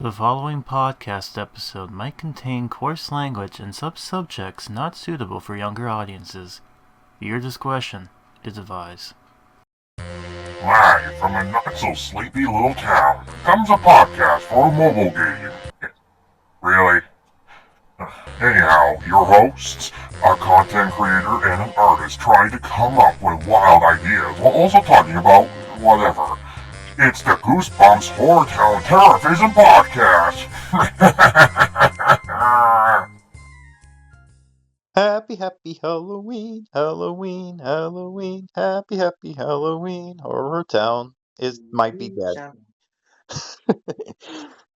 The following podcast episode might contain coarse language and subjects not suitable for younger audiences. Your discretion is advised. Live from a not-so-sleepy little town comes a podcast for a mobile game. Really? Anyhow, your hosts, a content creator and an artist trying to come up with wild ideas while also talking about whatever. It's the Goosebumps HorrorTown TerrorVision podcast! Happy Halloween, Halloween, Halloween, happy Halloween, HorrorTown might be dead.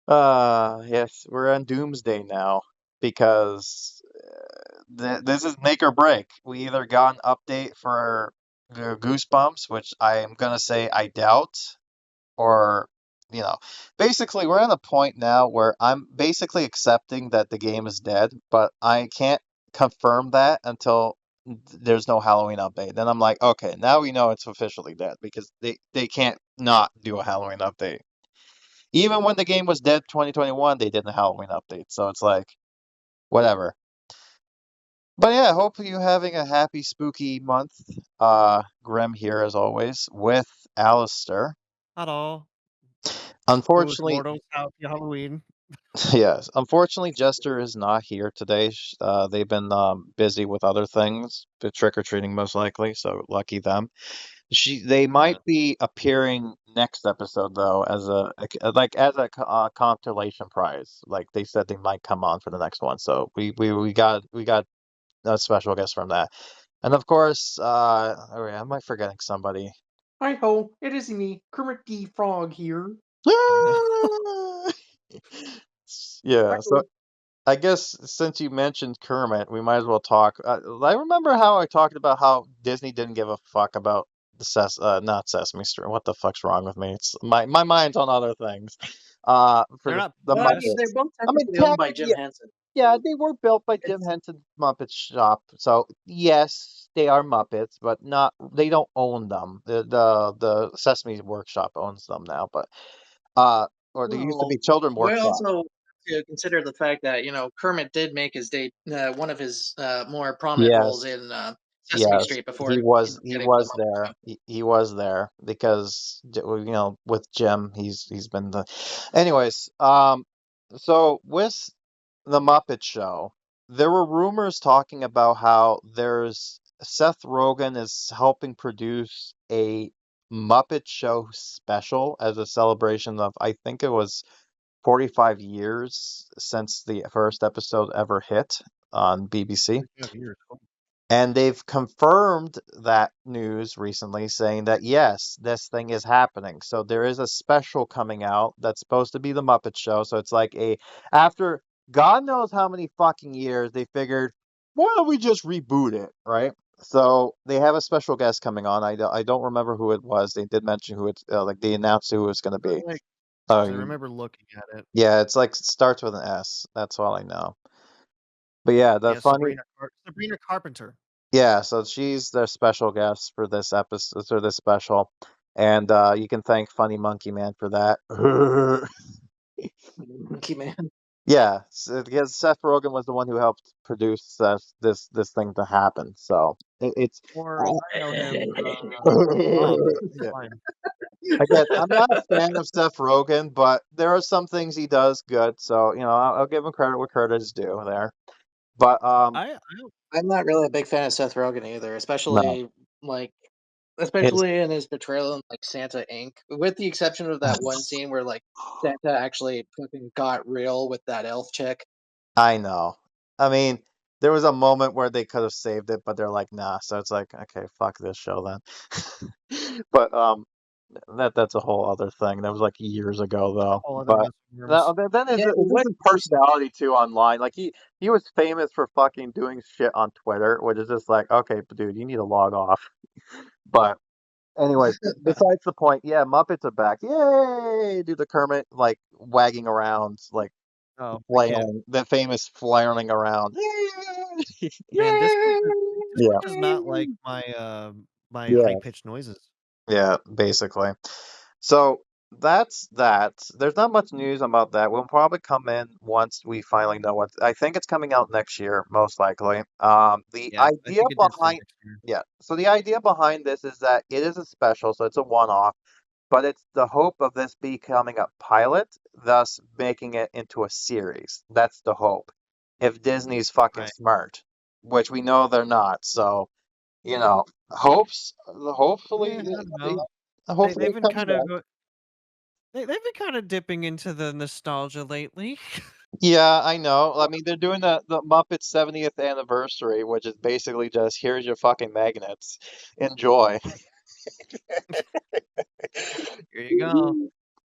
Yes, we're on Doomsday now because this is make or break. We either got an update for Goosebumps, which I am gonna say I doubt, or basically we're at a point now where I'm basically accepting that the game is dead, but I can't confirm that until there's no Halloween update. Then I'm like, okay, now we know it's officially dead because they can't not do a Halloween update. Even when the game was dead 2021, they did a Halloween update, so it's like whatever. But yeah, hope you're having a happy spooky month. Grim here as always with Alistair. Hello. Unfortunately, Mortals, happy Halloween. yes. Unfortunately, Jester is not here today. They've been busy with other things, the trick or treating most likely. So lucky them. They might be appearing next episode though, as a consolation prize. Like they said, they might come on for the next one. So we got a special guest from that, and of course, am I forgetting somebody? Hi ho, it is me, Kermit the Frog here. Yeah, so I guess since you mentioned Kermit, we might as well talk. I remember how I talked about how Disney didn't give a fuck about the not Sesame Street. What the fuck's wrong with me? It's my mind's on other things. For They're not the Well, I Muppets. mean, they're both I mean, technically owned by Jim Henson. yeah, they were built by Jim It's- Henson's Muppet Shop. So yes, they are Muppets, but not they don't own them. The Sesame Workshop owns them now, but or there used to be Children We Workshop. also have to consider the fact that Kermit did make his one of his more prominent roles Yes. in Sesame Street before He was getting to the Muppet there. Show. He was there because with Jim, he's been the. Anyways, so with the Muppet Show, there were rumors talking about how there's Seth Rogen is helping produce a Muppet Show special as a celebration of, I think it was 45 years since the first episode ever hit on BBC. And they've confirmed that news recently, saying that yes, this thing is happening. So there is a special coming out that's supposed to be the Muppet Show. So it's like after God knows how many fucking years, they figured, why don't we just reboot it, right? So they have a special guest coming on. I don't remember who it was. They did mention who it's like they announced who it was going to be. I remember looking at it. Yeah, it's like starts with an S. That's all I know. But yeah, Sabrina Carpenter. Yeah, so she's the special guest for this episode, or this special, and you can thank Funny Monkey Man for that. Monkey Man. Yeah, because Seth Rogen was the one who helped produce this thing to happen. So it's. Or I know him. I'm not a fan of Seth Rogen, but there are some things he does good. So I'll give him credit where credit is due there. But I'm not really a big fan of Seth Rogen either, especially in his portrayal in like Santa Inc. With the exception of that one scene where like Santa actually fucking got real with that elf chick. I know. I mean, there was a moment where they could have saved it, but they're like, nah. So it's like, okay, fuck this show then. But that's a whole other thing. That was like years ago though. But then his personality too online. Like he was famous for fucking doing shit on Twitter, which is just like, okay, dude, you need to log off. But anyways, besides the point, yeah, Muppets are back. Yay! Do the Kermit like wagging around, like playing the famous flailing around. Man, this one does not like my high pitched noises. Yeah, basically. So that's that. There's not much news about that. We'll probably come in once we finally know what. I think it's coming out next year, most likely. The Yeah, I idea think it did say behind, next year. yeah. So the idea behind this is that it is a special, so it's a one-off, but it's the hope of this becoming a pilot, thus making it into a series. That's the hope. If Disney's fucking Right. smart, which we know they're not, so hopefully, Yeah, I don't know. hopefully They've it been comes kind of back. they've been kind of dipping into the nostalgia lately. Yeah, I know. I mean, they're doing the Muppets 70th anniversary, which is basically just here's your fucking magnets. Enjoy. Here you go.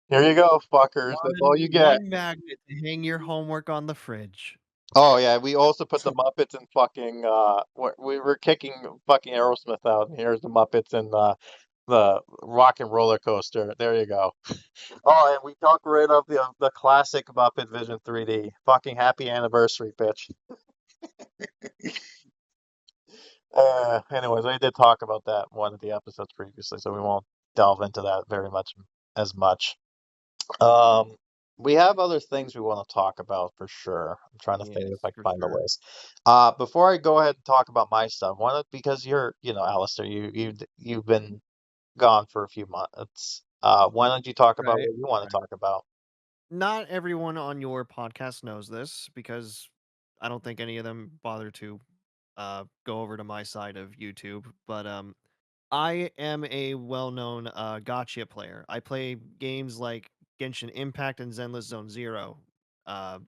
Here you go, fuckers. That's all One you get. one magnet to hang your homework on the fridge. Oh yeah, we also put the Muppets in fucking we were kicking fucking Aerosmith out, and here's the Muppets in the Rock and Roller Coaster. There you go. Oh, and we got rid of the classic Muppet Vision 3D. Fucking happy anniversary, bitch. Anyways, I did talk about that in one of the episodes previously, so we won't delve into that very much as much. Um, we have other things we want to talk about for sure. I'm trying to think if Yes, I can for find the sure. list. Before I go ahead and talk about my stuff, because you're, Alistair, you've been gone for a few months. Why don't you talk about Right. what you want to Right. talk about? Not everyone on your podcast knows this because I don't think any of them bother to go over to my side of YouTube, but I am a well-known gotcha player. I play games like Genshin Impact and Zenless Zone Zero. Uh,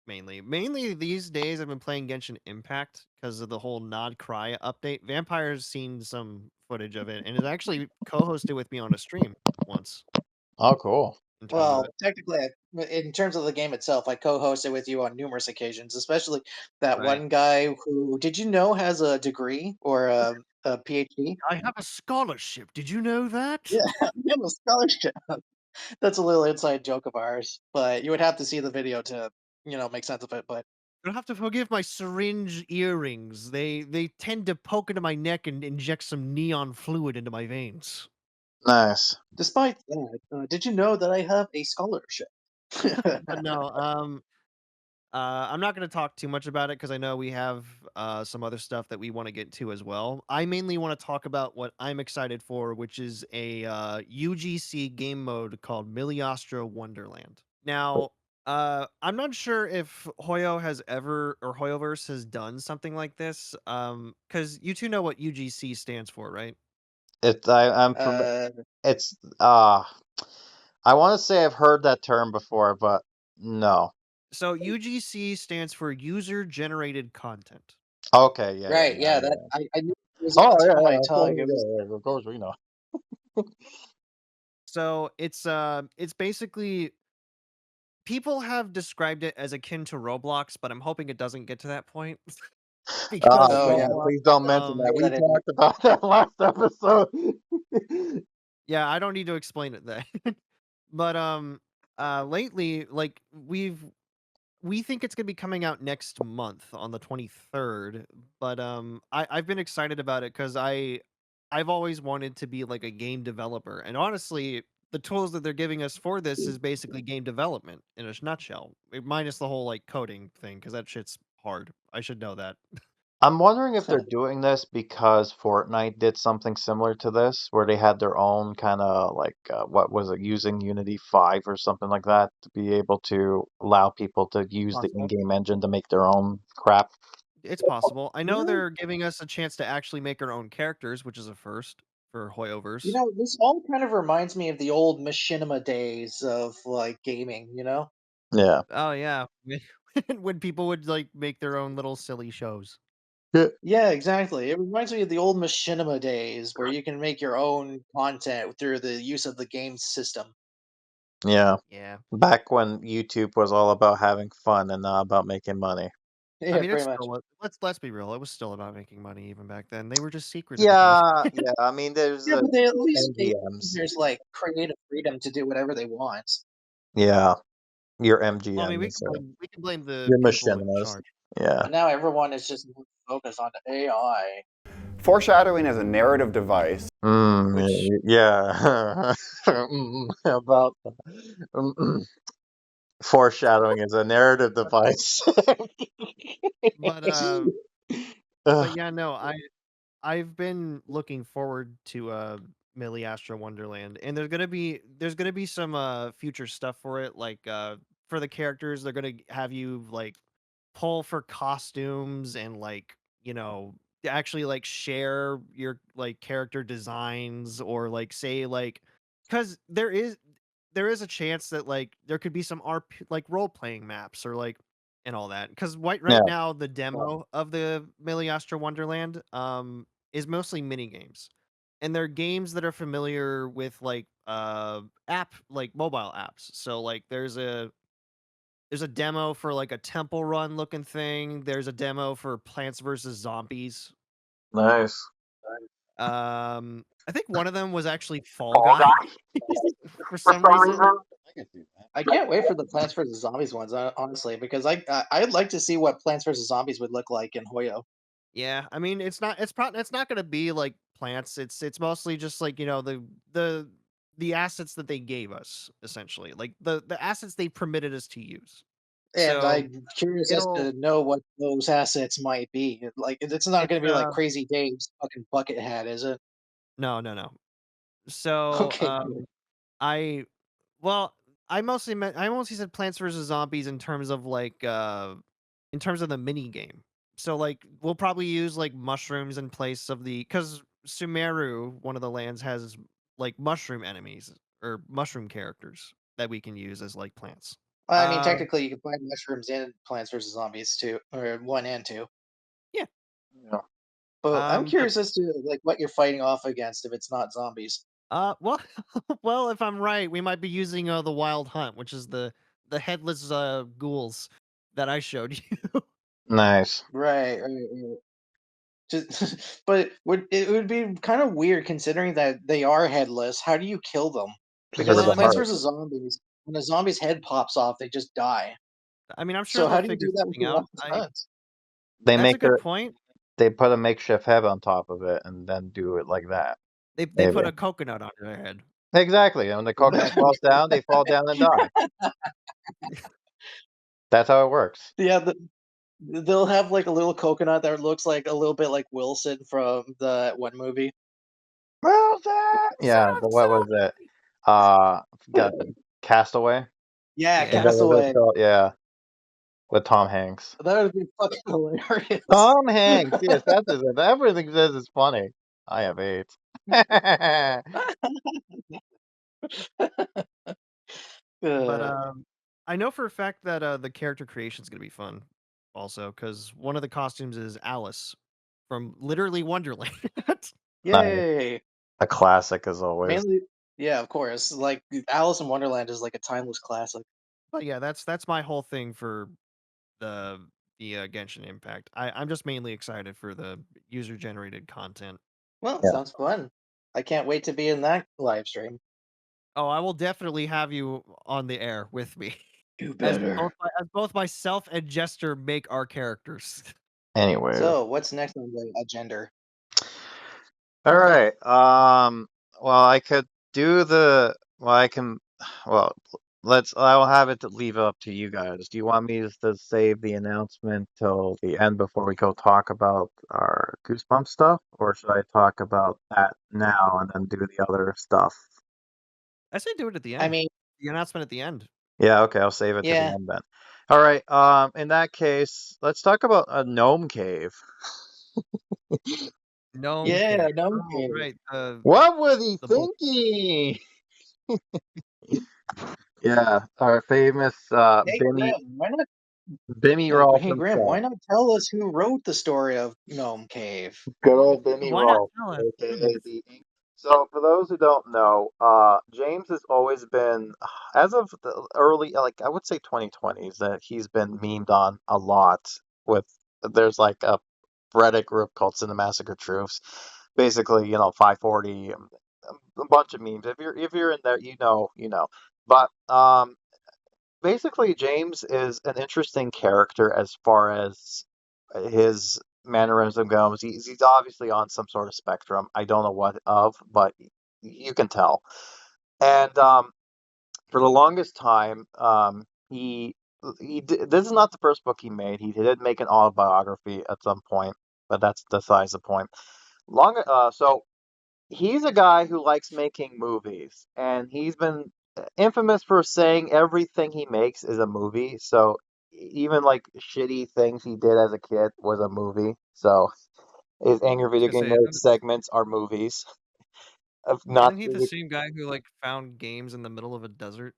mainly these days I've been playing Genshin Impact because of the whole Nod Cry update. Vampire's seen some footage of it and has actually co-hosted with me on a stream once Oh, cool. in terms of Well, it. technically, in terms of the game itself, I co-hosted with you on numerous occasions, especially that Right. one guy who, did you know, has a degree or a PhD? I have a scholarship. Did you know Yeah, that? he has a scholarship. That's a little inside joke of ours, but you would have to see the video to, make sense of it. But You'll have to forgive my syringe earrings. They tend to poke into my neck and inject some neon fluid into my veins. Nice. despite that, did you know that I have a scholarship? But no, I'm not going to talk too much about it because I know we have some other stuff that we want to get to as well. I mainly want to talk about what I'm excited for, which is a UGC game mode called Miliastra Wonderland. Now, I'm not sure if Hoyo has ever or Hoyoverse has done something like this. Because you two know what UGC stands for, right? I'm from. uh, It's I want to say I've heard that term before, but no. So UGC stands for user generated content. Okay, yeah, yeah, right, yeah, yeah, that yeah. I knew it was on Oh, the tip yeah, of my yeah, of tongue. course, It was yeah, yeah, of course we know. So it's basically people have described it as akin to Roblox, but I'm hoping it doesn't get to that point because Oh oh yeah, God, Roblox. please don't mention that. get We that in. talked about that last episode. Yeah, I don't need to explain it then. But lately, like we think it's gonna be coming out next month on the 23rd. But I've been excited about it because I've always wanted to be like a game developer, and honestly, the tools that they're giving us for this is basically game development in a nutshell, minus the whole like coding thing because that shit's hard. I should know that. I'm wondering if they're doing this because Fortnite did something similar to this, where they had their own kind of like what was it, using Unity 5 or something like that to be able to allow people to use the Possible. in-game engine to make their own crap. It's possible. I know You they're giving us a chance to actually make our own characters, which is a first for you Hoyoverse. know, this all kind of reminds me of the old machinima days of like gaming. Yeah. Oh yeah, when people would like make their own little silly shows. Yeah. Yeah, exactly. It reminds me of the old machinima days where you can make your own content through the use of the game system. Yeah. Yeah. Back when YouTube was all about having fun and not about making money. I Yeah, mean, it's pretty still much. let's be real. It was still about making money even back then. They were just secret at the time. Yeah, yeah. I mean, there's Yeah, but they at least MGMs. there's like creative freedom to do whatever they want. Yeah, your Well, I mean, MGMs, we can blame the your people in machinimas. charge. Yeah. And now everyone is just focused on AI. Foreshadowing is a narrative device. Mm, yeah. About foreshadowing is a narrative device. But Ugh, yeah, no, I've been looking forward to Millie Astro Wonderland, and there's gonna be some future stuff for it, like for the characters, they're gonna have you like pull for costumes and like actually like share your like character designs or like say like because there is a chance that like there could be some like role playing maps or like and all that because yeah, right now the demo of the Miliastra Wonderland is mostly mini games, and they're games that are familiar with like app like mobile apps. So like there's a demo for like a temple run looking thing. There's a demo for Plants vs Zombies. nice. I think one of them was actually Fall Guy for some reason. I can't wait for the Plants vs Zombies ones, honestly, because I'd like to see what Plants vs Zombies would look like in Hoyo. Yeah, I mean it's not gonna be like plants. It's mostly just like the assets that they gave us essentially, like the assets they permitted us to use. And So I'm curious as it'll to know what those assets might be. Like, it's not it's going to be like Crazy Dave's fucking bucket hat, is it? no. So Okay, good. I well I mostly said Plants vs Zombies in terms of the mini game. So like we'll probably use like mushrooms in place of the because Sumeru, one of the lands, has like mushroom enemies or mushroom characters that we can use as like plants. I mean, Uh technically, you can find mushrooms in Plants vs Zombies too, or 1 and 2. yeah. Yeah. But I'm But curious as to like what you're fighting off against if it's not zombies. well well if I'm right, we might be using the Wild Hunt, which is the headless ghouls that I showed you. Nice. Right. Just, but it would be kind of weird considering that they are headless. How do you kill them? Because Because of Well, in the I mean Plants heart. vs Zombies, when a zombie's head pops off, they just die. I'm sure So they'll how do you figure do that with something the out. Wild Hunt? They That's a make good the point. they put a makeshift head on top of it and then do it like that. They Maybe. put a coconut on their head. Exactly. And when the coconut falls down, they fall down and die. That's how it works. Yeah, they'll have like a little coconut that looks like a little bit like Wilson from the one movie. Well, yeah, the what was it? Got Castaway. Yeah, Is that what it's Castaway. called? Yeah, with Tom Hanks. That would be fucking hilarious. Tom Hanks. Yes, that's it. Everything says is funny. I have AIDS. But Uh, I know for a fact that the character creation is gonna be fun, also because one of the costumes is Alice from literally Wonderland. Nice. Yay! A classic as always. Mainly, yeah, of course. Like Alice in Wonderland is like a timeless classic. But yeah, that's my whole thing for the Genshin Impact. I'm just mainly excited for the user generated content. Well, Yeah. sounds fun. I can't wait to be in that live stream. Oh, I will definitely have you on the air with me You as better. as both myself and Jester make our characters. Anyway. So, what's next on the agenda? All right. Well, I could do the. Well, I can. Well, I'll have it to leave it up to you guys. Do you want me to save the announcement till the end before we go talk about our Goosebumps stuff, or should I talk about that now and then do the other stuff? I say do it at the I end. mean, The announcement at the end. Yeah. Okay. I'll save it to the yeah, end then. All right. In that case, let's talk about a gnome cave. Gnome yeah, Cave. Gnome Oh, Cave. right. What was he The book. thinking? Yeah, our famous Hey, Graham, why not? Bimmy Rolph Hey, Graham, himself. why not tell us who wrote the story of Gnome Cave? Good old Bimmy Why not Rolph, tell us? aka Goodness. the Ink. So, for those who don't know, James has always been, as of the early, like I would say 2020s, that he's been memed on a lot. With there's like a Reddit group called Cinemassacre Truths, basically, 540, a bunch of memes. If you're in there, you know. But basically James is an interesting character as far as his mannerism goes. He's obviously on some sort of spectrum. I don't know what of, but you can tell. And for the longest time, this is not the first book he made. He did make an autobiography at some point, but that's besides the point. So he's a guy who likes making movies, and he's been infamous for saying everything he makes is a movie. So even like shitty things he did as a kid was a movie. So his Angry I was Video gonna Game say, Nerd segments are movies. Of not isn't he the same guy who like found games in the middle of a desert?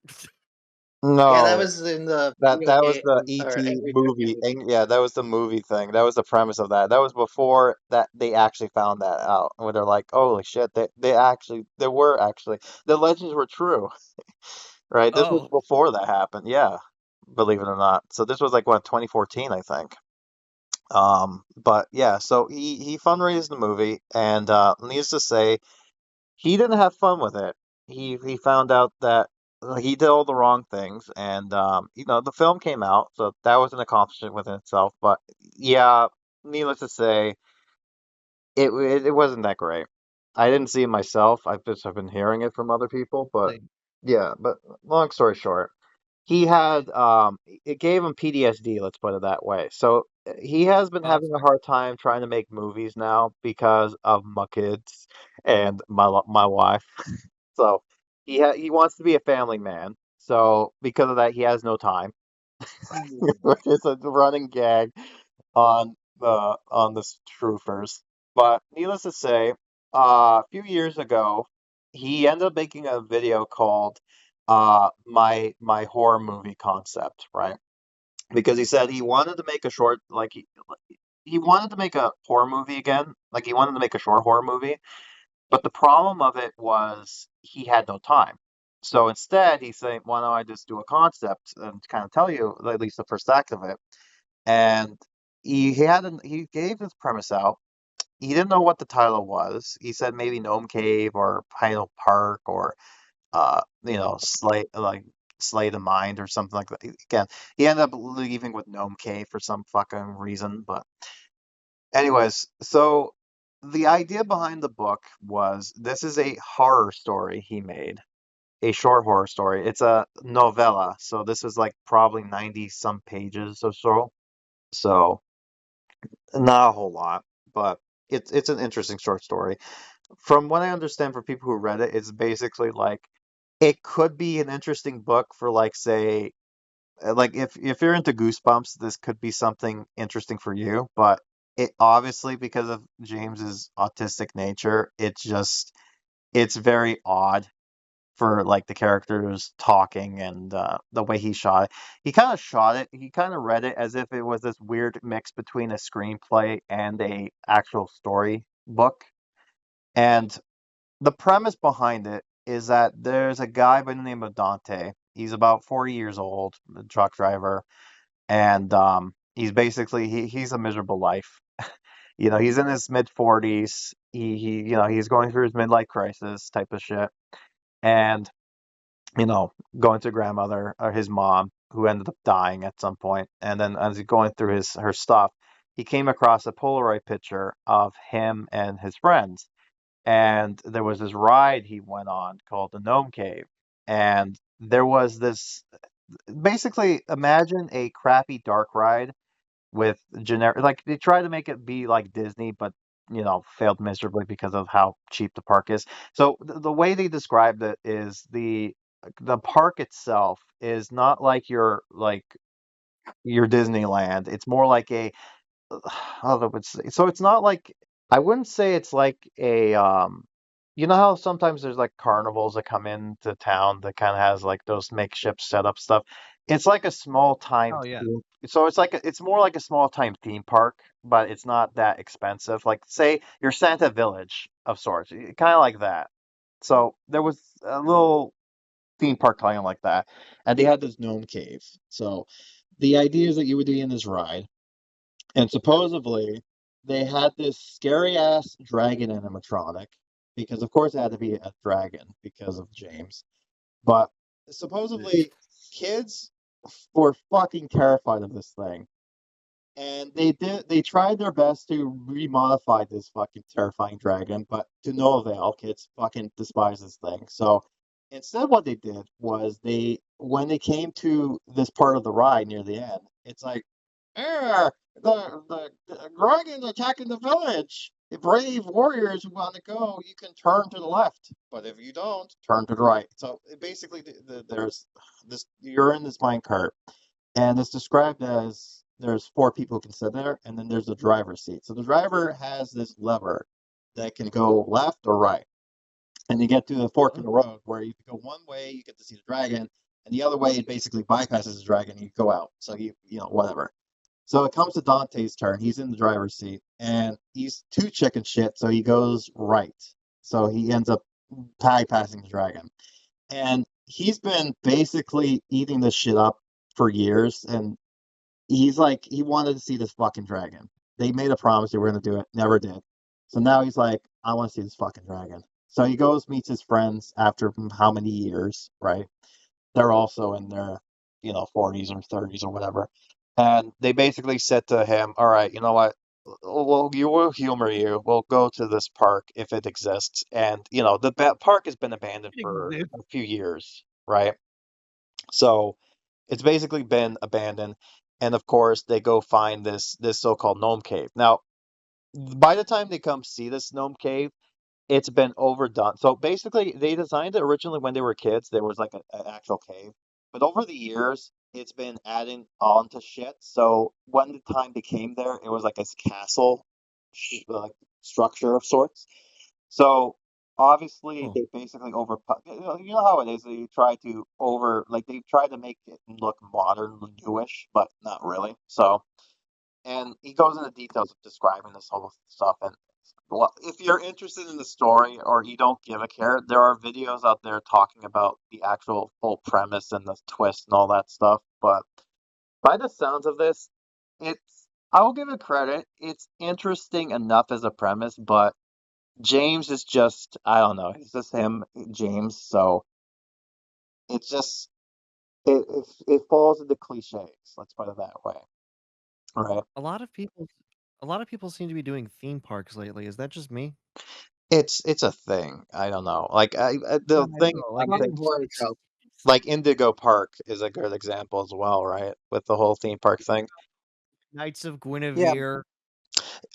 Yeah, that no, was in the that video that was game the or E.T. Angry movie. Video Game. Yeah, that was the movie thing. That was the premise of that. That was before that they actually found that out. Where they're like, "Holy shit! There were actually the legends were true." Right? This was Oh, before that happened. Yeah, believe it or not. So this was like what 2014, I think. But yeah, so he fundraised the movie, and needless to say, he didn't have fun with it. He found out that he did all the wrong things, and the film came out, so that was an accomplishment within itself. But yeah, needless to say, it wasn't that great. I didn't see it myself. I've been hearing it from other people, but like, yeah. But long story short, he had it gave him PTSD, let's put it that way. So he has been well, that's having a hard time trying to make movies now because of my kids and my wife. So he wants to be a family man. So because of that, he has no time. Hmm. It's a running gag on the truthers. But needless to say, a few years ago, he ended up making a video called my horror movie concept, right? Because he said he wanted to make a short he wanted to make a horror movie again, like he wanted to make a short horror movie, but the problem of it was he had no time. So instead, he's saying, "Why don't I just do a concept and kind of tell you at least the first act of it?" And he gave his premise out. He didn't know what the title was. He said maybe Gnome Cave or Pinal Park or Slay the Mind or something like that. Again, he ended up leaving with Gnome Cave for some fucking reason. But anyways, so the idea behind the book was this is a horror story he made, a short horror story. It's a novella, so this is like probably 90 some pages or so. So not a whole lot, but it's an interesting short story. From what I understand for people who read it, it's basically like it could be an interesting book for like say like if you're into Goosebumps, this could be something interesting for you, but it obviously because of James's autistic nature, it's very odd for like the characters talking and the way he shot it. He kind of read it as if it was this weird mix between a screenplay and a actual story book. And the premise behind it is that there's a guy by the name of Dante. He's about 40 years old, a truck driver, and he's a miserable life. He's in his mid 40s. He's going through his midlife crisis type of shit. And going to grandmother or his mom, who ended up dying at some point. And then as he's going through her stuff, he came across a Polaroid picture of him and his friends. And there was this ride he went on called the Gnome Cave. And there was this basically imagine a crappy dark ride with generic like they tried to make it be like Disney, but failed miserably because of how cheap the park is. So the way they described it is the park itself is not like your Disneyland. It's more like a how I would say. So it's not like I wouldn't say it's like a you know how sometimes there's like carnivals that come into town that kind of has like those makeshift setup stuff. It's like a small time oh yeah. theme. So it's more like a small time theme park, but it's not that expensive. Like say your Santa Village of sorts, kind of like that. So there was a little theme park kind of like that, and they had this gnome cave. So the idea is that you would be in this ride, and supposedly they had this scary ass dragon animatronic, because of course it had to be a dragon because of James. But supposedly kids were fucking terrified of this thing. And they tried their best to remodify this fucking terrifying dragon, but to no avail. Kids fucking despise this thing. So instead what they did was when they came to this part of the ride near the end, it's like, the dragon attacking the village. The brave warriors who want to go, you can turn to the left, but if you don't, turn to the right. So basically, there's this. You're in this minecart, and it's described as there's four people who can sit there, and then there's the driver's seat. So the driver has this lever that can go left or right, and you get to the fork in the road where you can go one way, you get to see the dragon, and the other way it basically bypasses the dragon, and you go out. So whatever. So it comes to Dante's turn. He's in the driver's seat, and he's too chicken shit, so he goes right. So he ends up bypassing the dragon. And he's been basically eating this shit up for years, and he's like, he wanted to see this fucking dragon. They made a promise they were going to do it, never did. So now he's like, I want to see this fucking dragon. So he goes, meets his friends after how many years, right? They're also in their, 40s or 30s or whatever. And they basically said to him, all right, you know what? Well, you will humor you. We'll go to this park if it exists. And, the park has been abandoned for a few years, right? So it's basically been abandoned. And of course, they go find this so-called Gnome Cave. Now, by the time they come see this Gnome Cave, it's been overdone. So basically, they designed it originally when they were kids. There was like an actual cave, but over the years, it's been adding on to shit. So when the time they came there, it was like a castle, like structure of sorts. So obviously, Oh. they basically You know how it is. They try to they try to make it look modern, newish, but not really. So, and he goes into details of describing this whole stuff. And well, if you're interested in the story or you don't give a care, there are videos out there talking about the actual full premise and the twist and all that stuff. But by the sounds of this, I'll give it credit. It's interesting enough as a premise, but James is just, I don't know, it's just him, James. So it's just, it falls into cliches. Let's put it that way. All right. A lot of people a lot of people seem to be doing theme parks lately. Is that just me? It's a thing. I don't know. Like Yeah, the I thing don't know. I'm Like thinking, Horror trope. like Indigo Park is a good example as well, right? With the whole theme park thing. Knights of Yeah, Guinevere.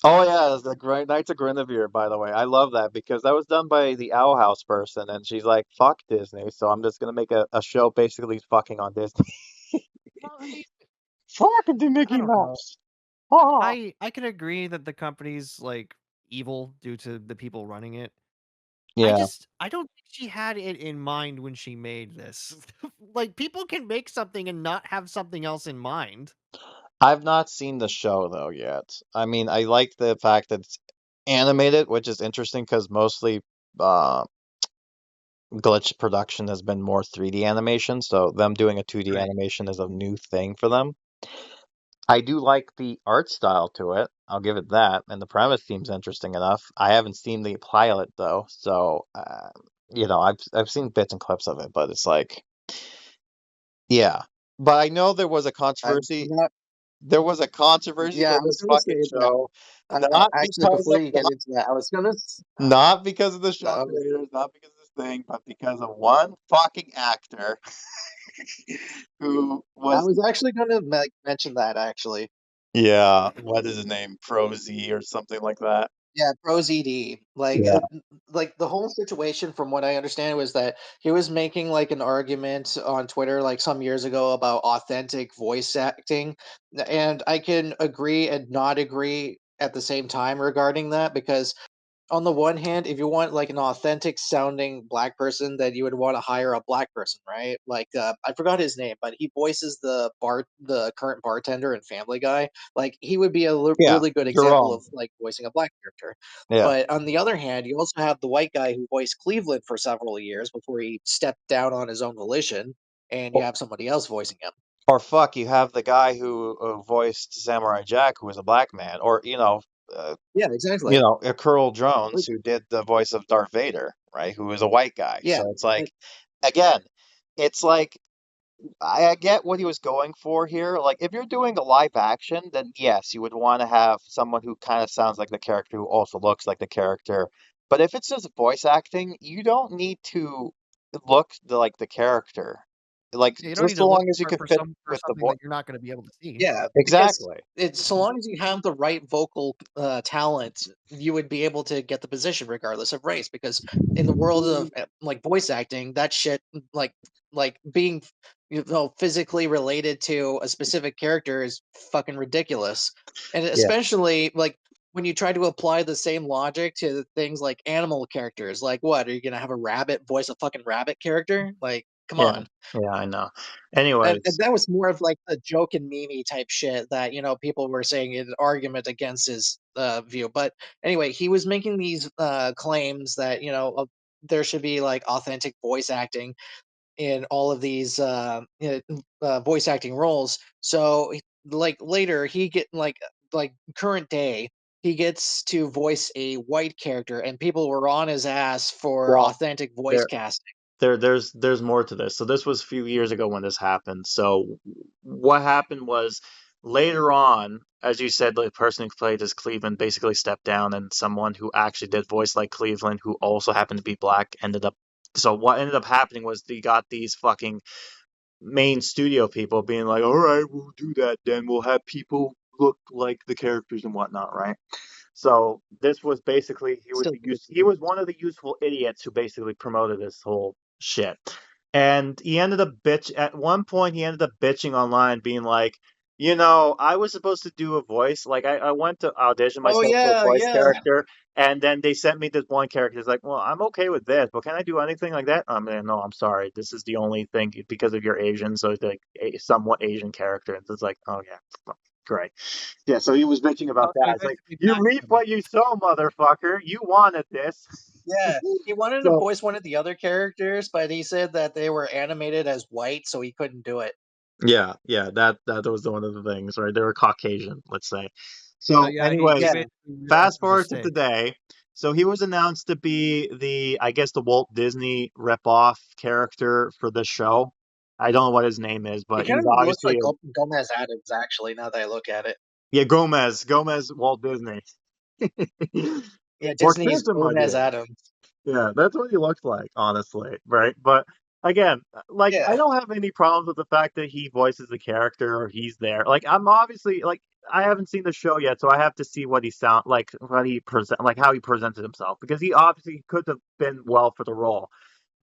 Oh yeah, it's the Great Knights of Guinevere, by the way. I love that because that was done by the Owl House person, and she's like, "Fuck Disney," so I'm just gonna make a show basically fucking on Disney. Fuck the I Mickey don't know. Mouse. Ah. I can agree that the company's like evil due to the people running it. Yeah, I don't think she had it in mind when she made this. Like people can make something and not have something else in mind. I've not seen the show though yet. I mean, I like the fact that it's animated, which is interesting because mostly uh, Glitch production has been more 3D animation, so them doing a 2D Right. animation is a new thing for them. I do like the art style to it. I'll give it that, and the premise seems interesting enough. I haven't seen the pilot though, so I've seen bits and clips of it, but it's like, yeah. But I know there was a I'm controversy. not. There was a controversy Yeah, with I was this gonna fucking say that. show, not Actually, because before of you get into that, I was gonna. not because of the show No, creators, not because of this thing, but because of one fucking actor who I was, was actually gonna mention that actually. yeah, what is his name? Pro Z or something like that. Yeah, Pros ED. Yeah. Like the whole situation, from what I understand, was that he was making like an argument on Twitter like some years ago about authentic voice acting, and I can agree and not agree at the same time regarding that because on the one hand, if you want like an authentic sounding black person, then you would want to hire a black person, right? Like I forgot his name, but he voices the current bartender in Family Guy. Like he would be a Yeah, really good example Jerome. of like voicing a black character. Yeah. But on the other hand, you also have the white guy who voiced Cleveland for several years before he stepped down on his own volition, and you Or, have somebody else voicing him. or fuck, you have the guy who voiced Samurai Jack, who was a black man, or uh, Yeah, exactly. Curl Jones, Like, who did the voice of Darth Vader, right? Who was a white guy. yeah, So it's like, again, it's like I get what he was going for here. Like, if you're doing a live action, then yes, you would want to have someone who kind of sounds like the character who also looks like the character. But if it's just voice acting, you don't need to look like the character. Like, You don't need just to so look long as you can for fit for with the something voice. that you're not going to be able to see. Yeah, because Exactly. it's so long as you have the right vocal talent, you would be able to get the position regardless of race. Because in the world of like voice acting, that shit, like being physically related to a specific character is fucking ridiculous. And Yeah. especially like when you try to apply the same logic to things like animal characters, like what are you gonna have a rabbit voice a fucking rabbit character? Like, come Yeah. on. Yeah, I know. And Anyways, that was more of like a joke and meme type shit that people were saying in an argument against his view. But anyway, he was making these claims that there should be like authentic voice acting in all of these voice acting roles. So like later he get like current day he gets to voice a white character, and people were on his ass for well, authentic voice there casting. there's more to this. So this was a few years ago when this happened. So what happened was later on, as you said, the person who played as Cleveland basically stepped down, and someone who actually did voice like Cleveland, who also happened to be black, ended up. So what ended up happening was they got these fucking main studio people being like, "All right, we'll do that. Then we'll have people look like the characters and whatnot, right?" So this was basically Still he was one of the useful idiots who basically promoted this whole shit. And he ended up at one point he ended up bitching online being like, I was supposed to do a voice. Like I went to audition Oh myself for a yeah, voice yeah. character, and then they sent me this one character. It's like, well, I'm okay with this, but can I do anything like that? I mean, no, I'm sorry. This is the only thing because of your Asian, so it's like a somewhat Asian character. And it's like, oh yeah, great. Yeah, so he was bitching about So that. he It's like, basically you backed reap them. what you sow, motherfucker. You wanted this. Yeah, he wanted to So, voice one of the other characters, but he said that they were animated as white, so he couldn't do it. yeah, that was one of the things, right? They were Caucasian, let's say. So So, yeah, he anyways, Yeah. basically realized fast his forward to mistake. today. So he was announced to be I guess, the Walt Disney rip-off character for this show. I don't know what his name is, He but kind he's of looks obviously like Gomez Adams, actually, now that I look at it. yeah, Gomez, Walt Disney. Yeah, Or Disney's Chisholm, my Gomez dear. Adams. Yeah, that's what he looks like, honestly, right? But again, like Yeah. I don't have any problems with the fact that he voices the character or he's there. Like I'm obviously like I haven't seen the show yet, so I have to see what he sound like, what he present, like how he presented himself, because he obviously could have been well for the role.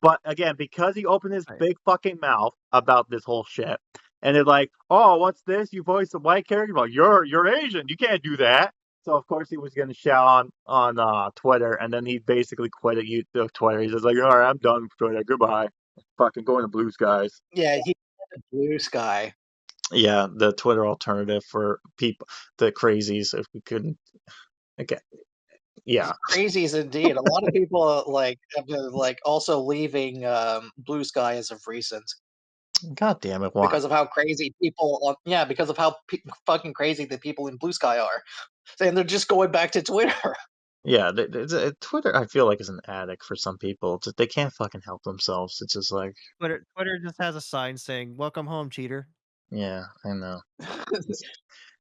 But again, because he opened his Right. big fucking mouth about this whole shit, and it's like, oh, what's this? You voice a white character? Well, you're Asian. You can't do that. So of course he was gonna shout on Twitter, and then he basically quit at Twitter. He's just like, all right, I'm done with Twitter. Goodbye. Fucking going to Blue Skies. Yeah, he had a blue sky. Yeah, the Twitter alternative for people, the crazies. If we couldn't, okay, yeah, Crazies indeed. A lot of people have been like also leaving Blue Sky as of recent god damn it, why? because of how crazy people yeah, because of how fucking crazy the people in Blue Sky are. And they're just going back to Twitter. Yeah, Twitter, I feel like, is an addict for some people. They can't fucking help themselves. It's just like, Twitter just has a sign saying "Welcome home, cheater." yeah, I know.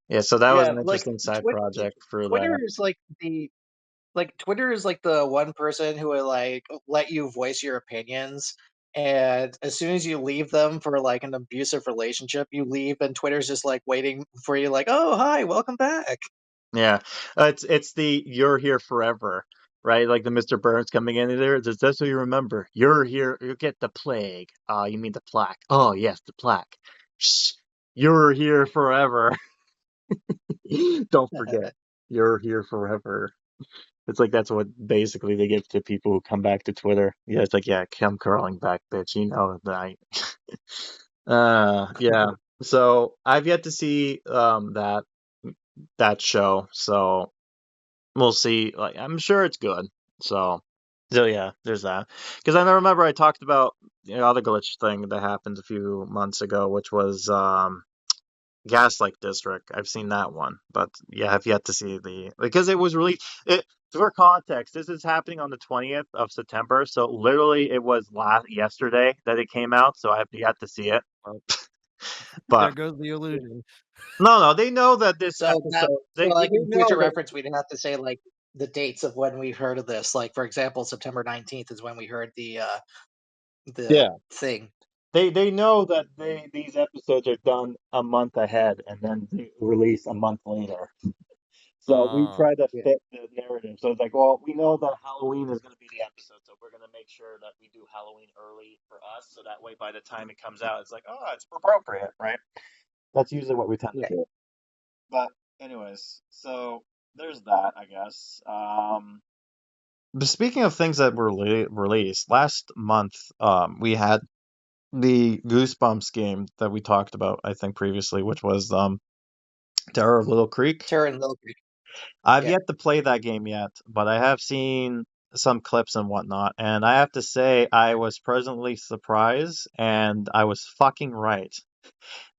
Yeah, so that was Yeah, an like interesting side project for Twitter that. is Twitter is like the one person who will like let you voice your opinions, and as soon as you leave them for like an abusive relationship, you leave and Twitter's just like waiting for you like, "Oh, hi, welcome back." Yeah, it's the you're here forever, right? Like the Mr. Burns coming in there. That's what you remember. You're here. You get the plague. You mean the plaque? Oh yes, the plaque. Shh, you're here forever. Don't forget, you're here forever. It's like that's what basically they give to people who come back to Twitter. Yeah, it's like, yeah, come crawling back, bitch. You know that. Yeah. So I've yet to see that show. So we'll see. Like I'm sure it's good. So yeah, there's that. Because I remember I talked about the other glitch thing that happened a few months ago, which was Gaslight District. I've seen that one, but yeah, I've yet to see because it was released. For context, this is happening on the 20th of September, so literally it was yesterday that it came out. So I have yet to see it. Well, But there goes the illusion. no, they know that this So that, episode. so like They in future know that. reference, we'd have to say like the dates of when we heard of this. Like for example, September 19th is when we heard the Yeah, thing. they know that these episodes are done a month ahead and then they release a month later. So we Ah, try to Yeah. fit the narrative. So it's like, well, we know that Halloween is going to be the episode, so we're going to make sure that we do Halloween early for us, so that way by the time it comes out, it's like, oh, it's appropriate, right? That's usually what we tend to Yeah. do. But anyways, so there's that, I guess. But speaking of things that were released last month, we had the Goosebumps game that we talked about, I think previously, which was Terror of Little Creek. Terror and Little Creek. I've Yeah. yet to play that game yet, but I have seen some clips and whatnot, and I have to say I was pleasantly surprised, and I was fucking right.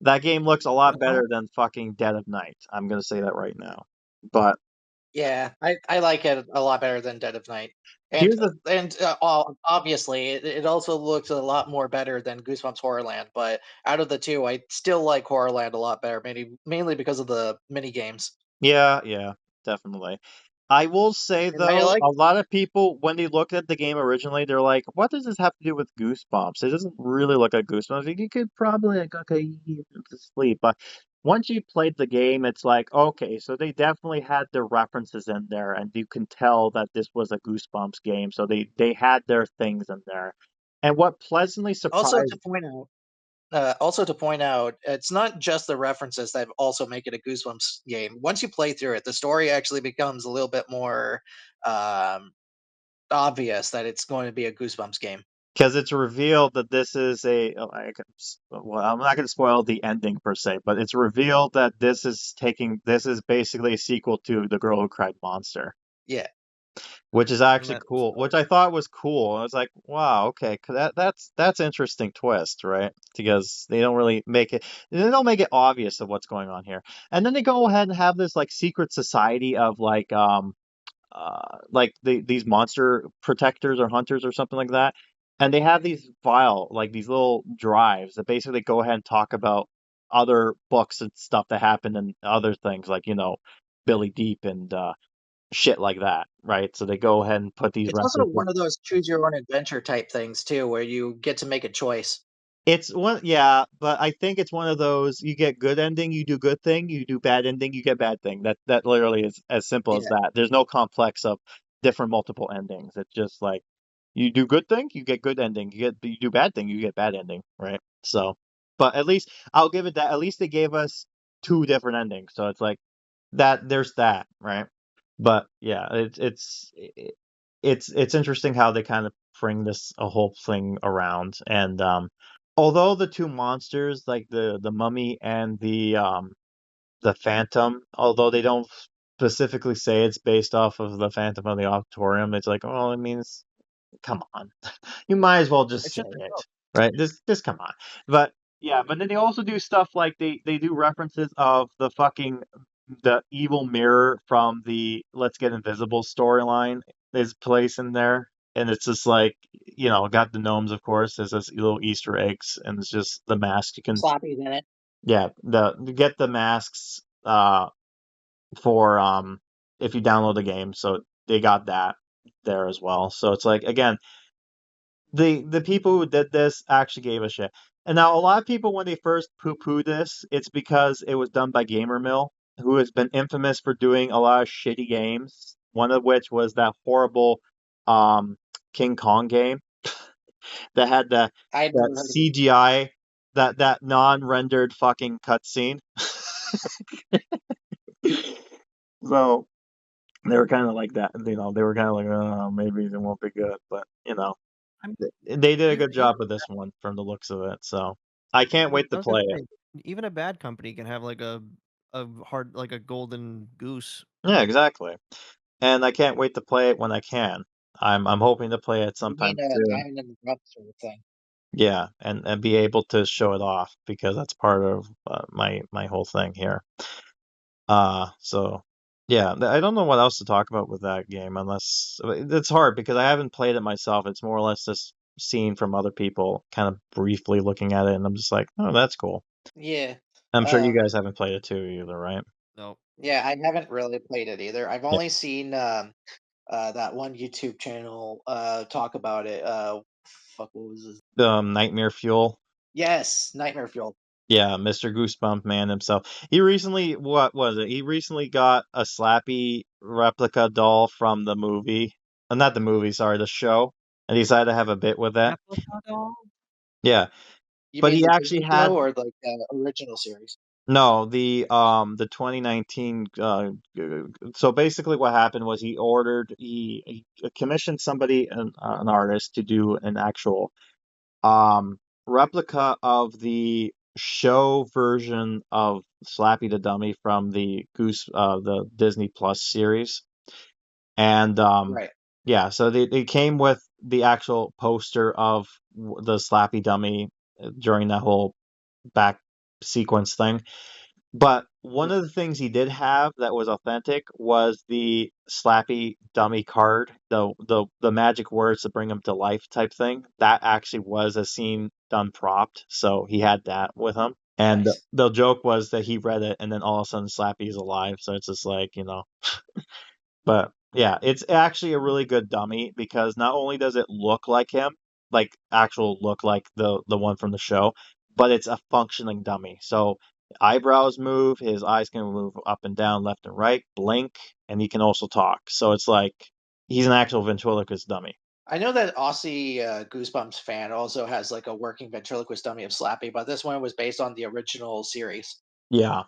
That game looks a lot Uh-huh. better than fucking Dead of Night. I'm gonna say that right now. But Yeah, I like it a lot better than Dead of Night, here's the obviously it also looks a lot more better than Goosebumps Horrorland. But out of the two, I still like Horrorland a lot better, mainly because of the mini games. yeah, definitely. I will say And I though, like a lot of people when they look at the game originally, they're like, "What does this have to do with Goosebumps? It doesn't really look like Goosebumps. Like, you could probably like, okay, you get to sleep." But once you played the game, it's like, okay, so they definitely had their references in there, and you can tell that this was a Goosebumps game. So they had their things in there. And what pleasantly also surprised to point out. Also to point out, it's not just the references that also make it a Goosebumps game. Once you play through it, the story actually becomes a little bit more um, obvious that it's going to be a Goosebumps game. because it's revealed that this is well, I'm not going to spoil the ending per se, but it's revealed that this is basically a sequel to The Girl Who Cried Monster, Yeah, which is and actually that's cool, which I thought was cool. I was like, wow, okay, 'cause that's interesting twist, right? Because they don't make it obvious of what's going on here, and then they go ahead and have this like secret society of like these monster protectors or hunters or something like that. And they have these like these little drives that basically go ahead and talk about other books and stuff that happen and other things like, Billy Deep and shit like that, right? So they go ahead and put these it's also references. one of those choose your own adventure type things too, where you get to make a choice. It's one, yeah, but I think it's one of those you get good ending, you do good thing, you do bad ending, you get bad thing. That literally is as simple as Yeah, that. There's no complex of different multiple endings. It's just like you do good thing, you get good ending. You do bad thing, you get bad ending, right? So, but at least I'll give it that. At least they gave us two different endings, so it's like that. There's that, right? But yeah, it's interesting how they kind of bring this a whole thing around and although the two monsters, like the mummy and the phantom, although they don't specifically say it's based off of the Phantom of the Auditorium, it's like, oh, it means, come on, you might as well just it's say just a it, joke. right? Just come on. But yeah, but then they also do stuff like they do references of the evil mirror from the Let's Get Invisible storyline is placed in there. And it's just like, got the gnomes, of course, there's this little Easter eggs, and it's just the mask you can, Sloppy's in it. yeah, you get the masks for if you download the game, so they got that there as well. So it's like, again, the people who did this actually gave a shit. And now a lot of people, when they first poo-poo this, it's because it was done by Gamermill, who has been infamous for doing a lot of shitty games. One of which was that horrible um King Kong game that had I that never heard of it. CGI, that non-rendered fucking cutscene. So they were kind of like that, they were kind of like, oh, maybe it won't be good, but I'm they did a even good job with this one from the looks of it, so I can't wait I to was gonna play it. say, even a bad company can have like a hard like a golden goose. Yeah, exactly. And I can't wait to play it when I can. I'm hoping to play it You mean sometime a soon. diamond in the rough sort of thing? Yeah, and be able to show it off because that's part of my whole thing here. So yeah, I don't know what else to talk about with that game unless it's hard because I haven't played it myself. It's more or less just seen from other people, kind of briefly looking at it, and I'm just like, oh, that's cool. Yeah. I'm sure you guys haven't played it too either, right? Nope. Yeah, I haven't really played it either. I've Yeah. only seen that one YouTube channel talk about it. Fuck, what was this? Nightmare Fuel. Yes, Nightmare Fuel. Yeah, Mr. Goosebump man himself. He recently, what was it? He recently got a Slappy replica doll from the movie. Not the movie, sorry, the show. And he decided to have a bit with that. Replica doll? Yeah. You But mean he the actually Disney show had or like the original series? no, the 2019 so basically what happened was he commissioned somebody an artist to do an actual um replica of the show version of Slappy the Dummy from the Disney Plus series. And Right. yeah, so they came with the actual poster of the Slappy Dummy during that whole back sequence thing. But one of the things he did have that was authentic was the Slappy dummy card, the magic words to bring him to life type thing. That actually was a scene done propped, so he had that with him. And Nice. the joke was that he read it, and then all of a sudden Slappy is alive. So it's just like, but yeah, it's actually a really good dummy because not only does it look like him, like actual look like the one from the show, but it's a functioning dummy. So eyebrows move, his eyes can move up and down, left and right, blink, and he can also talk. So it's like he's an actual ventriloquist dummy. I know that Aussie Goosebumps fan also has like a working ventriloquist dummy of Slappy, but this one was based on the original series. Yeah,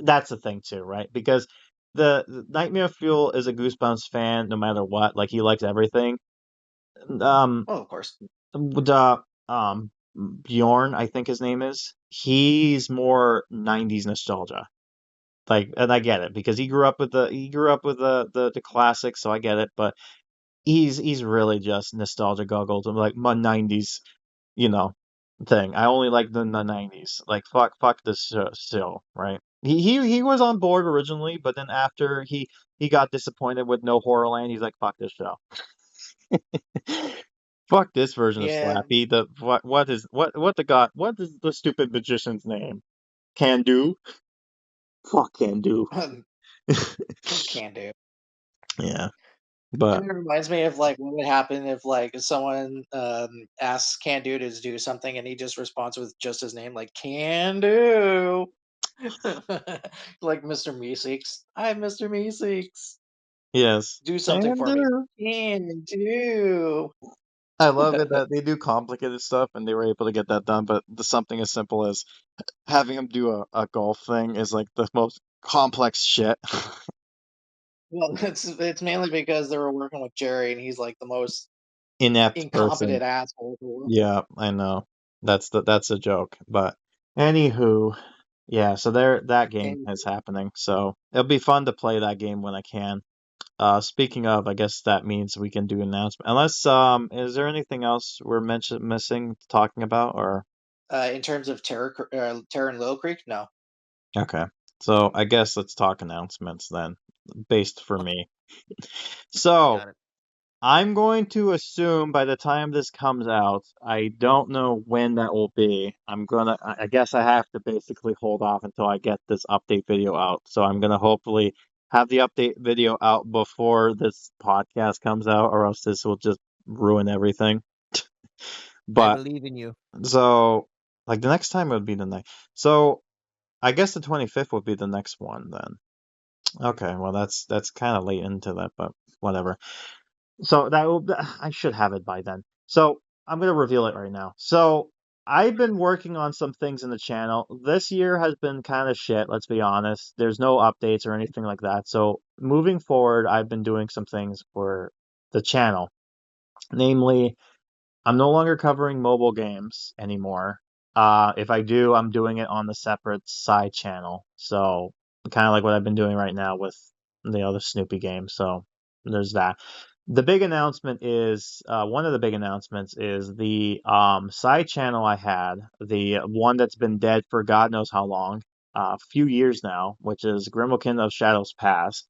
that's the thing too, right? Because the Nightmare Fuel is a Goosebumps fan no matter what. Like he likes everything. Um, Oh, of course. the Bjorn, I think his name is. He's more 90s nostalgia. Like, and I get it because he grew up with the classics, so I get it. But he's really just nostalgia goggles. I'm like my 90s, you know, thing. I only like the 90s. Like fuck this show, right? He was on board originally, but then after he got disappointed with No Horrorland, he's like fuck this show. Fuck this version of Yeah. Slappy. The what is the stupid magician's name? Can do? Fuck can do. Can do. Yeah. Kind But of reminds me of like what would happen if like someone asks Can Do to do something and he just responds with just his name, like Can Do. Like Mr. Meeseeks. Hi, Mr. Meeseeks. yes. Do something Can for me. do. Can do. I love it that they do complicated stuff and they were able to get that done, but something as simple as having him do a golf thing is like the most complex shit. Well, it's mainly because they were working with Jerry and he's like the most Inept person. incompetent asshole in the world. Yeah, I know. That's a joke. But anywho, yeah, so that game Can is happening. So it'll be fun to play that game when I can. Speaking of, I guess that means we can do an announcement. Unless, is there anything else we're missing talking about, or in terms of Terror and Little Creek, no. okay. So I guess let's talk announcements then, based for Okay, me. So got it. I'm going to assume by the time this comes out, I don't know when that will be. I guess I have to basically hold off until I get this update video out. So I'm gonna hopefully have the update video out before this podcast comes out, or else this will just ruin everything. I But believe in you. so, like the next time it would be the next. So I guess the 25th would be the next one then. Okay, well that's kind of late into that, but whatever. So I should have it by then. So I'm gonna reveal it right now. So I've been working on some things in the channel. This year has been kind of shit, let's be honest. There's no updates or anything like that. So moving forward, I've been doing some things for the channel. Namely, I'm no longer covering mobile games anymore. If I do, I'm doing it on the separate side channel. So kind of like what I've been doing right now with the other Snoopy game. So there's that. The big announcement is one of the big announcements is the side channel I had, the one that's been dead for God knows how long, a few years now, which is Grimokan of Shadows Past,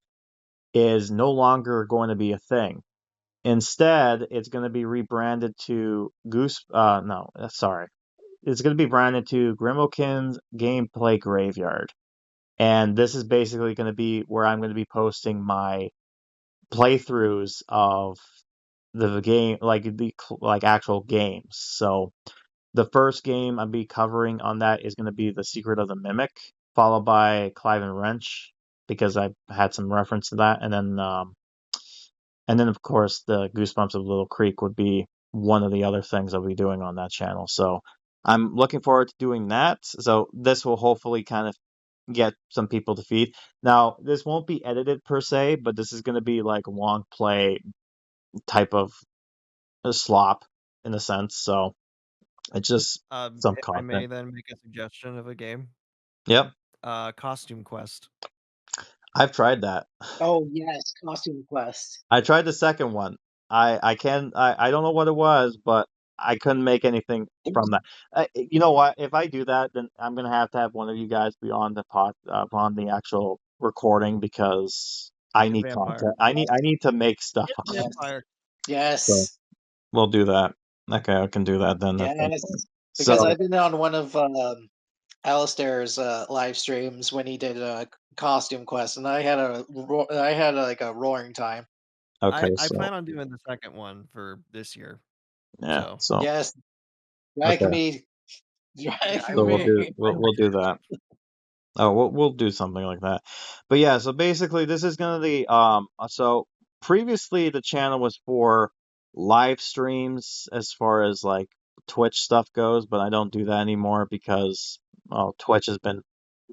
is no longer going to be a thing. Instead, it's going to be rebranded to It's going to be branded to Grimokan's Gameplay Graveyard. And this is basically going to be where I'm going to be posting my playthroughs of the game, like actual games. So the first game I'll be covering on that is going to be The Secret of the Mimic, followed by Clive and Wrench, because I had some reference to that, and then of course the Goosebumps of Little Creek would be one of the other things I'll be doing on that channel. So I'm looking forward to doing that. So this will hopefully kind of get some people to feed. Now, this won't be edited per se, but this is going to be like a long play type of a slop in a sense. So it's just some If I may content. then make a suggestion of a game. Yep, Costume Quest. I've tried that. Oh yes, Costume Quest. I tried the second one. I don't know what it was, but I couldn't make anything from that. You know what? If I do that, then I'm gonna have to have one of you guys be on the on the actual recording because I Be a need vampire. content. I need to make stuff. Be a Yes. vampire. So Yes. we'll do that. Okay, I can do that then at some Yes. point. Because So I've been on one of Alistair's live streams when he did Costume Quest, and I had like a roaring time. okay, I so plan on doing the second one for this year. yeah, So so Yes, drag okay, me, drag so we'll do me. we'll do that. Oh, we'll do something like that. But yeah, so basically this is gonna be so previously the channel was for live streams as far as like Twitch stuff goes, but I don't do that anymore because well, Twitch has been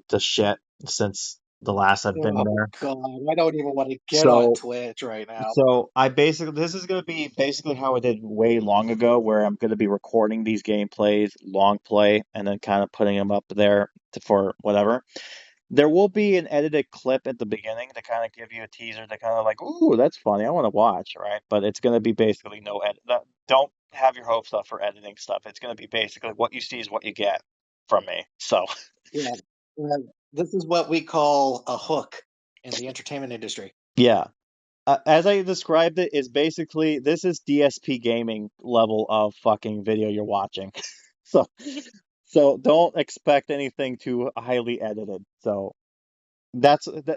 the shit since the last I've been Oh there. God, I don't even want to get on So Twitch right now. so I basically this is gonna be basically how I did way long ago, where I'm gonna be recording these gameplays, long play, and then kind of putting them up there for whatever. There will be an edited clip at the beginning to kind of give you a teaser to kind of like, ooh, that's funny. I want to watch, right? But it's going to be basically no edit. Don't have your hopes up for editing stuff. It's going to be basically what you see is what you get from me. So, Yeah, uh, this is what we call a hook in the entertainment industry. yeah. As I described it, is basically this is DSP gaming level of fucking video you're watching. So, so don't expect anything too highly edited. So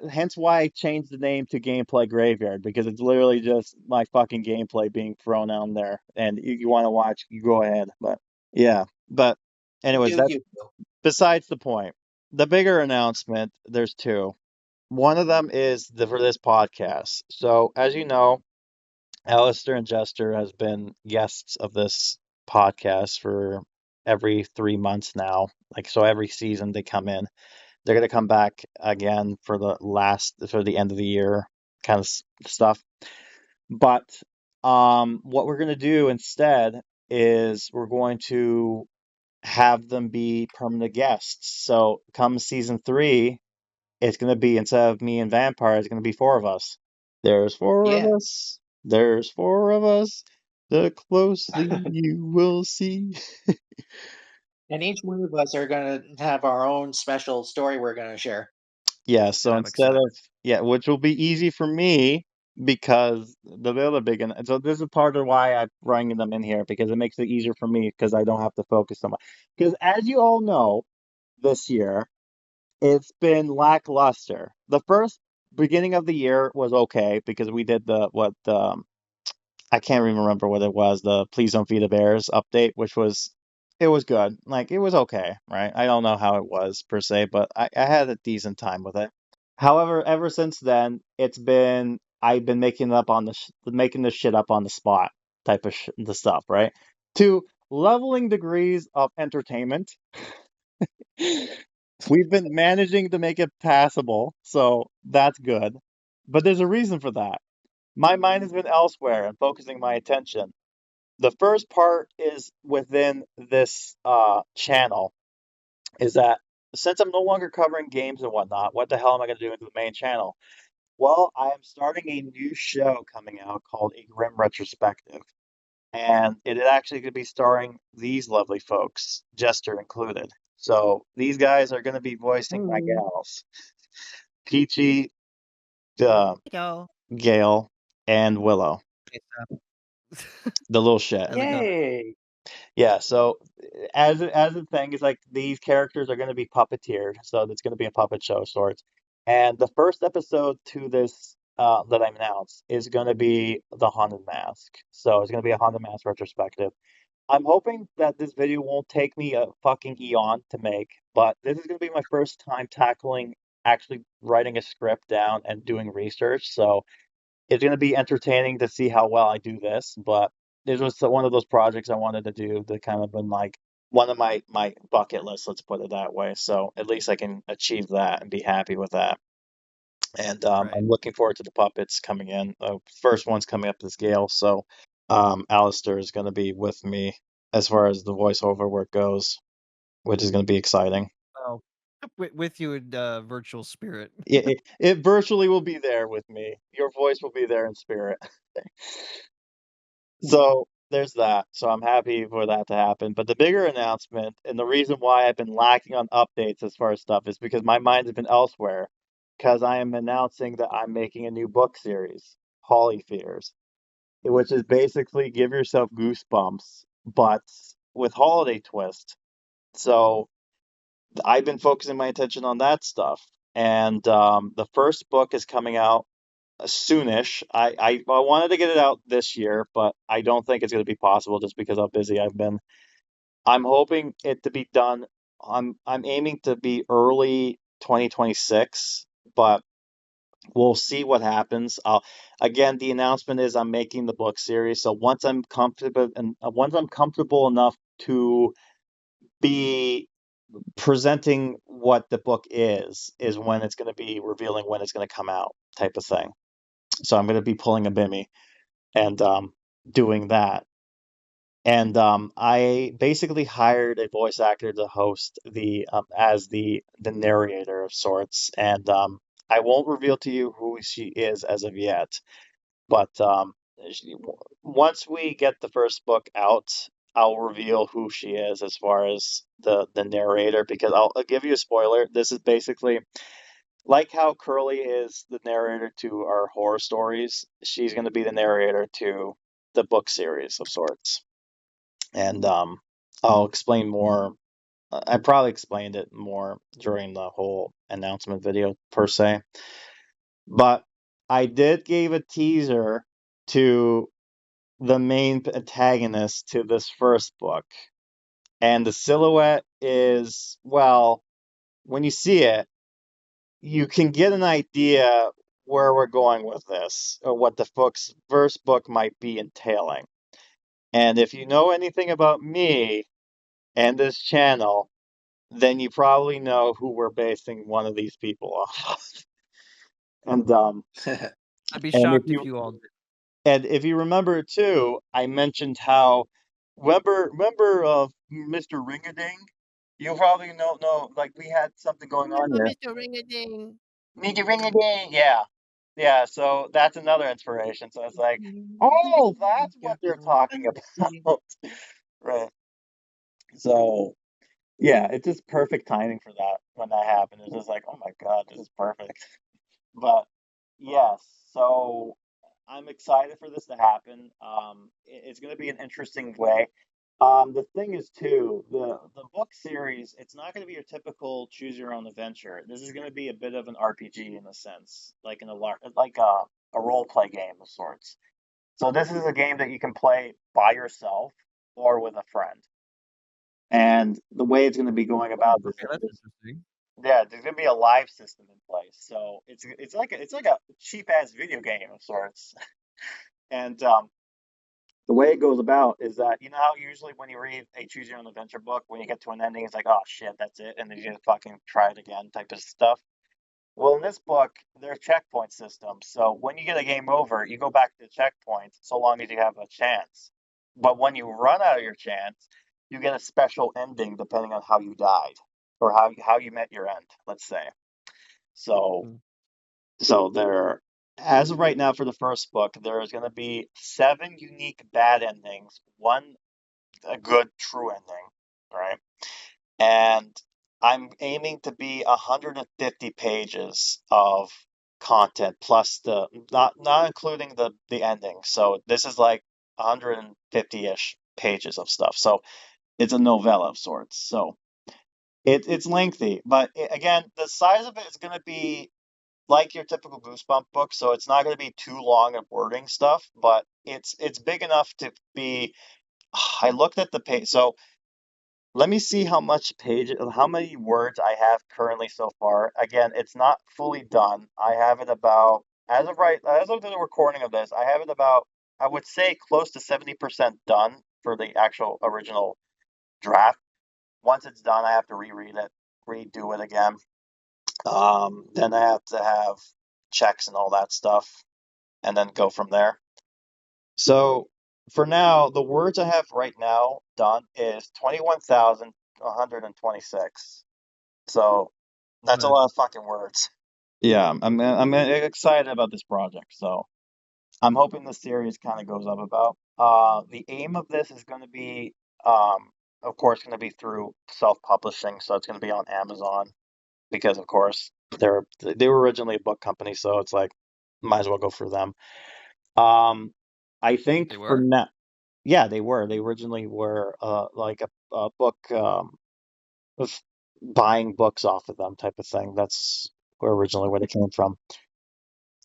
hence why I changed the name to Gameplay Graveyard because it's literally just my fucking gameplay being thrown out there, and you want to watch, you go ahead. But yeah, but anyways, Do that's you? besides the point. The bigger announcement, there's two. One of them is for this podcast. So as you know, Alistair and Jester has been guests of this podcast for every 3 months now. Like so, every season they come in. They're gonna come back again for the end of the year kind of stuff. But what we're gonna do instead is we're going to have them be permanent guests. So come season 3, it's gonna be instead of me and Vampire, it's gonna be 4 of us. There's 4 of Yeah. us. There's 4 of us. The closely you will see. And each one of us are going to have our own special story we're going to share. Yeah, so and I'm instead excited. of which will be easy for me because the other big and so this is part of why I'm bringing them in here because it makes it easier for me because I don't have to focus so much. Because as you all know, this year it's been lackluster. The first beginning of the year was okay because we did I can't even remember what it was, the Please Don't Feed the Bears update, which was it was good. Like it was okay, right? I don't know how it was per se, but I had a decent time with it. However, ever since then, I've been making this shit up on the spot type of the stuff, right? To leveling degrees of entertainment. We've been managing to make it passable, so that's good. But there's a reason for that. My mind has been elsewhere and focusing my attention. The first part is within this channel is that since I'm no longer covering games and whatnot, what the hell am I going to do into the main channel? Well, I am starting a new show coming out called A Grim Retrospective. And it is actually going to be starring these lovely folks, Jester included. So these guys are going to be voicing my gals, Peachy, uh, Go. Gail, and Willow. The little shit. And the gun. Yay! Yeah, so as a thing, it's like these characters are going to be puppeteered, so it's going to be a puppet show of sorts. And the first episode to this that I announced is going to be the Haunted Mask. So it's going to be a Haunted Mask retrospective. I'm hoping that this video won't take me a fucking eon to make, but this is going to be my first time tackling actually writing a script down and doing research. So it's going to be entertaining to see how well I do this, but this was one of those projects I wanted to do that kind of been like one of my bucket lists, let's put it that way. So at least I can achieve that and be happy with that. And Right. I'm looking forward to the puppets coming in. First one's coming up this Gale, so Alistair is going to be with me as far as the voiceover work goes, which is going to be exciting. Oh, with you in virtual spirit. It virtually will be there with me. Your voice will be there in spirit. So there's that. So I'm happy for that to happen. But the bigger announcement, and the reason why I've been lacking on updates as far as stuff, is because my mind has been elsewhere. Because I am announcing that I'm making a new book series, Holly Fears, which is basically give yourself goosebumps, but with holiday twist. So I've been focusing my attention on that stuff. And the first book is coming out soonish. I wanted to get it out this year, but I don't think it's going to be possible just because how busy I've been. I'm hoping it to be done. I'm aiming to be early 2026, but we'll see what happens. Again, the announcement is I'm making the book series. So once I'm comfortable enough to be presenting what the book is when it's going to be revealing when it's going to come out, type of thing. So I'm going to be pulling a Bimmy and doing that. And I basically hired a voice actor to host the as the narrator of sorts. And I won't reveal to you who she is as of yet, but she, once we get the first book out, I'll reveal who she is as far as the narrator. Because I'll give you a spoiler. This is basically like how Curly is the narrator to our horror stories, she's going to be the narrator to the book series of sorts. And I'll explain more. I probably explained it more during the whole announcement video per se. But I did give a teaser to the main antagonist to this first book. And the silhouette is, well, when you see it, you can get an idea where we're going with this, or what the book's first book might be entailing. And if you know anything about me and this channel, then you probably know who we're basing one of these people off of. And I'd be and if shocked if you all did. remember too, I mentioned how remember Mr. Ringading? You probably know like we had something going on here. Mr. Ring-a-ding. Mr. Ringading, yeah. Yeah, so that's another inspiration. So it's like, oh, that's what they're talking about. Right. So, yeah, it's just perfect timing for that when that happened. It's just like, oh my God, this is perfect. But yes, so I'm excited for this to happen. It's going to be an interesting way. The thing is too, the book series, it's not going to be your typical choose your own adventure. This is going to be a bit of an RPG in a sense, like a role play game of sorts. So this is a game that you can play by yourself or with a friend. And the way it's going to be going about this Okay, that's is, interesting. yeah, there's going to be a live system in place. So it's like a cheap ass video game of sorts. And the way it goes about is that you know how usually when you read a choose your own adventure book, when you get to an ending, it's like, oh shit, that's it, and then you just fucking try it again type of stuff. Well, in this book, there's checkpoint systems. So when you get a game over, you go back to the checkpoint so long as you have a chance. But when you run out of your chance, you get a special ending depending on how you died or how you met your end, let's say. So Mm. so there, as of right now for the first book, there is going to be 7 unique bad endings, one a good true ending, right? And I'm aiming to be 150 pages of content plus the not including the ending. So this is like 150-ish pages of stuff. So it's a novella of sorts. So it's lengthy, but again, the size of it is going to be like your typical Goosebump book, so it's not going to be too long of wording stuff, but it's big enough to be. I looked at the page, so let me see how many words I have currently so far. Again, it's not fully done. I have it about, as of the recording of this, I have it about, I would say close to 70% done for the actual original draft. Once it's done, I have to reread it, redo it again. Then I have to have checks and all that stuff, and then go from there. So for now, the words I have right now done is 21,126. So that's a Nice. lot of fucking words. Yeah, I'm excited about this project. So I'm hoping the series kind of goes up about. The aim of this is going to be, of course, going to be through self-publishing. So it's going to be on Amazon because, of course, they were originally a book company, so it's like might as well go for them. I think They for were? now, yeah, they were. They originally were like a book of buying books off of them type of thing. That's originally where they came from.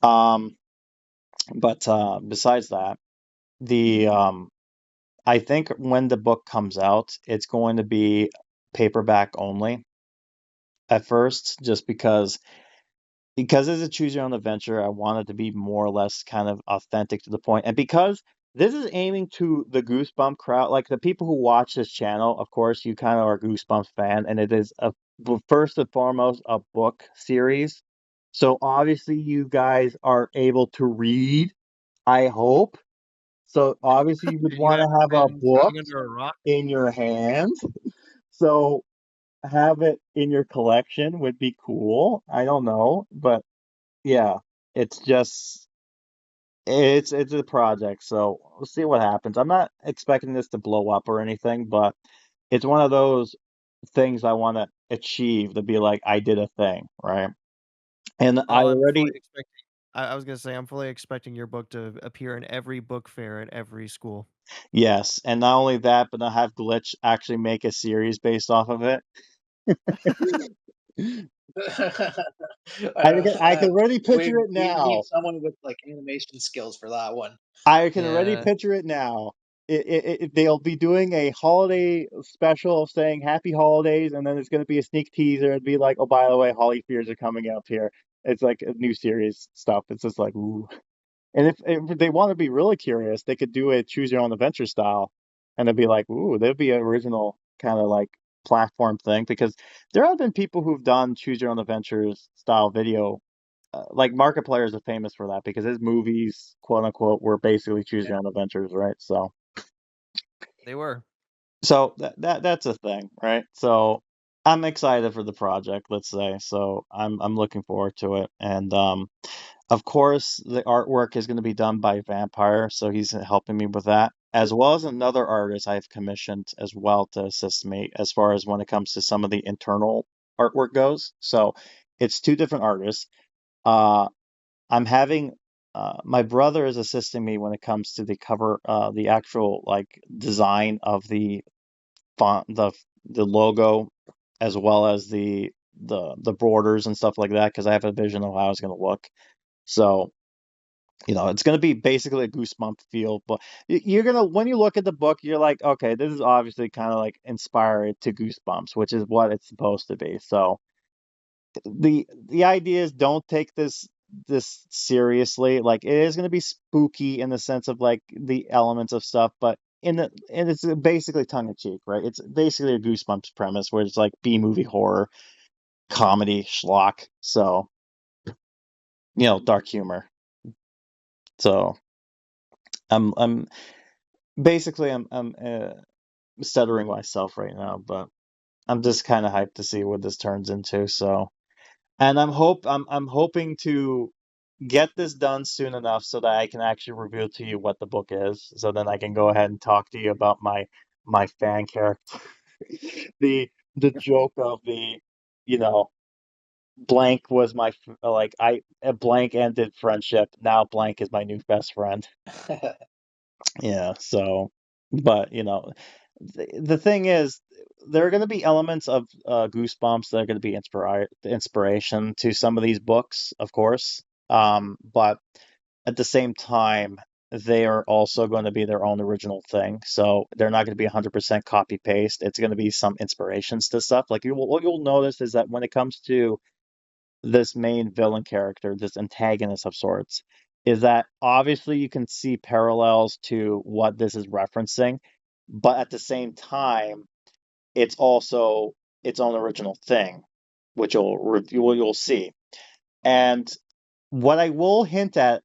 Um, but besides that, the I think when the book comes out, it's going to be paperback only at first, just because as a choose your own adventure, I want it to be more or less kind of authentic to the point. And because this is aiming to the Goosebump crowd, like the people who watch this channel, of course, you kind of are a Goosebumps fan, and it is first and foremost a book series. So obviously you guys are able to read, I hope. So obviously you would You want guys to have have a been book sitting under a rock? in your hand. So have it in your collection would be cool. I don't know, but yeah, it's just it's a project, so we'll see what happens. I'm not expecting this to blow up or anything, but it's one of those things I want to achieve to be like I did a thing, right? And I Oh, I'm fully already expecting I was gonna say, I'm fully expecting your book to appear in every book fair at every school. yes, and not only that, but I have Glitch actually make a series based off of it. I can, I can already we picture it we need now. someone with like animation skills for that one. I can already Yeah, picture it now. They'll be doing a holiday special saying Happy Holidays, and then it's going to be a sneak teaser. It'd be like, oh, by the way, Holly Fears are coming up here. It's like a new series stuff. It's just like, ooh. And if they want to be really curious, they could do a choose your own adventure style, and it'd be like, ooh, there'd be an original kind of like platform thing because there have been people who've done choose your own adventures style video like Markiplier is famous for that because his movies, quote unquote, were basically choose your own adventures, right? they were. So that's a thing, right? So I'm excited for the project, let's say. So I'm looking forward to it, and of course the artwork is going to be done by Vampire, so he's helping me with that, as well as another artist I've commissioned as well to assist me as far as when it comes to some of the internal artwork goes. So it's two different artists. Uh, I'm having my brother is assisting me when it comes to the cover, the actual like design of the font, the logo, as well as the borders and stuff like that, because I have a vision of how it's going to look. So, it's going to be basically a Goosebump feel, but you're gonna when you look at the book, you're like, okay, this is obviously kind of like inspired to Goosebumps, which is what it's supposed to be. So the idea is don't take this seriously. Like it is going to be spooky in the sense of like the elements of stuff, but and it's basically tongue in cheek, right? It's basically a Goosebumps premise where it's like B movie horror, comedy, schlock. So dark humor. So I'm basically I'm stuttering myself right now, but I'm just kind of hyped to see what this turns into. So. And I'm hoping to get this done soon enough so that I can actually reveal to you what the book is. So then I can go ahead and talk to you about my fan character. The joke of you know, blank was like I blank ended friendship. Now blank is my new best friend. Yeah, so, but the thing is, there are going to be elements of Goosebumps that are going to be inspiration to some of these books, of course. But at the same time, they are also going to be their own original thing. So they're not going to be 100% copy paste. It's going to be some inspirations to stuff. Like what you'll notice is that when it comes to this main villain character, this antagonist of sorts, is that obviously you can see parallels to what this is referencing, but at the same time, it's also its own original thing, which you'll see. And what I will hint at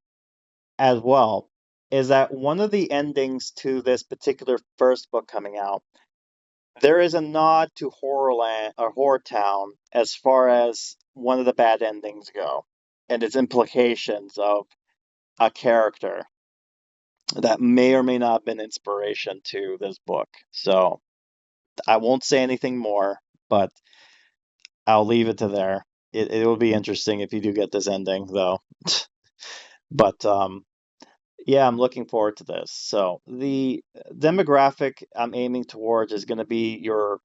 as well is that one of the endings to this particular first book coming out, there is a nod to Horrorland or HorrorTown as far as one of the bad endings go, and its implications of a character that may or may not have been inspiration to this book. So I won't say anything more, but I'll leave it to there. It will be interesting if you do get this ending, though. But yeah, I'm looking forward to this. So the demographic I'm aiming towards is going to be your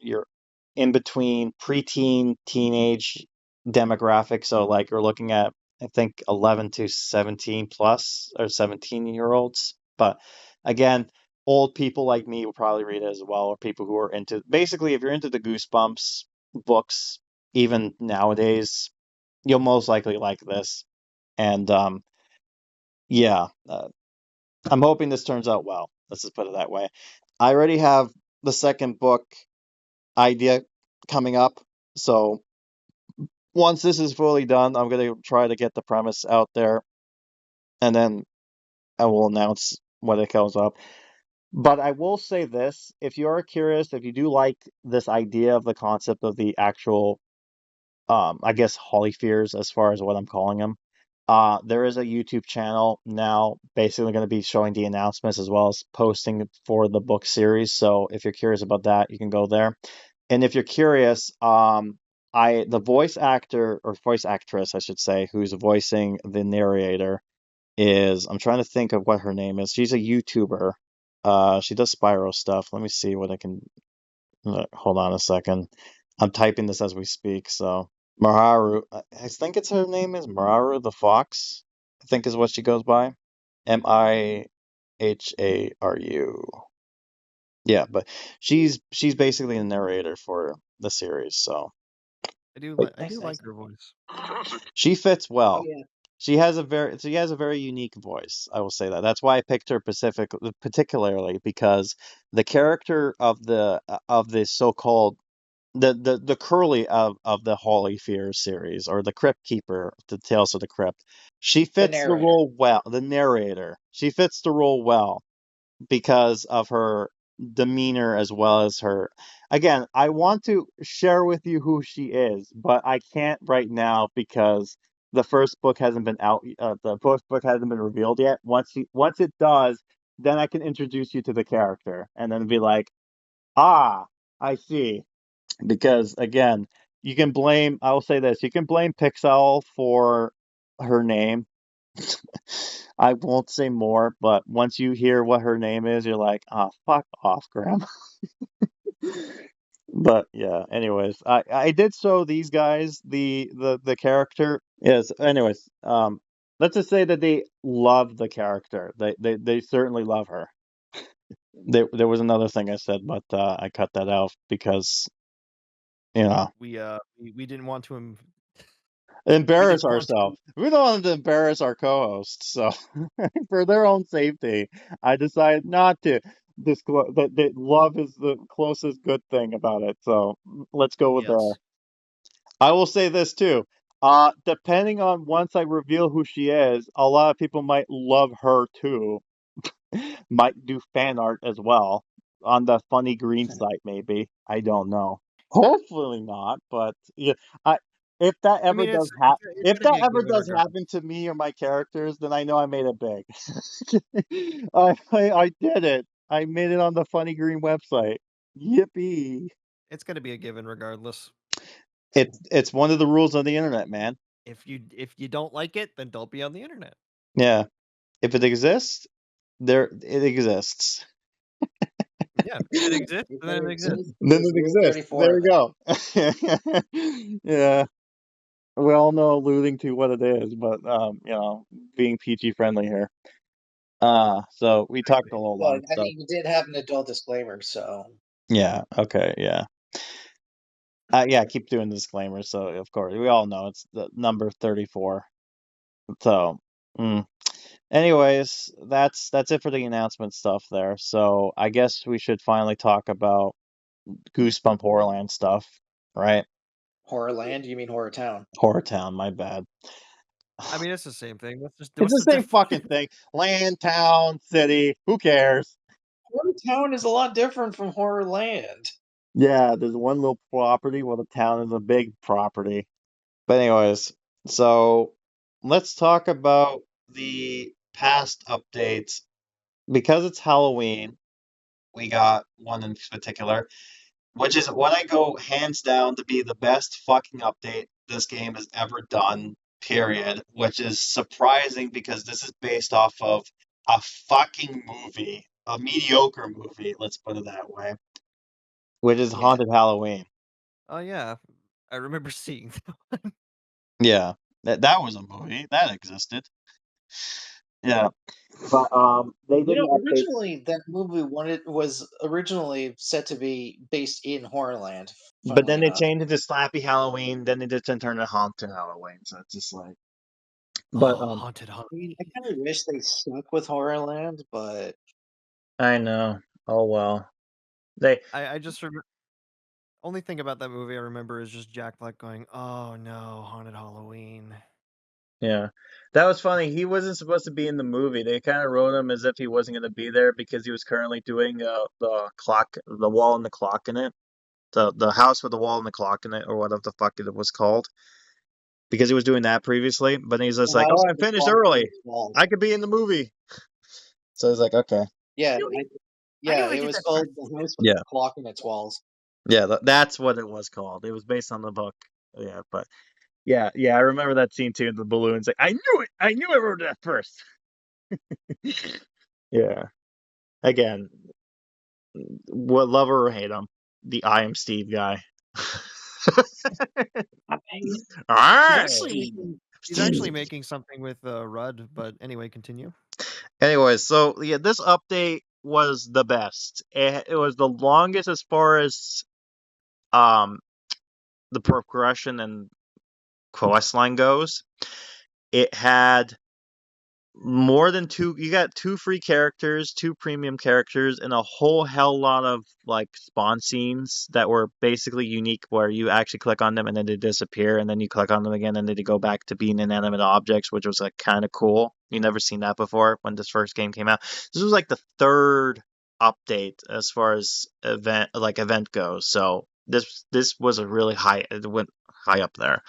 in between preteen, teenage demographic. So like you're looking at I think 11 to 17 plus or 17-year-olds. But again, old people like me will probably read it as well, or people who are into basically if you're into the Goosebumps books, even nowadays, you'll most likely like this. And yeah, I'm hoping this turns out well. Let's just put it that way. I already have the second book idea coming up. So once this is fully done, I'm going to try to get the premise out there and then I will announce when it comes up. But I will say this, if you are curious, if you do like this idea of the concept of the actual I guess Holly Fears as far as what I'm calling them. There is a YouTube channel now basically going to be showing the announcements as well as posting for the book series. So if you're curious about that, you can go there. And if you're curious, the voice actor or voice actress, I should say, who's voicing the narrator is I'm trying to think of what her name is. She's a YouTuber. She does Spyro stuff. Let me see what I can. Hold on a second. I'm typing this as we speak, so. Maharu, I think it's her name is Maharu the Fox, I think is what she goes by. Miharu. Yeah, but she's basically a narrator for the series, so Wait, I do like her voice. she fits Oh well. yeah. She has a very unique voice. I will say that. That's why I picked her particularly because the character of this so-called the Curly of the Holly Fear series or the Crypt Keeper, the Tales of the Crypt. She The fits the narrator. role well. The narrator. She fits the role well because of her demeanor as well as her. Again, I want to share with you who she is, but I can't right now because the first book hasn't been out. The first book hasn't been revealed yet. Once it does, then I can introduce you to the character and then be like, ah, I see. Because again, you can blame, I will say this, you can blame Pixel for her name. I won't say more, but once you hear what her name is, you're like, ah, fuck off, Graham. But yeah, anyways, I did show these guys the character. Yes, anyways, let's just say that they love the character. They certainly love her. There was another thing I said, but I cut that out because you know. We didn't want to Embarrass didn't want to ourselves. We don't want to embarrass our co-hosts, so for their own safety, I decided not to disclose that love is the closest good thing about it. So let's go with there. yes. I will say this too. Depending on once I reveal who she is, a lot of people might love her too. Might do fan art as well on the funny green site, maybe. I don't know. Hopefully not, but yeah, I if that I ever mean does it's if gonna that be a ever given does regardless. happen to me or my characters, then I know I made it big. I did it. I made it on the Funny Green website. Yippee! It's gonna be a given regardless. It's one of the rules of the internet, man. If you don't like it, then don't be on the internet. Yeah, if it exists, it exists. Yeah, if it exists, If then it it exists. exists, Then there's it Rule exists. 34 There of you it. go. Yeah. We all know alluding to what it is, but being PG friendly here. So we talked a lot Well, of I stuff. mean, you did have an adult disclaimer, so Yeah. Okay. Yeah. Yeah. Keep doing disclaimers. So of course we all know it's the number 34. So, anyways, that's it for the announcement stuff there. So I guess we should finally talk about Goosebump Horrorland stuff, right? Horrorland, you mean HorrorTown? HorrorTown, my bad. I mean, it's the same thing. It's What's the the same fucking difference? thing. Land, town, city. Who cares? HorrorTown is a lot different from Horrorland. Yeah, there's one little property while the town is a big property. But anyways, so let's talk about the past updates. Because it's Halloween, we got one in particular, which is what I go hands down to be the best fucking update this game has ever done, period. Which is surprising because this is based off of a fucking movie, a mediocre movie, let's put it that way, which is Yeah. Haunted Halloween. Oh yeah, I remember seeing that. Yeah, that was a movie that existed. Yeah, but they You did know, an update, originally that movie was originally set to be based in Horrorland, but funnily then they enough. changed it to Slappy Halloween. Then they just turned it Haunted Halloween. So it's just like, but Oh, haunted I Halloween. mean, I kind of wish they stuck with Horrorland, but I know. Oh well. They I just remember. Only thing about that movie I remember is just Jack Black going, "Oh no, haunted Halloween." Yeah. That was funny. He wasn't supposed to be in the movie. They kind of wrote him as if he wasn't going to be there because he was currently doing the wall and the clock in it. The house with the wall and the clock in it, or whatever the fuck it was called. Because he was doing that previously, but he's just the like, house "Oh, with I'm the finished clock on early. its walls. I could be in the movie." So he's like, "Okay." Yeah, I knew yeah, I it did was that called first. The House with Yeah. the Clock in its Walls. Yeah, that's what it was called. It was based on the book. Yeah, but yeah, I remember that scene too, the balloons. Like, I knew it. I knew I wrote that first. Yeah. Again, what love or hate him, the I am Steve guy. I mean, He's Alright, actually Steve, making he's actually Steve. making something with Rudd, but anyway, continue. Anyways, so yeah, this update was the best. It was the longest as far as um the progression and quest line goes. It had more than you got two free characters, two premium characters, and a whole hell lot of like spawn scenes that were basically unique where you actually click on them and then they disappear and then you click on them again and then they go back to being inanimate objects, which was like kind of cool. You never seen that before when this first game came out. This was like the third update as far as event goes. So this was a really high, it went high up there.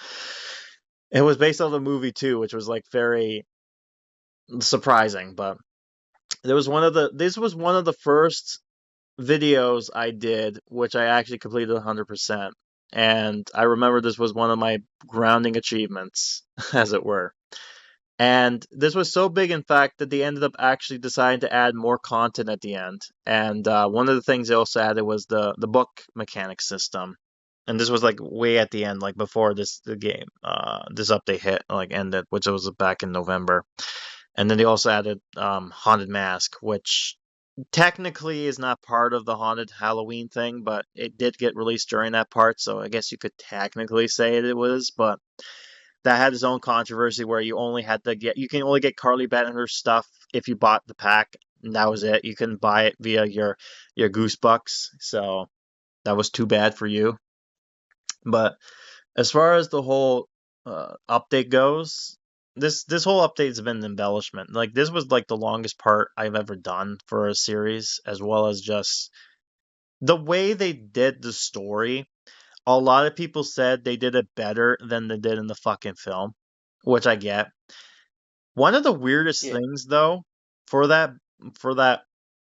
It was based on the movie too, which was like very surprising, but this was one of the first videos I did, which I actually completed 100%. And I remember this was one of my grounding achievements, as it were. And this was so big, in fact, that they ended up actually deciding to add more content at the end. And one of the things they also added was the book mechanic system. And this was like way at the end, like before this update hit, like ended, which was back in November. And then they also added Haunted Mask, which technically is not part of the Haunted Halloween thing, but it did get released during that part, so I guess you could technically say it was, but that had its own controversy where you can only get Carly Benner's stuff if you bought the pack, and that was it. You couldn't buy it via your Goosebucks, so that was too bad for you. But as far as the whole update goes, this whole update has been an embellishment. Like this was like the longest part I've ever done for a series, as well as just the way they did the story. A lot of people said they did it better than they did in the fucking film, which I get. One of the weirdest yeah, things though for that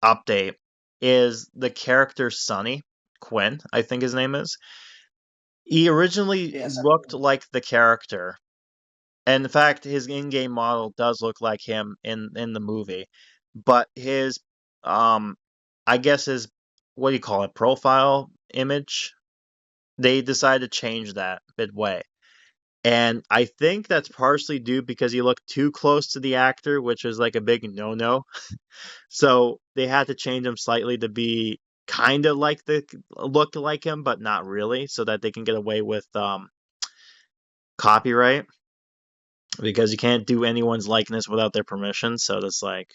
update is the character Sonny Quinn, I think his name is. He originally yes, looked like the character. And in fact, his in-game model does look like him in the movie. but his I guess his, what do you call it, profile image, they decided to change that midway. And I think that's partially due because he looked too close to the actor, which was like a big no-no. So they had to change him slightly to be kind of like the look like him, but not really, so that they can get away with copyright, because you can't do anyone's likeness without their permission. So it's like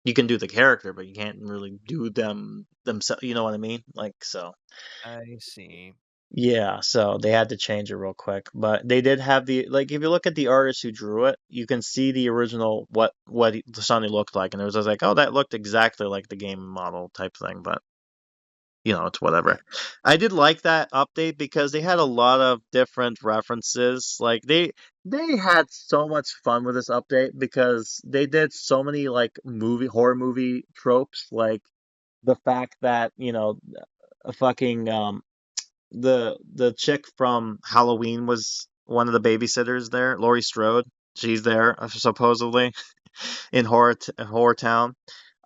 you can do the character, but you can't really do them themselves. You know what I mean? Like, so. I see. Yeah, so they had to change it real quick, but they did have the, like, if you look at the artist who drew it, you can see the original the Sonny looked like, and it was just like, oh, that looked exactly like the game model type thing, but it's Yeah. whatever. I did like that update because they had a lot of different references. Like they had so much fun with this update because they did so many like horror movie tropes, like the fact that, a fucking the chick from Halloween was one of the babysitters there, Laurie Strode. She's there supposedly in Horror Town.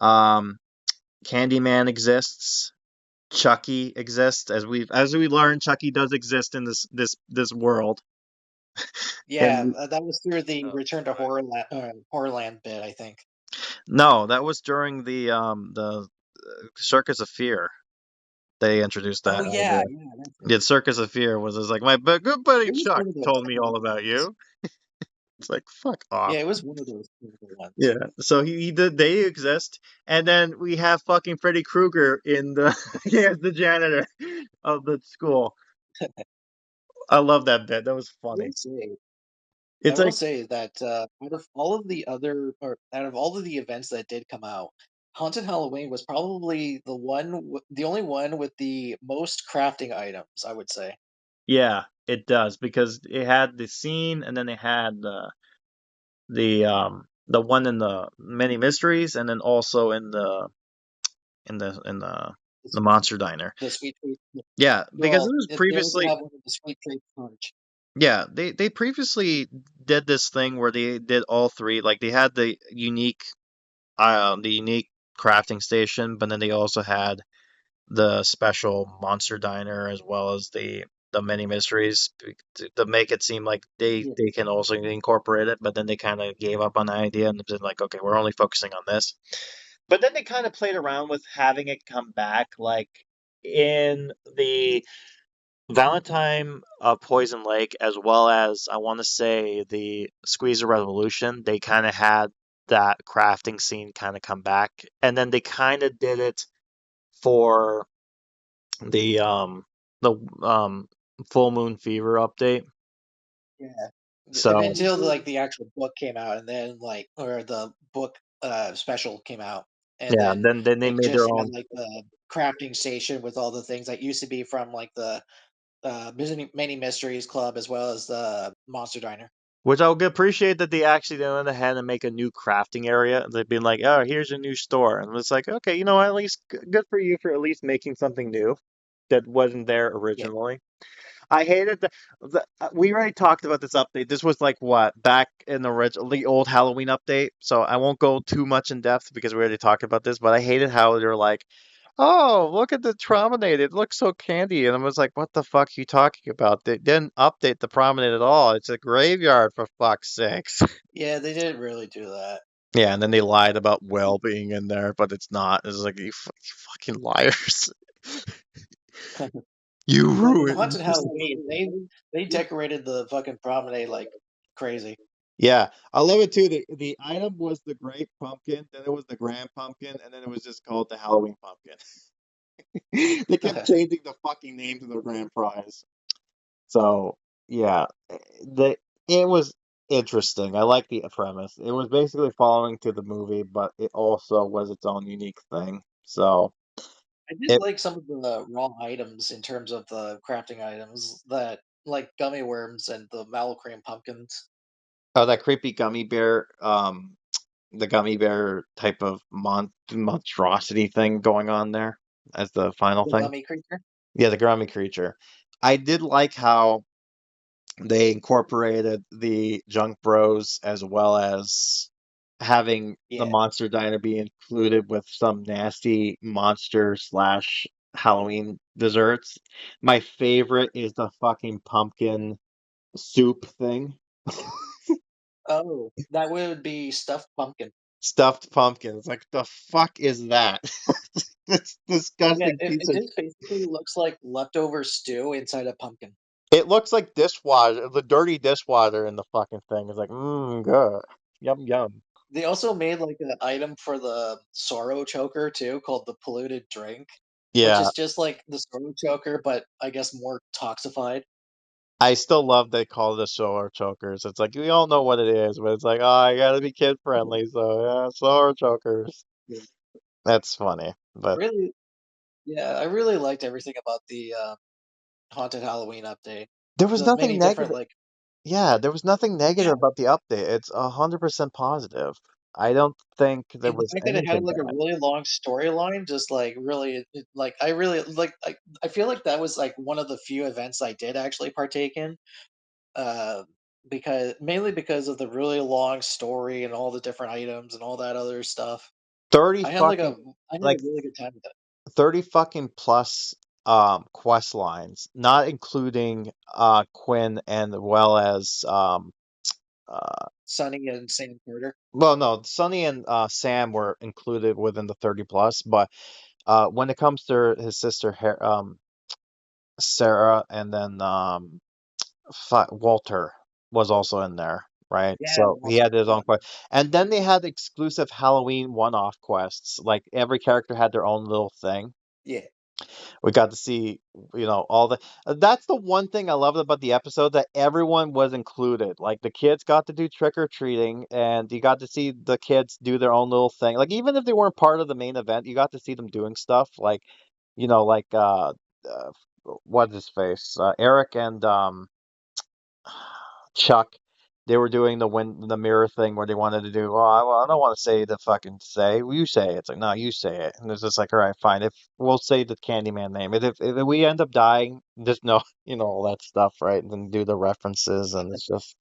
Um, Candyman exists. Chucky exists, as we learn. Chucky does exist in this world. Yeah, And that was through the Oh Return to boy. Horrorland bit, I think. no, that was during the Circus of Fear. They introduced that Oh yeah, idea. yeah, that's it. The Circus of Fear was just like, my good buddy It was Chuck one of those told me all typical about ones. you. It's like, fuck off. Yeah, it was one of those typical Yeah, ones. so he did. They exist, and then we have fucking Freddy Krueger in the he as the janitor of the school. I love that bit. That was I funny. will say, I It's will like, say that out of all of the events that did come out, Haunted Halloween was probably the only one with the most crafting items, I would say. yeah, it does because it had the scene, and then it had the one in the many mysteries, and then also in the monster diner. The sweet treat. Yeah, because it Well, was they also previously. have one of the sweet treat punch. Yeah, they previously did this thing where they did all three. Like they had the unique crafting station, but then they also had the special monster diner as well as the mini mysteries to make it seem like they Yeah, they can also incorporate it. But then they kind of gave up on the idea and said like, okay, we're only focusing on this. But then they kind of played around with having it come back, like in the Valentine of Poison Lake, as well as I want to say the Squeezer Revolution. They kind of had that crafting scene kind of come back, and then they kind of did it for the Full Moon Fever update. yeah. So Until the actual book came out, and then or the book special came out, and yeah, then then they they made their just had own, the crafting station with all the things that used to be from the many mysteries club as well as the monster diner. which I would appreciate that they actually went ahead and make a new crafting area. They've been like, oh, here's a new store, and it's like, okay, at least good for you for at least making something new that wasn't there Yeah, originally. I hated we already talked about this update. This was like what, back in the old Halloween update. So I won't go too much in depth because we already talked about this. But I hated how they're like, "Oh, look at the promenade. It looks so candy." And I was like, "What the fuck are you talking about? They didn't update the promenade at all. It's a graveyard for fuck's sakes." yeah, they didn't really do that. Yeah, and then they lied about well being in there, but it's not. It's like you fucking liars. You But in ruined. Haunted Halloween, they decorated the fucking promenade like crazy. Yeah, I love it too. The item was the grape pumpkin, then it was the grand pumpkin, and then it was just called the Halloween pumpkin. They kept changing the fucking name to the grand prize. So yeah, the it was interesting. I like the premise. It was basically following to the movie, but it also was its own unique thing. So I did it like some of the raw items in terms of the crafting items that like gummy worms and the mallow cream pumpkins. that creepy gummy bear, the gummy bear type of monstrosity thing going on there as the final The thing. gummy creature. Yeah, the Grammy creature. I did like how they incorporated the Junk Bros as well as having the Yeah. monster diner be included with some nasty monster slash Halloween desserts. My favorite is the fucking pumpkin soup thing. Oh, that would be stuffed pumpkin. Stuffed pumpkins. Like, the fuck is that? This Yeah, disgusting piece it of. just basically looks like leftover stew inside a pumpkin. It looks like dishwater, the dirty dishwater in the fucking thing. It's like, good. Yum, yum. They also made like an item for the sorrow choker too, called the polluted drink, which Yeah, is just like the sorrow choker, but I guess more toxified. I still love they call it the solar chokers. It's like, we all know what it is, but it's like, oh, I gotta be kid friendly, so yeah, solar chokers. Yeah. That's funny, but Really, yeah, I really liked everything about the Haunted Halloween update. there was The nothing many different negative. like Yeah, there was nothing yeah, negative about the update. It's 100% positive. I don't think there and the was fact that it had anything like a bad. really long storyline, just like really, like I really like. I feel like that was like one of the few events I did actually partake in, uh, because mainly because of the really long story and all the different items and all that other stuff. 30 I had like fucking a I had a like really good time with it. 30 fucking plus quest lines, not including Quinn and well as uh Sunny and Sam Carter. well, no, Sonny and Sam were included within the 30 plus, but when it comes to his sister Sarah, and then Walter was also in there, right? Yeah, So he Walter. had his Yeah, own quest, and then they had exclusive Halloween one-off quests. Like, every character had their own little thing. yeah. We got to see, all the. That's the one thing I loved about the episode, that everyone was included. Like, the kids got to do trick or treating, and you got to see the kids do their own little thing. Like, even if they weren't part of the main event, you got to see them doing stuff. Like, like uh what's his face, Eric and Chuck. They were doing the mirror thing where they wanted to do. Well, I don't want to say the fucking say. Well, you say it. It's like, no, you say it. And it's just like, all right, fine. If we'll say the Candyman name, and if we end up dying, just know, all that stuff, right? And then do the references, and it's just,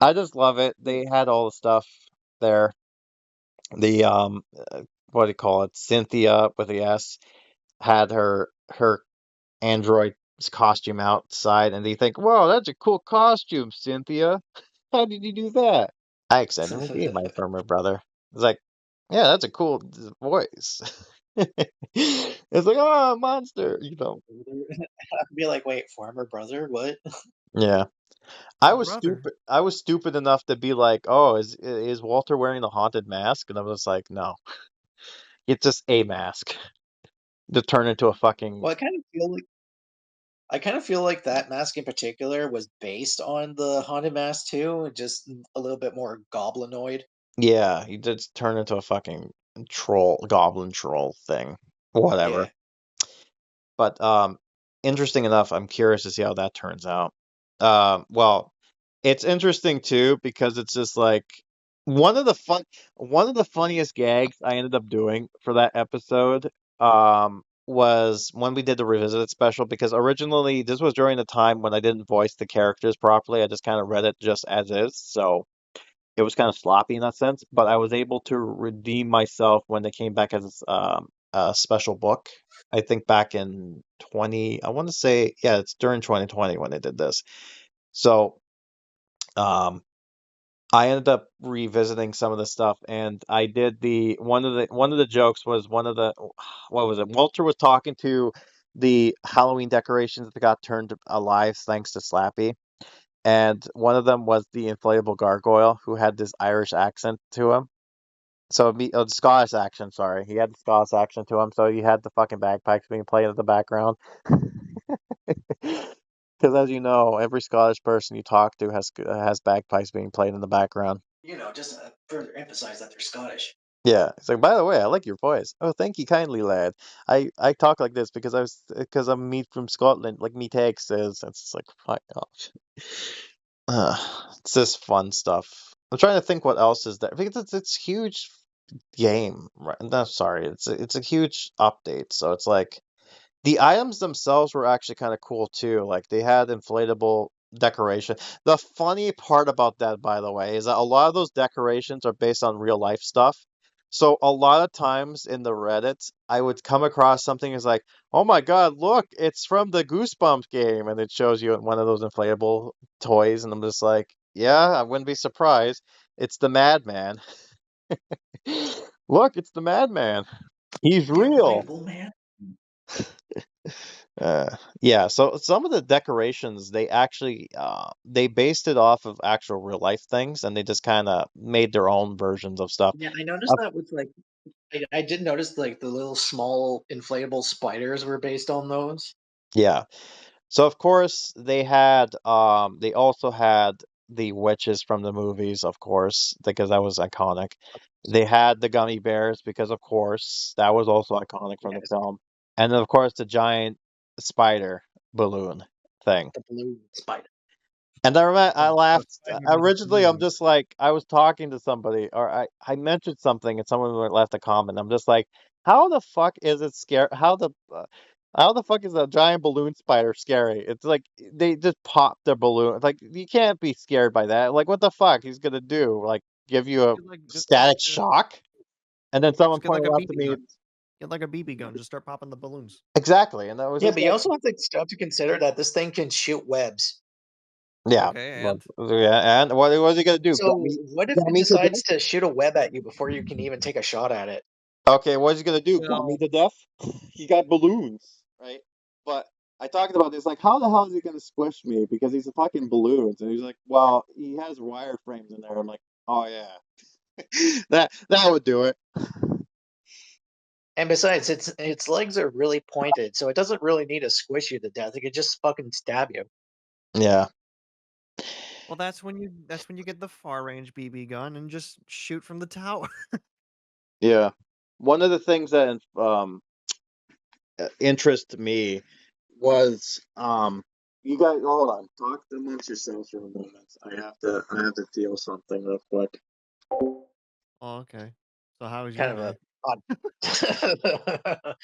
I just love it. They had all the stuff there. The what do you call it? Cynthia with the S had her android costume outside, and they think, "Whoa, that's a cool costume, Cynthia. How did you do that?" I accidentally gave my from her brother. It's like, yeah, that's a cool voice. It's like, oh, monster. I'd be like, wait, former brother? What? Yeah. I was Brother. stupid. I was stupid enough to be like, oh, is Walter wearing the haunted mask? And I was like, no, it's just a mask to turn into a fucking. Well, I kind of feel like that mask in particular was based on the haunted mask too, just a little bit more goblinoid. Yeah, he did turn into a fucking troll, goblin troll thing. Whatever. Yeah. But interesting enough, I'm curious to see how that turns out. Well, it's interesting too because it's just like one of the fun one of the funniest gags I ended up doing for that episode was when we did the revisited special, because originally this was during the time when I didn't voice the characters properly. I just kind of read it just as is. So it was kind of sloppy in that sense, but I was able to redeem myself when they came back as a special book. I think back in 20, I want to say, yeah, it's during 2020 when they did this. So, um, I ended up revisiting some of the stuff, and I did one of the jokes was one of the what was it? Walter was talking to the Halloween decorations that got turned alive thanks to Slappy, and one of them was the inflatable gargoyle who had this Irish accent to him. So Scottish accent, sorry. He had the Scottish accent to him, so he had the fucking bagpipes being played in the background. Because as you know, every Scottish person you talk to has bagpipes being played in the background. Just to further emphasize that they're Scottish. Yeah, it's like, by the way, I like your voice. Oh, thank you kindly, lad. I talk like this because I'm me from Scotland, like me Tex says. It's just like, fuck off. It's just fun stuff. I'm trying to think what else is there, because it's huge game, right? No, sorry, it's a huge update. So it's like the items themselves were actually kind of cool too. Like, they had inflatable decoration. The funny part about that, by the way, is that a lot of those decorations are based on real life stuff. So a lot of times in the Reddit, I would come across something that's like, "Oh my God, look, it's from the Goosebumps game," and it shows you one of those inflatable toys, and I'm just like, "Yeah, I wouldn't be surprised. It's the Madman. Look, it's the Madman. He's The real." inflatable man. Yeah, so some of the decorations they actually they based it off of actual real life things, and they just kind of made their own versions of stuff. Yeah, I noticed Uh, that with like I did notice like the little small inflatable spiders were based on those. yeah. So of course they also had the witches from the movies, of course, because that was iconic. They had the gummy bears because of course that was also iconic from the Yes, film. And then of course the giant spider balloon thing. the blue spider. And I remember I The laughed. spider with the Originally, I'm balloons. just like I was talking to somebody, or I mentioned something, and someone left a comment. I'm just like, how the fuck is it scary? How the fuck is a giant balloon spider scary? It's like they just pop their balloon. Like you can't be scared by that. Like what the fuck he's gonna do? Like give you a Get like static shock? And then someone just get like pointed a out to BB me gun. Get like a BB gun. Just start popping the balloons. exactly, and that was Yeah, just but you like, also have to consider that this thing can shoot webs. yeah, Okay, but, and yeah. And what is he gonna do? So what if Got it me to decides to shoot a web at you before you can even take a shot at it? Okay, what is he gonna do? Gun me well, to death? He got balloons, right? But I talked about this, like, how the hell is he gonna squish me? Because he's a fucking balloons, and he's like, well, he has wireframes in there. I'm like, oh yeah, that would do it. And besides, its legs are really pointed, so it doesn't really need to squish you to death. It could just fucking stab you. Yeah, well, that's when you get the far range BB gun and just shoot from the tower. yeah. One of the things that interest me was you guys hold on, talk amongst yourselves for a moment. I have to deal something real quick. Oh, okay. So how was your Kind of day? a odd.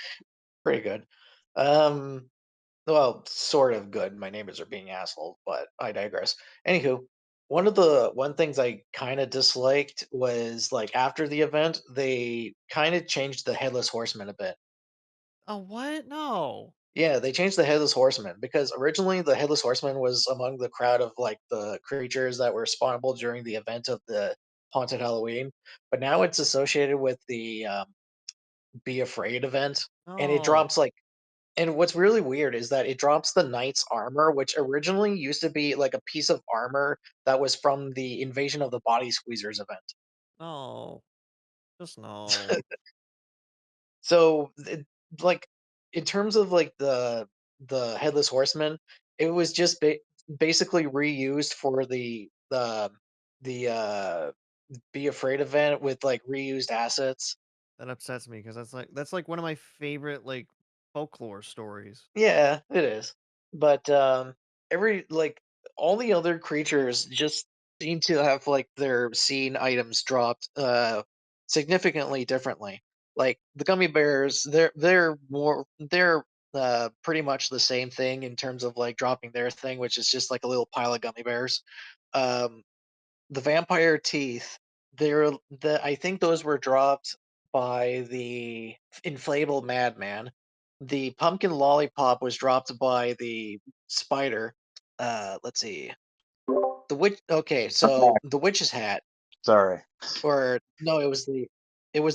Pretty good. Um, well, sort of good. My neighbors are being assholes, but I digress. Anywho, one things I kind of disliked was like after the event, they kind of changed the headless horseman a bit. Oh, what? No. Yeah, they changed the headless horseman because originally the headless horseman was among the crowd of like the creatures that were spawnable during the event of the haunted Halloween, but now it's associated with the Be Afraid event, and it No. drops like. And what's really weird is that it drops the knight's armor, which originally used to be like a piece of armor that was from the Invasion of the Body Squeezers event. No. Just no. So, like, in terms of like the headless horseman, it was just basically reused for the Be Afraid event with like reused assets. That upsets me because that's like one of my favorite like folklore stories. Yeah, it is. But every like all the other creatures just seem to have like their scene items dropped significantly differently. Like the gummy bears, they're pretty much the same thing in terms of like dropping their thing, which is just like a little pile of gummy bears. Um the vampire teeth, I think those were dropped by the inflatable madman. The pumpkin lollipop was dropped by the spider. Let's see. The witch. Okay, so the witch's hat, Sorry. or no, it was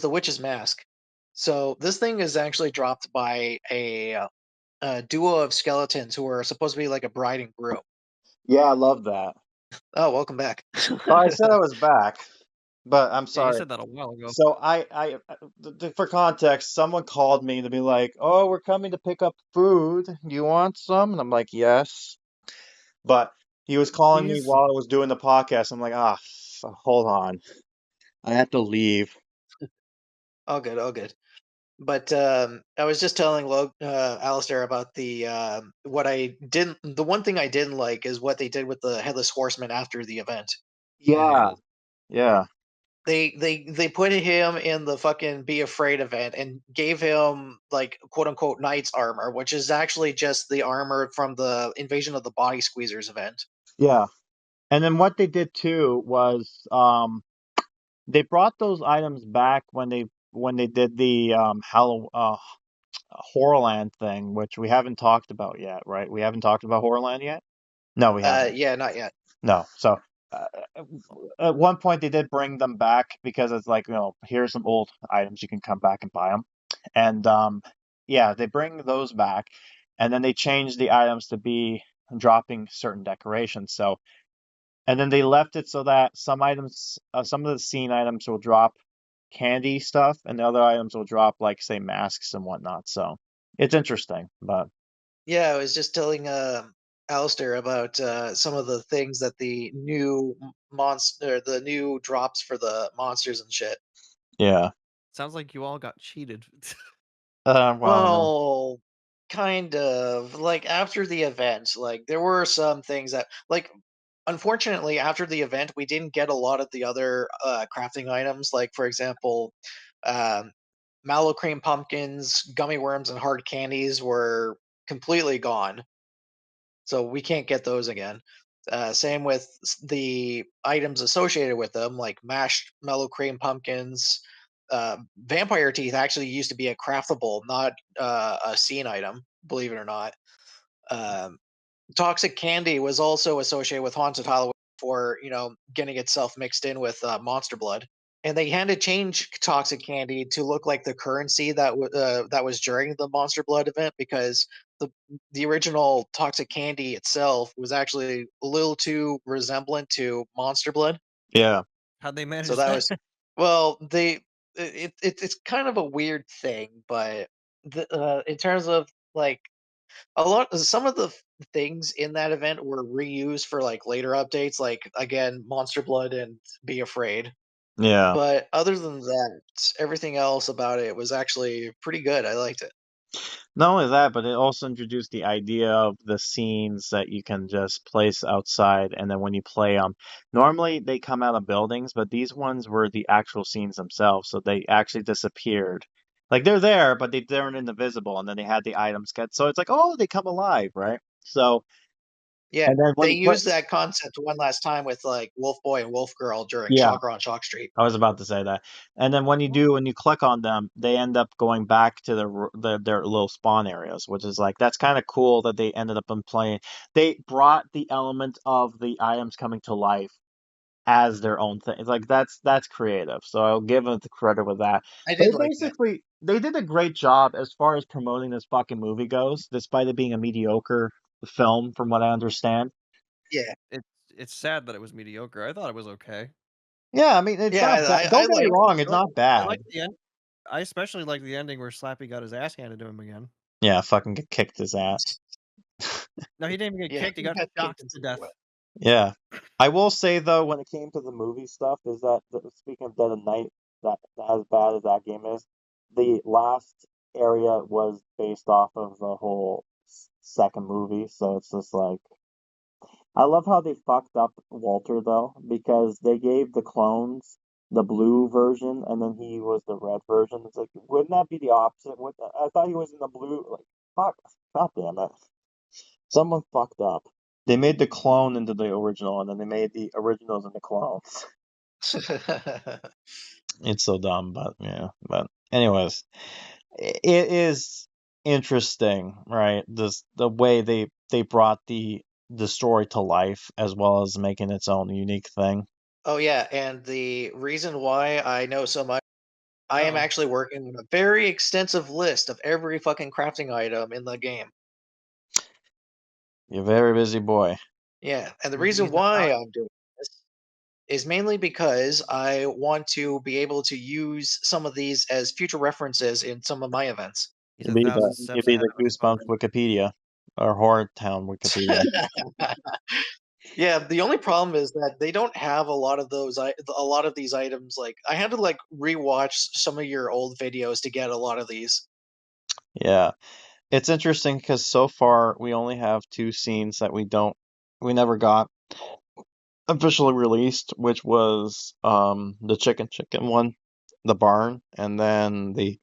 the witch's mask. So this thing is actually dropped by a duo of skeletons who are supposed to be like a bride and groom. Yeah, I love that. Oh, welcome back. Well, I said I was back, but I'm Yeah, you sorry. said that a while ago. So for context, someone called me to be like, "Oh, we're coming to pick up food. You want some?" And I'm like, "Yes." But he was calling me Please. while I was doing the podcast. I'm like, hold on. I have to leave. All good, all good. But I was just telling Alistair about the one thing I didn't like is what they did with the headless horseman after the event. Yeah, yeah. They put him in the fucking Be Afraid event and gave him like quote unquote knight's armor, which is actually just the armor from the Invasion of the Body Squeezers event. Yeah. And then what they did too was they brought those items back when they did the Horrorland thing, which we haven't talked about yet, right? We haven't talked about Horrorland yet? No, we haven't. Yeah, not yet. No. So uh, at one point they did bring them back because it's like, here's some old items, you can come back and buy them. And yeah, they bring those back, and then they change the items to be dropping certain decorations. So, and then they left it so that some items, some of the scene items will drop candy stuff, and the other items will drop, like, say, masks and whatnot. So it's interesting, but Yeah, I was just telling Alistair about some of the things that the new monster, the new drops for the monsters and shit. yeah. Sounds like you all got cheated. Well, no. Well, kind of. Like after the event, like there were some things that, like, unfortunately, after the event, we didn't get a lot of the other crafting items. Like, for example, um, mallow cream pumpkins, gummy worms, and hard candies were completely gone. So we can't get those again. Same with the items associated with them, like mashed mellow cream pumpkins. Vampire teeth actually used to be a craftable, not a scene item, believe it or not. Um, toxic candy was also associated with haunted Halloween for getting itself mixed in with monster blood. And they had to change toxic candy to look like the currency that was during the monster blood event, because the the original toxic candy itself was actually a little too resemblant to monster blood. Yeah. How'd they So manage that that? was, well, it's kind of a weird thing, but in terms of like some of the things in that event were reused for like later updates, like again Monster Blood and Be Afraid. Yeah. But other than that, everything else about it was actually pretty good. I liked it. Not only that, but it also introduced the idea of the scenes that you can just place outside, and then when you play them, normally they come out of buildings, but these ones were the actual scenes themselves, so they actually disappeared. Like they're there, but they weren't invisible, and then they had the items get, so it's like, oh, they come alive, right? So, Yeah, and then when they you play, used that concept one last time with like Wolf Boy and Wolf Girl during yeah, Shocker on Shock Street. I was about to say that. And then when you click on them, they end up going back to their little spawn areas, which is like, that's kind of cool that they ended up in playing. They brought the element of the items coming to life as their own thing. It's like, that's creative. So I'll give them the credit with that. I did like that. They did a great job as far as promoting this fucking movie goes, despite it being a mediocre film, from what I understand. Yeah, It's sad that it was mediocre. I thought it was okay. Yeah, I mean, it's yeah, not bad. I Don't get me liked it. wrong, it's No, not I bad. like the end. I especially like the ending where Slappy got his ass handed to him again. Yeah, fucking get kicked his ass. No, he didn't even get Yeah, kicked. He he got got kicked shocked into to the death. toilet. Yeah. I will say though, when it came to the movie stuff, is that speaking of Dead of Night, that as bad as that game is, the last area was based off of the whole second movie, so it's just like, I love how they fucked up Walter though, because they gave the clones the blue version and then he was the red version. It's like, wouldn't that be the opposite? I thought he was in the blue. Like, fuck, god damn it. Someone fucked up. They made the clone into the original, and then they made the originals into clones. It's so dumb, but yeah. But anyways, it is interesting, right? The way they brought the story to life as well as making its own unique thing. Oh yeah, and the reason why I know so much, I am Uh-oh. actually working on a very extensive list of every fucking crafting item in the game. You're a very busy boy. Yeah, and the He's reason a why thought. I'm doing this is mainly because I want to be able to use some of these as future references in some of my events. He's 1,000 You steps be ahead the of his Goosebumps father. Wikipedia or Horrortown Wikipedia. Yeah, the only problem is that they don't have a lot of a lot of these items. Like I had to like rewatch some of your old videos to get a lot of these. Yeah. It's interesting because so far we only have two scenes that we never got officially released, which was the chicken one, the barn, and then the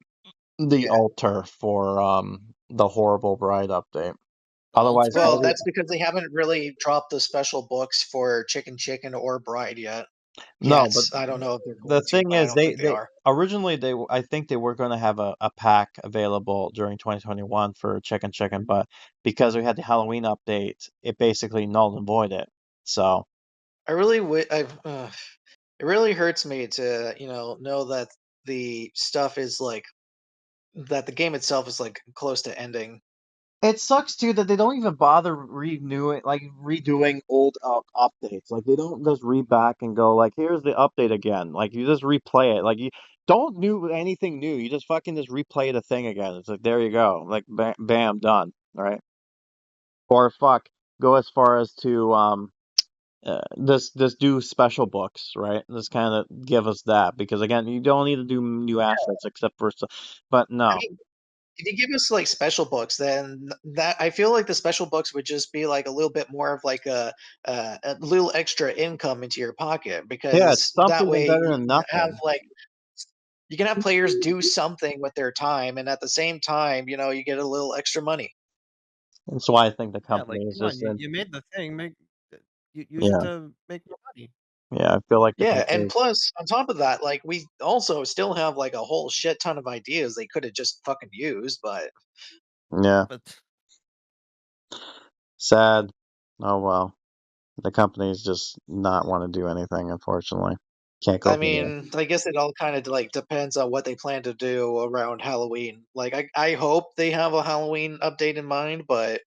Yeah. altar for the Horrible Bride update. Otherwise, Well, that's because they haven't really dropped the special books for Chicken or Bride yet. no, but I don't know if they're the going to, thing but I is, don't think they they are. originally I think they were going to have a pack available during 2021 for Chicken, but because we had the Halloween update, it basically nulled and void it. So I really it really hurts me to, know that the stuff is like that the game itself is like close to ending. it sucks too that they don't even bother redoing old updates. Like they don't just read back and go like, "Here's the update again." Like you just replay it. Like you don't do anything new. You just fucking just replay the thing again. It's like there you go. Like bam, done. Right? Or fuck, go as far as to this do special books, right? This kind of give us that because again, you don't need to do new assets except for, but I no, mean, if you give us like special books, then that I feel like the special books would just be like a little bit more of like a little extra income into your pocket yeah, it's because that something way better you than can have nothing. like you can have players do something with their time, and at the same time, you get a little extra money. That's why I think the Yeah, like company is come on, just in, you made the thing, use it yeah, to make more money. yeah. I feel like the Yeah, and company, plus on top of that, like we also still have like a whole shit ton of ideas they could have just fucking used, but yeah, But sad. Oh well, the company's just not want to do anything. Unfortunately, can't go I for that. mean, I guess it all kind of like depends on what they plan to do around Halloween. Like I hope they have a Halloween update in mind, but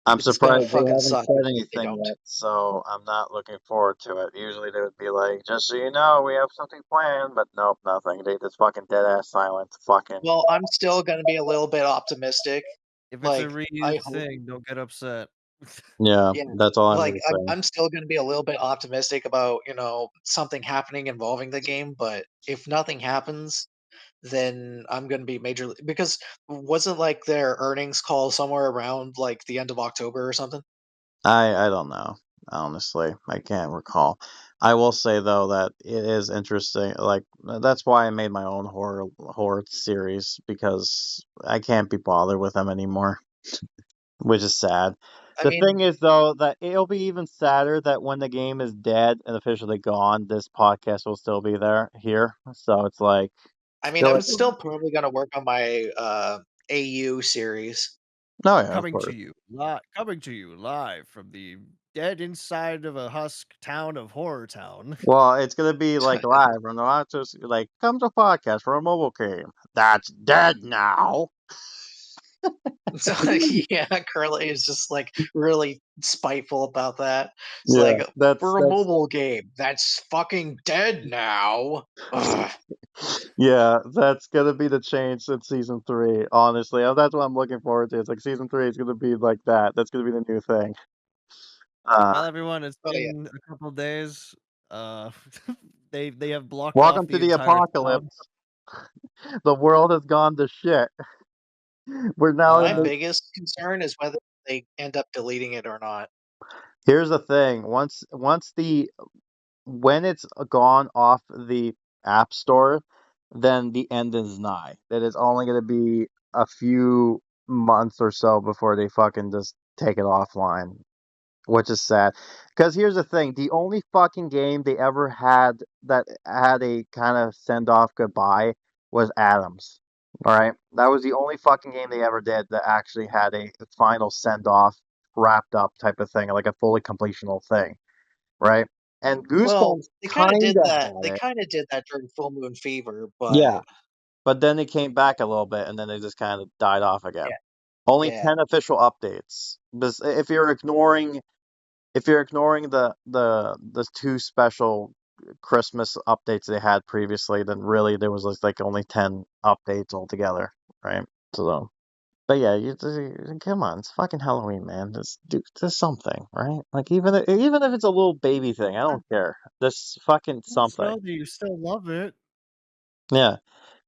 I'm it's gonna surprised they fucking haven't suck said if they anything don't. yet, so I'm not looking forward to it. Usually they would be like, just so you know, we have something planned, but nope, nothing. They just fucking dead ass silent. Fucking Well, I'm still gonna be a little bit optimistic. if it's a Like I reused hope, thing, don't get upset. yeah, yeah. that's all I'm Like gonna I'm, say. I'm still gonna be a little bit optimistic about something happening involving the game. But if nothing happens, then I'm gonna be majorly because wasn't like their earnings call somewhere around like the end of October or something? I don't know. Honestly, I can't recall. I will say though that it is interesting. Like that's why I made my own horror series because I can't be bothered with them anymore, which is sad. I The thing mean, is though that it'll be even sadder that when the game is dead and officially gone, this podcast will still be there here. So it's like still, I'm still probably gonna work on my AU series. no, yeah, of course. Coming to you live from the dead inside of a husk town of HorrorTown. Well, it's gonna be like live from the just like comes a podcast for a mobile game that's dead now. So yeah, Curly is just like really spiteful about that. It's Yeah, like that's for a that's mobile game that's fucking dead now. Ugh. yeah, that's gonna be the change in season three. Honestly, that's what I'm looking forward to. It's like season three is gonna be like that. That's gonna be the new thing. Uh, Well, everyone, it's Oh yeah. been a couple days. Uh, they have blocked off welcome to the the entire town. apocalypse. The world has gone to shit. We're now in My Uh, the. biggest concern is whether they end up deleting it or not. Here's the thing. Once the when it's gone off the app store, then the end is nigh. That it's only going to be a few months or so before they fucking just take it offline, which is sad. Because here's the thing: the only fucking game they ever had that had a kind of send off goodbye was Adams. All right, that was the only fucking game they ever did that actually had a final send off, wrapped up type of thing, like a fully completional thing, right? And Well, Goosebumps they kind of kind did of that. They had it. kind of did that during Full Moon Fever, Yeah, but but then it came back a little bit and then they just kind of died off again. yeah, Only yeah. 10 official updates. Because if you're ignoring the two special Christmas updates they had previously, then really there was like only 10 updates altogether, right? So but yeah, come on, it's fucking Halloween, man. Just do something, right? Like even if it's a little baby thing, I don't care. Just fucking Let's something. know that you still love it. Yeah.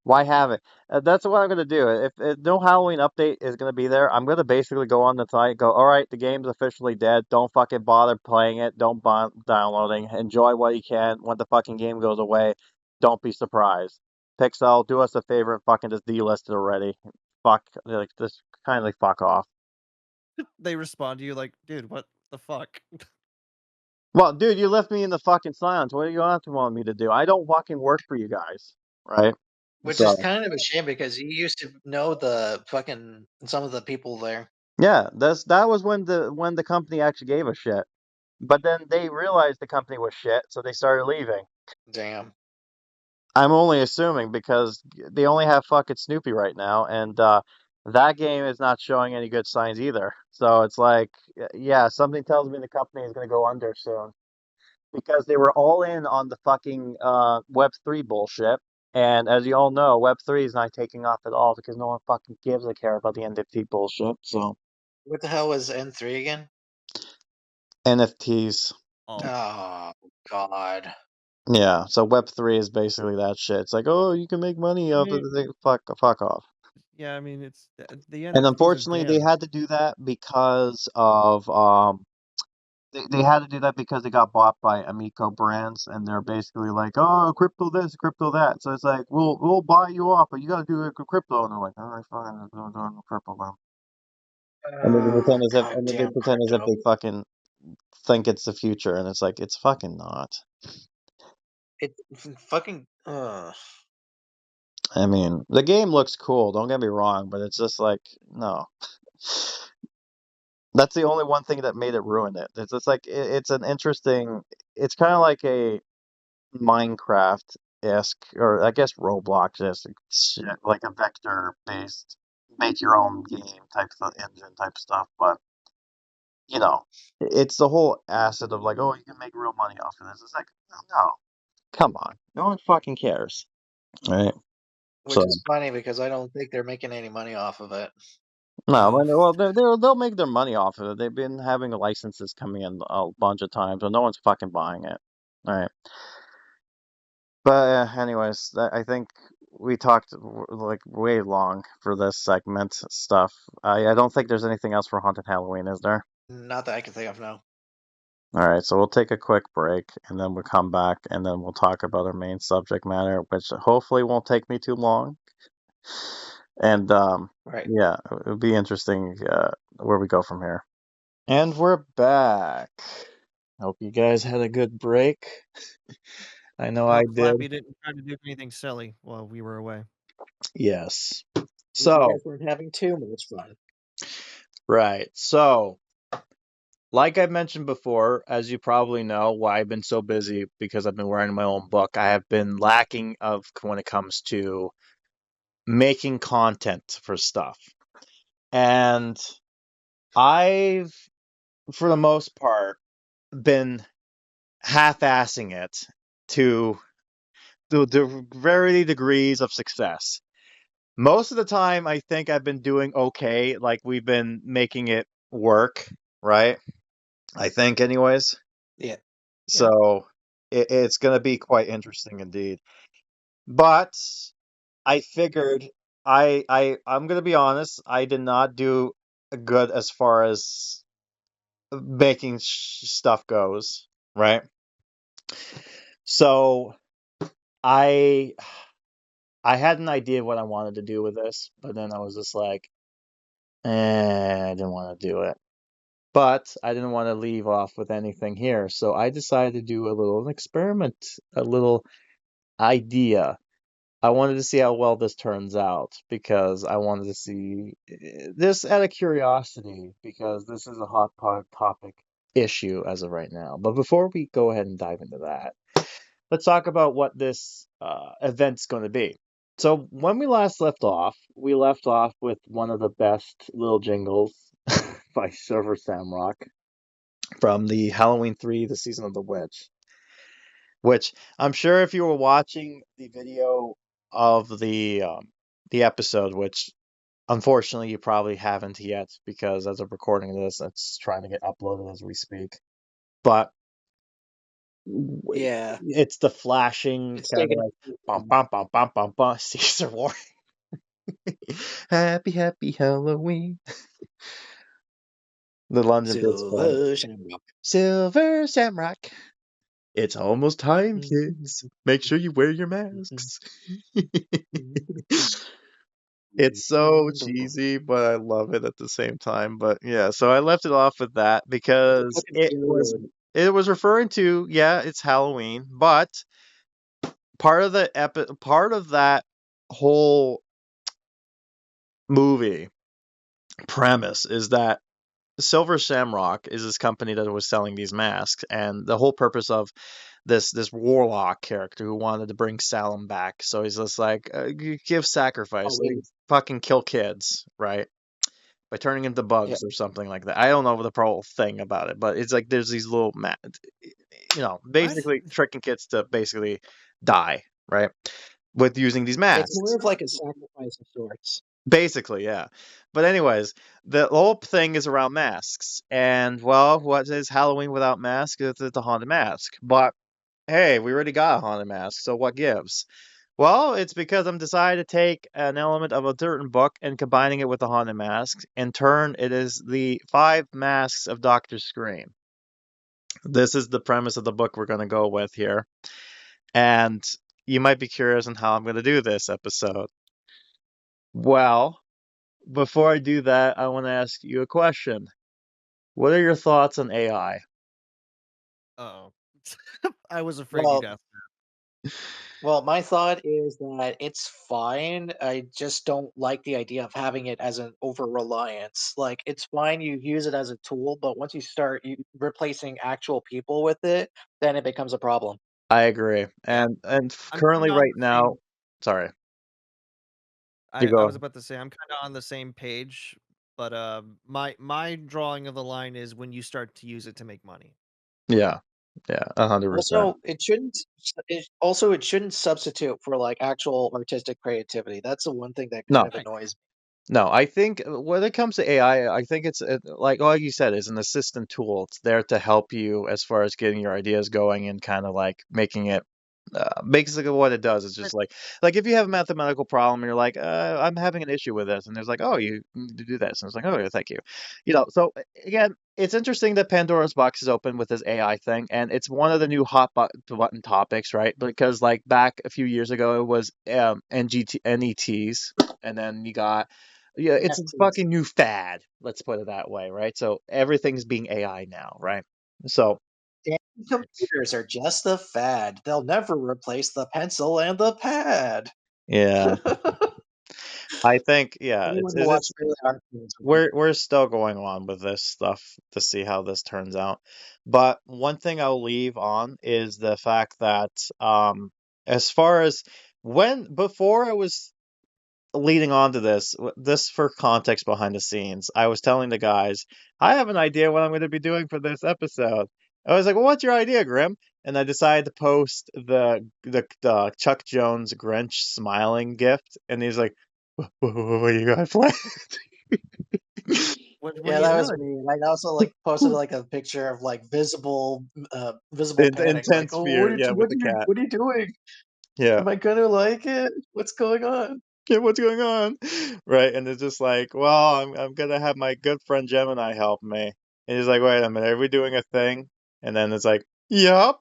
Why have it? That's what I'm gonna do. If no Halloween update is gonna be there, I'm gonna basically go on the site, go, all right, the game's officially dead. Don't fucking bother playing it. Don't bother downloading. Enjoy what you can. When the fucking game goes away, don't be surprised. Pixel, do us a favor and fucking just delist it already. Fuck, like just kindly fuck off. They respond to you like, dude, what the fuck? Well, dude, you left me in the fucking silence. What do you want me to do? I don't fucking work for you guys, right? Which is So kind of a shame because you used to know the fucking some of the people there. yeah, that was when the company actually gave a shit. But then they realized the company was shit, so they started leaving. Damn. I'm only assuming because they only have fucking Snoopy right now, and that game is not showing any good signs either. So it's like, yeah, something tells me the company is going to go under soon because they were all in on the fucking Web3 bullshit. And as you all know, Web3 is not taking off at all because no one fucking gives a care about the NFT bullshit. So What the hell was N3 again? NFTs. Oh, Oh God. Yeah, so Web3 is basically that shit. It's like, oh, you can make money I off of mean, the thing. Fuck off. yeah, I mean, it's the And NFTs are unfortunately, they banned. had to do that because of they had to do that because they got bought by Amico brands, and they're basically like, oh, crypto this, crypto that. So it's like, we'll buy you off, but you gotta do it crypto, and they're like, all right, fine, I'm doing crypto then. And then they Oh, pretend as if, and then they goddamn pretend as if crypto. they fucking think it's the future, and it's like, it's fucking not. It fucking. I mean, the game looks cool, don't get me wrong, but it's just like, no. That's the only one thing that made it ruin it. It's just like it's an interesting. It's kind of like a Minecraft-esque, or I guess Roblox-esque shit, like a vector-based, make your own game type of engine type stuff. But you know, it's the whole asset of like, oh, you can make real money off of this. It's like, no, come on, no one fucking cares, right? Which So is funny because I don't think they're making any money off of it. no, I No. mean, well, they'll make their money off of it. They've been having licenses coming in a bunch of times, but no one's fucking buying it. All right. But anyways, I think we talked like way long for this segment stuff. I don't think there's anything else for Haunted Halloween, is there? Not that I can think of now. All right, so we'll take a quick break and then we'll come back and then we'll talk about our main subject matter, which hopefully won't take me too long. And Right. yeah, it'll be interesting where we go from here. And we're back. Hope you guys had a good break. I know I I hope did. Flappy didn't try to do anything silly while we were away. Yes. You So, guys weren't having too much fun. right. So, like I mentioned before, as you probably know, why I've been so busy because I've been writing my own book. I have been lacking of when it comes to making content for stuff. And I've, for the most part, been half-assing it to the varying degrees of success. Most of the time, I think I've been doing okay. Like we've been making it work, right? I think, anyways. Yeah. Yeah. So it's going to be quite interesting indeed. But I figured I'm going to be honest. I did not do good as far as making stuff goes, right? So I I had an idea of what I wanted to do with this, but then I was just like, I didn't want to do it. But I didn't want to leave off with anything here, so I decided to do a little experiment, a little idea. I wanted to see how well this turns out because I wanted to see this out of curiosity because this is a hot topic issue as of right now. But before we go ahead and dive into that, let's talk about what this event's going to be. So when we left off with one of the best little jingles by Silver Samrock from the Halloween 3, The Season of the Witch, which I'm sure if you were watching the video of the episode, which unfortunately you probably haven't yet because as of recording this, it's trying to get uploaded as we speak. But Yeah. it's the flashing It's kind of taken. like bum bum bum bum bum bum Caesar War. Happy Halloween. The London Bridge flag. Silver Shamrock. Silver Shamrock. It's almost time, kids. Make sure you wear your masks. It's so cheesy, but I love it at the same time. But yeah, so I left it off with that because Fucking period. it was referring to, yeah, it's Halloween, but part of that whole movie premise is that Silver Shamrock is this company that was selling these masks, and the whole purpose of this warlock character who wanted to bring Salem back. So he's just like, give sacrifice, Oh like wait, fucking kill kids, right? By turning into yeah, bugs or something like that. I don't know the whole thing about it, but it's like there's these little, What? basically tricking kids to basically die, right? With using these it's more masks. of like a sacrifice of sorts. Basically, yeah. But anyways, the whole thing is around masks. And well, what is Halloween without masks? It's a haunted mask. But hey, we already got a haunted mask, so what gives? Well, it's because I'm decided to take an element of a certain book and combining it with the haunted mask. In turn, it is the 5 masks of Dr.Scream. This is the premise of the book we're going to go with here. And you might be curious on how I'm going to do this episode. Well, before I do that, I want to ask you a question. What are your thoughts on AI? Oh, I was afraid you'd Well, ask. well, my thought is that it's fine. I just don't like the idea of having it as an over reliance. Like, it's fine you use it as a tool, but once you start replacing actual people with it, then it becomes a problem. I agree. Yeah, And I'm kind currently of on right the now, same. sorry. You I go. was about to say I'm kind of on the same page, but my drawing of the line is when you start to use it to make money. Yeah. Yeah, 100%. Also, it shouldn't substitute for like actual artistic creativity. That's the one thing that kind No. of Right. annoys No, I think when it comes to AI, I think it's like you said, it's an assistant tool. It's there to help you as far as getting your ideas going and kind of like making it. Basically, what it does is But just like if you have a mathematical problem and you're like, I'm having an issue with this, and there's like, oh, you need to do this, and it's like, oh, yeah, thank you. So again, it's interesting that Pandora's box is open with this AI thing, and it's one of the new hot button topics, right? Because like back a few years ago, it was NETs, and then you got yeah, it's a NFTs. fucking new fad. Let's put it that way, right? So everything's being AI now, right? So Damn computers are just a fad. They'll never replace the pencil and the pad. yeah, I think yeah, Anyone who watched really hard things will get we're still going on with this stuff to see how this turns out. But one thing I'll leave on is the fact that as far as when before I was leading on to this, this for context behind the scenes, I was telling the guys, I have an idea what I'm going to be doing for this episode. I was like, well, what's your idea, Grim? And I decided to post the Chuck Jones Grinch smiling gift, and he's like, what do you got planned? what are Yeah, you that was doing? me. And I also like posted like a picture of like visible panic. Like, Intense oh, fear, yeah, with the cat. what are you doing? Yeah. Am I gonna like it? What's going on? Yeah, what's going on? Right, and it's just like, well, I'm gonna have my good friend Gemini help me. And he's like, wait a minute, are we doing a thing? And then it's like, yup.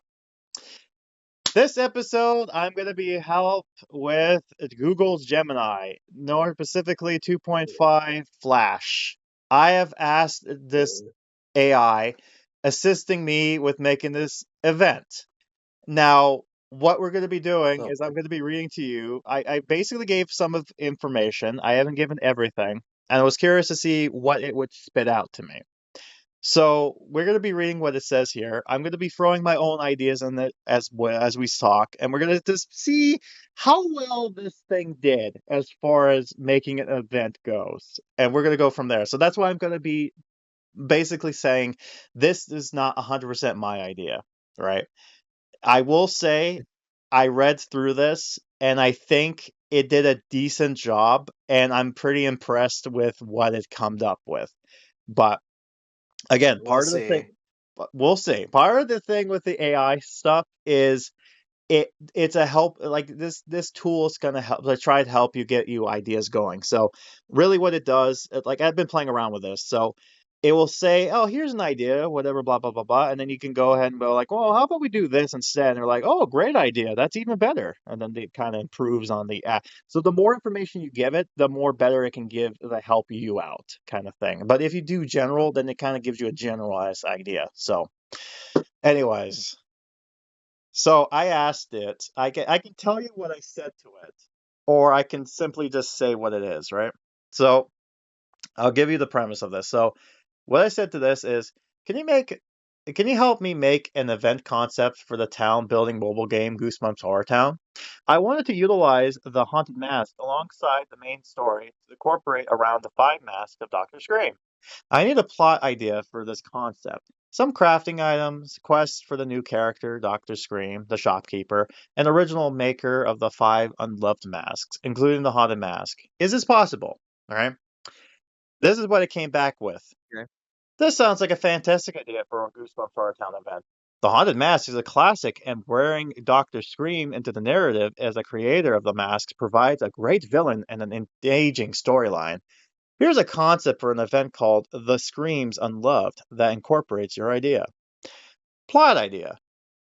This episode, I'm gonna be help with Google's Gemini, more specifically 2.5 Flash. I have asked this AI assisting me with making this event. Now, what we're going to be doing So is I'm going to be reading to you. I basically gave some of information. I haven't given everything, and I was curious to see what it would spit out to me. So we're going to be reading what it says here. I'm going to be throwing my own ideas in it as we talk, and we're going to just see how well this thing did as far as making an event goes, and we're going to go from there. So that's why I'm going to be basically saying this is not 100% my idea, right? I will say I read through this and I think it did a decent job and I'm pretty impressed with what it comes up with. But again, we'll part of the thing see. we'll see. Part of the thing with the AI stuff is it's a help like this tool is going to help like try to help you get you ideas going. So really what it does like I've been playing around with this. So it will say, "Oh, here's an idea, whatever, blah blah blah blah," and then you can go ahead and go like, "Well, how about we do this instead?" And they're like, "Oh, great idea, that's even better," and then it kind of improves on the app. So the more information you give it, the more better it can give to help you out, kind of thing. But if you do general, then it kind of gives you a generalized idea. So, anyways, so I asked it. I can tell you what I said to it, or I can simply just say what it is, right? So I'll give you the premise of this. So what I said to this is, can you help me make an event concept for the town building mobile game Goosebumps HorrorTown? I wanted to utilize the haunted mask alongside the main story to incorporate around the five masks of Dr.Scream. I need a plot idea for this concept. Some crafting items, quests for the new character, Dr. Scream, the shopkeeper, an original maker of the five unloved masks, including the haunted mask. Is this possible? All right. This is what it came back with. Okay. This sounds like a fantastic idea for a Goosebumps Horror Town event. The Haunted Mask is a classic, and wearing Dr. Scream into the narrative as a creator of the masks provides a great villain and an engaging storyline. Here's a concept for an event called The Screams Unloved that incorporates your idea. Plot idea.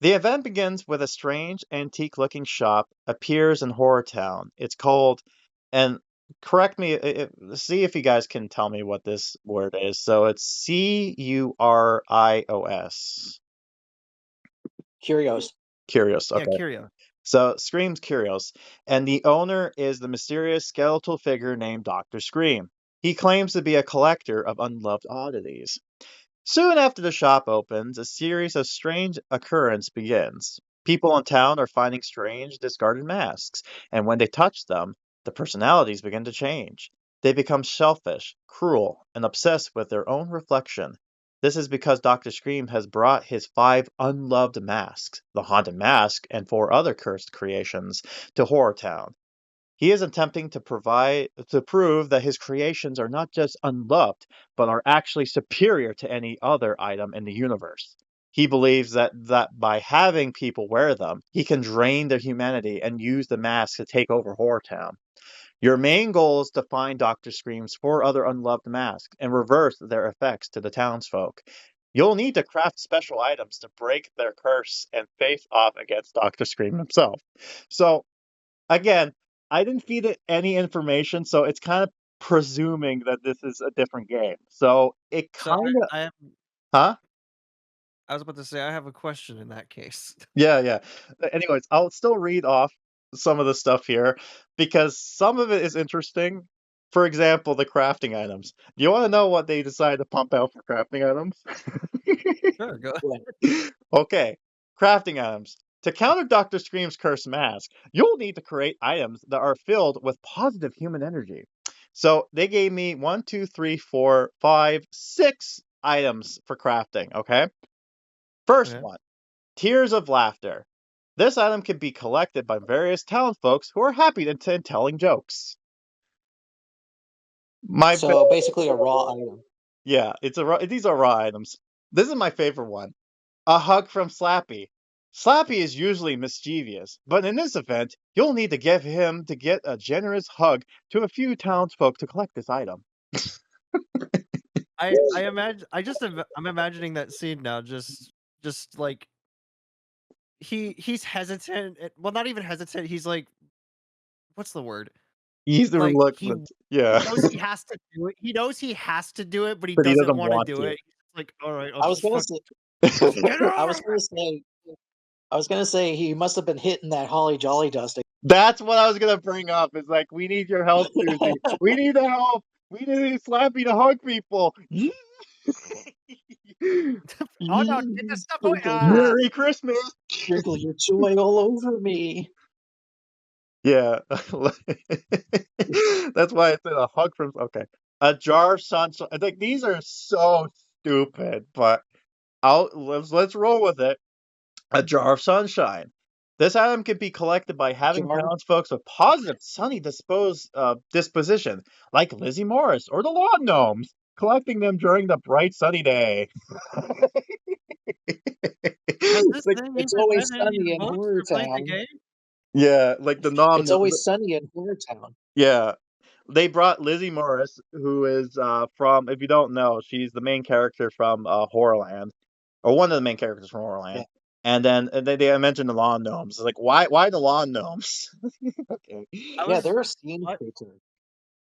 The event begins with a strange, antique-looking shop appears in Horror Town. It's called, and correct me, see if you guys can tell me what this word is. So it's Curios. Curios. Curios, Yeah, okay. Curio. So Scream's Curios, and the owner is the mysterious skeletal figure named Dr. Scream. He claims to be a collector of unloved oddities. Soon after the shop opens, a series of strange occurrences begins. People in town are finding strange, discarded masks, and when they touch them, the personalities begin to change. They become selfish, cruel, and obsessed with their own reflection. This is because Dr. Scream has brought his five unloved masks, the Haunted Mask and four other cursed creations, to Horror Town. He is attempting to prove that his creations are not just unloved, but are actually superior to any other item in the universe. He believes that by having people wear them, he can drain their humanity and use the mask to take over Horrortown. Your main goal is to find Dr. Scream's four other unloved masks and reverse their effects to the townsfolk. You'll need to craft special items to break their curse and face off against Dr. Scream himself. So, again, I didn't feed it any information, so it's kind of presuming that this is a different game. So it So kind of, I have. huh? I was about to say I have a question in that case. Yeah. Anyways, I'll still read off some of the stuff here because some of it is interesting. For example, the crafting items. Do you want to know what they decided to pump out for crafting items? Sure, go. Okay, crafting items. To counter Dr. Scream's cursed mask, you'll need to create items that are filled with positive human energy. So they gave me 1, 2, 3, 4, 5, 6 items for crafting, okay? First Okay. one, Tears of Laughter. This item can be collected by various townsfolk who are happy to telling jokes. So basically a raw item. Yeah, these are raw items. This is my favorite one. A hug from Slappy. Slappy is usually mischievous, but in this event, you'll need to get a generous hug to a few townsfolk to collect this item. I imagine I'm imagining that scene now. Just like he's hesitant. Well, not even hesitant. He's like, what's the word? He's the Like reluctant, yeah, he knows he has to do it. He knows he has to do it, but he but he doesn't doesn't want to want do to. it. He's like, all right, I'll I was just gonna fuck say, get it I over. was gonna say, I was gonna say he must have been hitting that Holly Jolly dust. That's what I was gonna bring up. Is like, we need your help, Susie. We need the help. We need Slappy to hug people. Oh no, get this stuff away. Sprinkle your, Merry Christmas. sprinkle your joy all over me. Yeah. That's why I said a hug from. Okay. A jar of sunshine. I think these are so stupid, but let's roll with it. A jar of sunshine. This item can be collected by having Jar. townsfolk with positive, sunny disposition, like Lizzie Morris or the lawn gnomes, collecting them during the bright, sunny day. Has this Like, thing It's even always read any of sunny the in books Horror or played the Town. game? yeah, like the nom. It's always sunny in Horror Town. Yeah, they brought Lizzie Morris, who is from, if you don't know, she's the main character from Horrorland, or one of the main characters from Horrorland. Yeah. And then they mentioned the lawn gnomes. It's like, why the lawn gnomes? Okay. Yeah, there are scene what? creatures.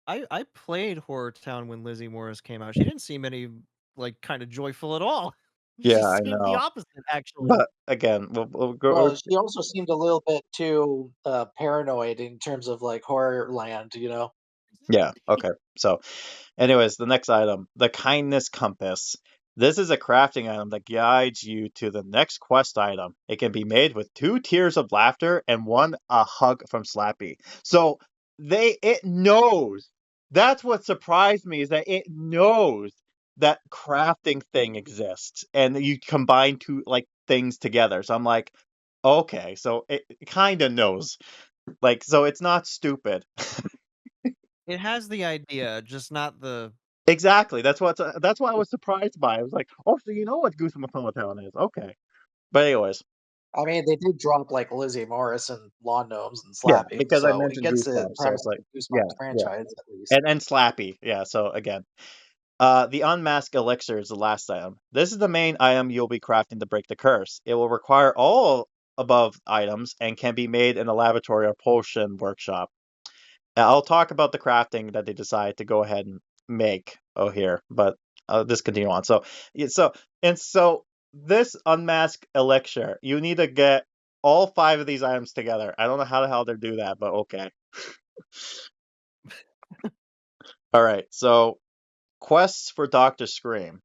I played Horror Town when Lizzie Morris came out. She didn't seem any like kind of joyful at all. Yeah, She I seemed the know. opposite, actually. But again, we'll go. Well, she also seemed a little bit too paranoid in terms of like horror land, you know. Yeah, okay. So, anyways, the next item, the kindness compass. This is a crafting item that guides you to the next quest item. It can be made with 2 tears of laughter and 1 a hug from Slappy. So it knows. That's what surprised me, is that it knows that crafting thing exists, and you combine 2 like things together. So I'm like, okay, so it kind of knows. Like, so it's not stupid. It has the idea, just not the. Exactly. That's why I was surprised by it. I was like, oh, so you know what Goosebumps is? Okay. But anyways, I mean, they did drop like Lizzie Morris and Lawn Gnomes and yeah, Slappy, because I so it mentioned gets the Goosebumps, so premise it's of like, the yeah, Goosebumps yeah, franchise at least. and Slappy, yeah. So again, the unmasked elixir is the last item. This is the main item you'll be crafting to break the curse. It will require all above items and can be made in a laboratory or potion workshop. I'll talk about the crafting that they decide to go ahead and make here, but I'll just continue on. So, so this unmasked elixir, you need to get all 5 of these items together. I don't know how the hell they do that, but okay. All right, so quests for Dr.Scream.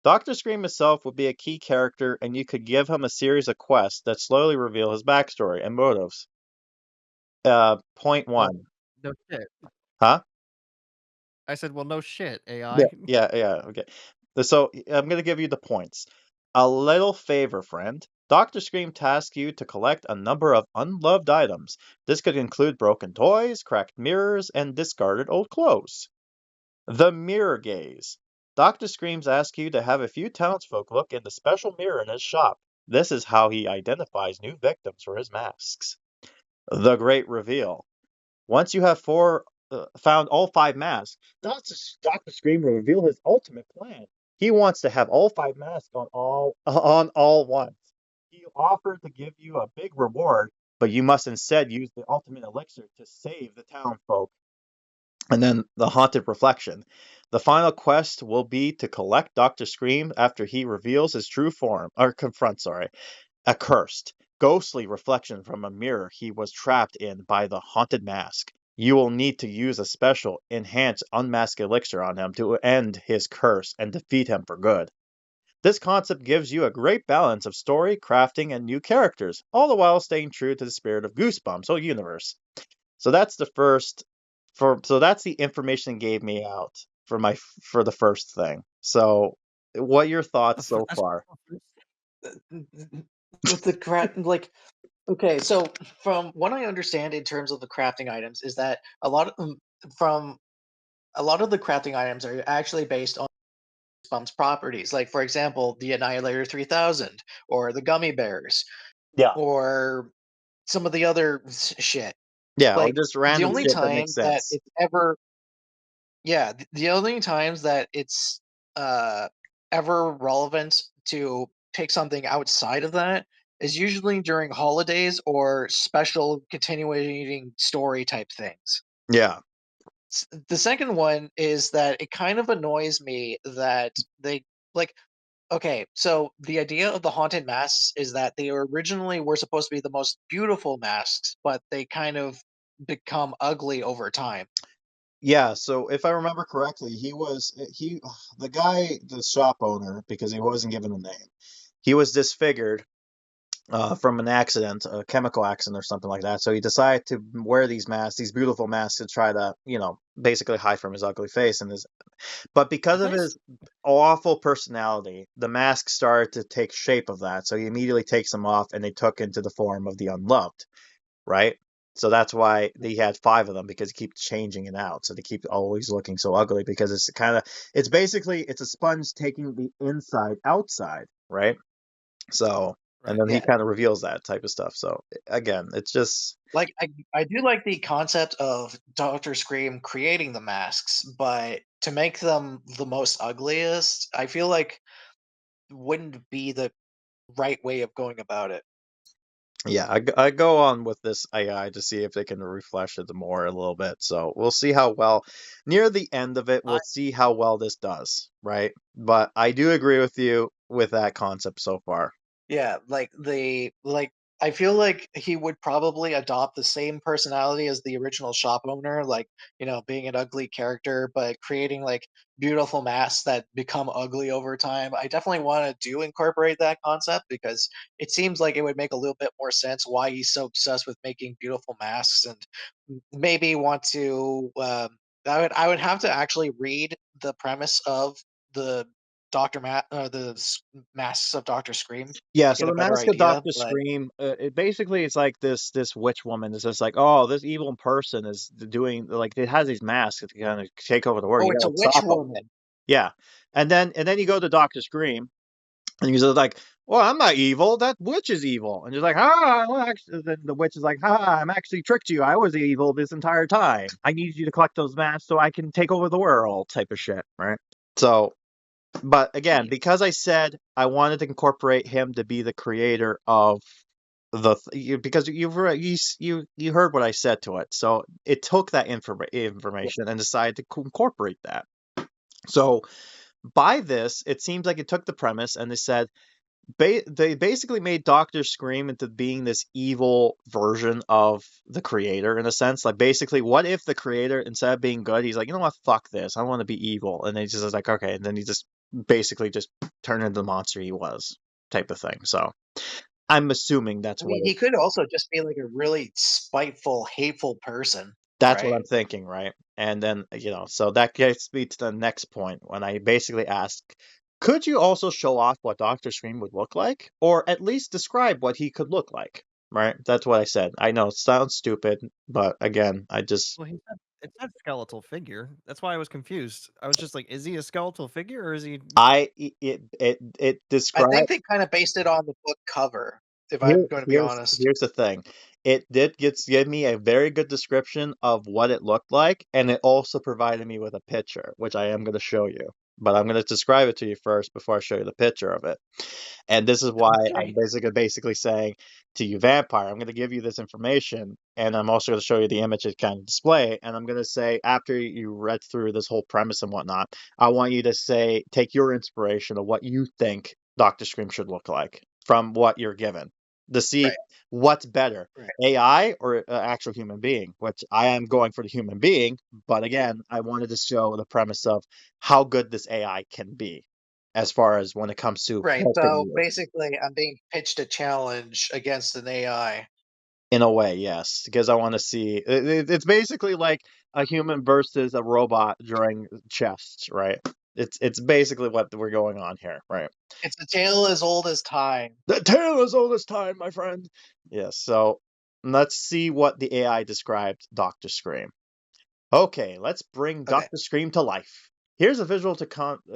Dr.Scream himself would be a key character, and you could give him a series of quests that slowly reveal his backstory and motives. Point Well, 1. no shit. Huh? I said, well, no shit, Yeah, AI. yeah, okay. So I'm gonna give you the points. A little favor, friend. Dr. Scream tasks you to collect a number of unloved items. This could include broken toys, cracked mirrors, and discarded old clothes. The mirror gaze. Dr. Screams asks you to have a few townsfolk look in the special mirror in his shop. This is how he identifies new victims for his masks. The great reveal. Once you have found all 5 masks, Dr. Scream will reveal his ultimate plan. He wants to have all 5 masks on all once. He offered to give you a big reward, but you must instead use the ultimate elixir to save the townsfolk. And then the haunted reflection. The final quest will be to collect Dr. Scream after he reveals his true form, or confronts, a cursed, ghostly reflection from a mirror he was trapped in by the haunted mask. You will need to use a special, enhanced unmasked elixir on him to end his curse and defeat him for good. This concept gives you a great balance of story, crafting, and new characters, all the while staying true to the spirit of Goosebumps, or universe. So that's the first, so that's the information it gave me out for the first thing. So, what are your thoughts so far? With the craft, like, okay, so from what I understand in terms of the crafting items is that from a lot of the crafting items are actually based on Bumps properties. Like, for example, the Annihilator 3000 or the Gummy Bears Yeah, or some of the other shit. yeah, or Like, just the random only shit that makes time that sense. it's ever, yeah, the only times that it's uh ever relevant to pick something outside of that is usually during holidays or special continuing story type things. Yeah, The second one is that it kind of annoys me that they like okay, so the idea of the haunted masks is that they originally were supposed to be the most beautiful masks, but they kind of become ugly over time. yeah. So if I remember correctly, the guy, the shop owner, because he wasn't given a name, he was disfigured from an accident, a chemical accident or something like that. So he decided to wear these masks, these beautiful masks, to try to, basically hide from his ugly face. But because of This his awful personality, the mask started to take shape of that. So he immediately takes them off, and they took into the form of the unloved, right? So that's why he had 5 of them, because he keeps changing it out. So they keep always looking so ugly, because it's basically, it's a sponge taking the inside outside, right? So And Right. then he Yeah. kind of reveals that type of stuff. So again, it's just Like I do like the concept of Dr. Scream creating the masks, but to make them the most ugliest, I feel like wouldn't be the right way of going about it. yeah, I go on with this AI to see if they can refresh it more a little bit. So we'll see how well near the end of it, I we'll see how well this does, right? But I do agree with you with that concept so far. Yeah, like I feel like he would probably adopt the same personality as the original shop owner, like, being an ugly character, but creating like beautiful masks that become ugly over time. I definitely want to do incorporate that concept because it seems like it would make a little bit more sense why he's so obsessed with making beautiful masks and maybe want to I would have to actually read the premise of the Masks of Dr. Scream Yeah, to so get a the better Mask of idea, Dr. but Scream, it basically it's like this witch woman is just like, oh, this evil person is doing like it has these masks to kind of take over the world. oh, You it's a gotta witch stop them. woman. Yeah, and then you go to Dr. Scream, and he's just like, well, I'm not evil. That witch is evil. And he's like, well, actually, then the witch is like, I'm actually tricked you. I was evil this entire time. I need you to collect those masks so I can take over the world, type of shit, right? So, but again, Jeez. because I said I wanted to incorporate him to be the creator of because you heard what I said to it, so it took that Yeah, information and decided to incorporate that. So by this, it seems like it took the premise and they said they basically made Doctor Scream into being this evil version of the creator in a sense. Like basically, what if the creator instead of being good, he's like, you know what, fuck this, I want to be evil, and then he just is like, okay, and then he just basically just turned into the monster he was, type of thing. So I'm assuming I mean, he could also just be like a really spiteful, hateful person, that's what right? I'm thinking, right? And then, so that gets me to the next point when I basically ask, could you also show off what Dr. Scream would look like? Or at least describe what he could look like, right? That's what I said. I know it sounds stupid, but again, Well, it said skeletal figure. That's why I was confused. I was just like, is he a skeletal figure or is he? it I describes. think they kind of based it on the book cover, if I'm going to be honest. Here's the thing. It did give me a very good description of what it looked like, and it also provided me with a picture, which I am going to show you. But I'm going to describe it to you first before I show you the picture of it. And this is why I'm Okay. basically saying to you, Vampire, I'm going to give you this information, and I'm also going to show you the image it can display. And I'm going to say, after you read through this whole premise and whatnot, I want you to say, take your inspiration of what you think Dr. Scream should look like from what you're given to see Right, what's better, right. AI or an actual human being, which I am going for the human being. But again, I wanted to show the premise of how good this AI can be as far as when it comes to Right. helping So you. basically, I'm being pitched a challenge against an AI. In a way, yes, because I want to see. It's basically like a human versus a robot during chess, right? It's basically what we're going on here, right? It's a tale as old as time. The tale is old as time, my friend. Yes, so let's see what the AI described Dr. Scream. Okay, let's bring Okay. Dr. Scream to life. Here's a visual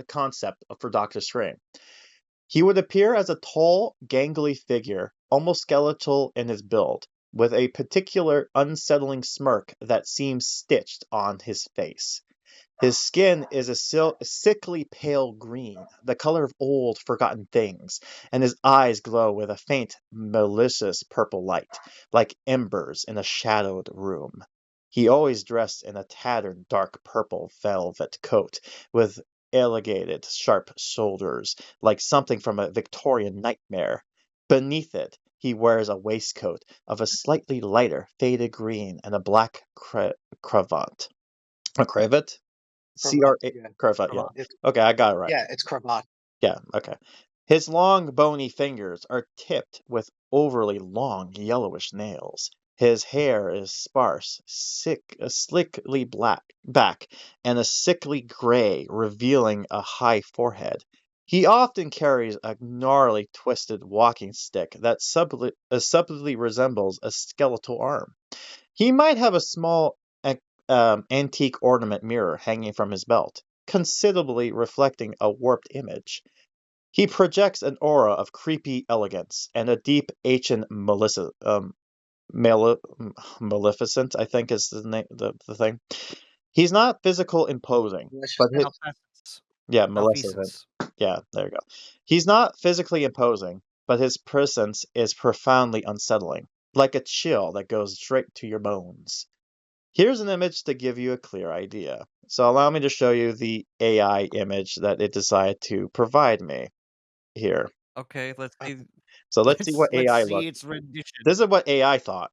concept for Dr. Scream. He would appear as a tall, gangly figure, almost skeletal in his build, with a particular unsettling smirk that seems stitched on his face. His skin is a sickly pale green, the color of old, forgotten things, and his eyes glow with a faint, malicious purple light, like embers in a shadowed room. He always dressed in a tattered dark purple velvet coat with elongated, sharp shoulders, like something from a Victorian nightmare. Beneath it, he wears a waistcoat of a slightly lighter faded green and a black cravat. A cravat? Cravat. C-R-A Yeah. cravat, yeah. Cravat. It's Okay, I got it right. yeah, it's cravat. Yeah, okay. His long, bony fingers are tipped with overly long, yellowish nails. His hair is sparse, slickly black back, and a sickly gray, revealing a high forehead. He often carries a gnarly, twisted walking stick that subtly resembles a skeletal arm. He might have a small antique ornament mirror hanging from his belt, considerably reflecting a warped image. He projects an aura of creepy elegance and a deep ancient maleficent, I think is the name, the thing. He's not physical imposing, but his Maleficent. Malfeasance. Yeah, there you go. He's not physically imposing, but his presence is profoundly unsettling, like a chill that goes straight to your bones. Here's an image to give you a clear idea. So allow me to show you the AI image that it decided to provide me here. Okay, let's see. So let's see what AI see looks. its rendition. This is what AI thought.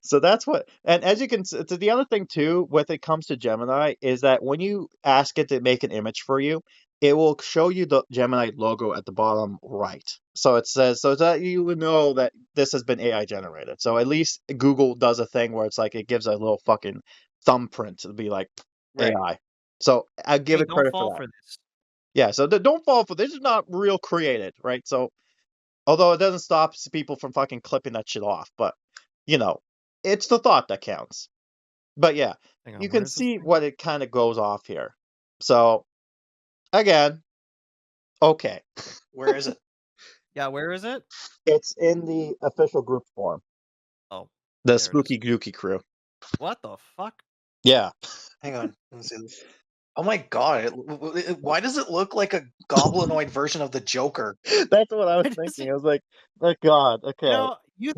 So that's what, and as you can, the other thing too, when it comes to Gemini, is that when you ask it to make an image for you, it will show you the Gemini logo at the bottom right. So it says, so that you would know that this has been AI generated. So at least Google does a thing where it's like it gives a little fucking thumbprint to be like Right. AI. So I give Hey, it don't credit fall for for that. this. Yeah, so don't fall for this. Is not real created, right? So although it doesn't stop people from fucking clipping that shit off, but you know, it's the thought that counts. But yeah, Hang on, you where can is this see thing? what it kind of goes off here. So again, okay. Where is it? Yeah, where is it? It's in the official group form. Oh, The there it is. Spooky Gookie crew. What the fuck? Yeah. Hang on. Let me see this. Oh my god! Why does it look like a goblinoid version of the Joker? That's what I was What is thinking. it? I was like, oh god, okay. You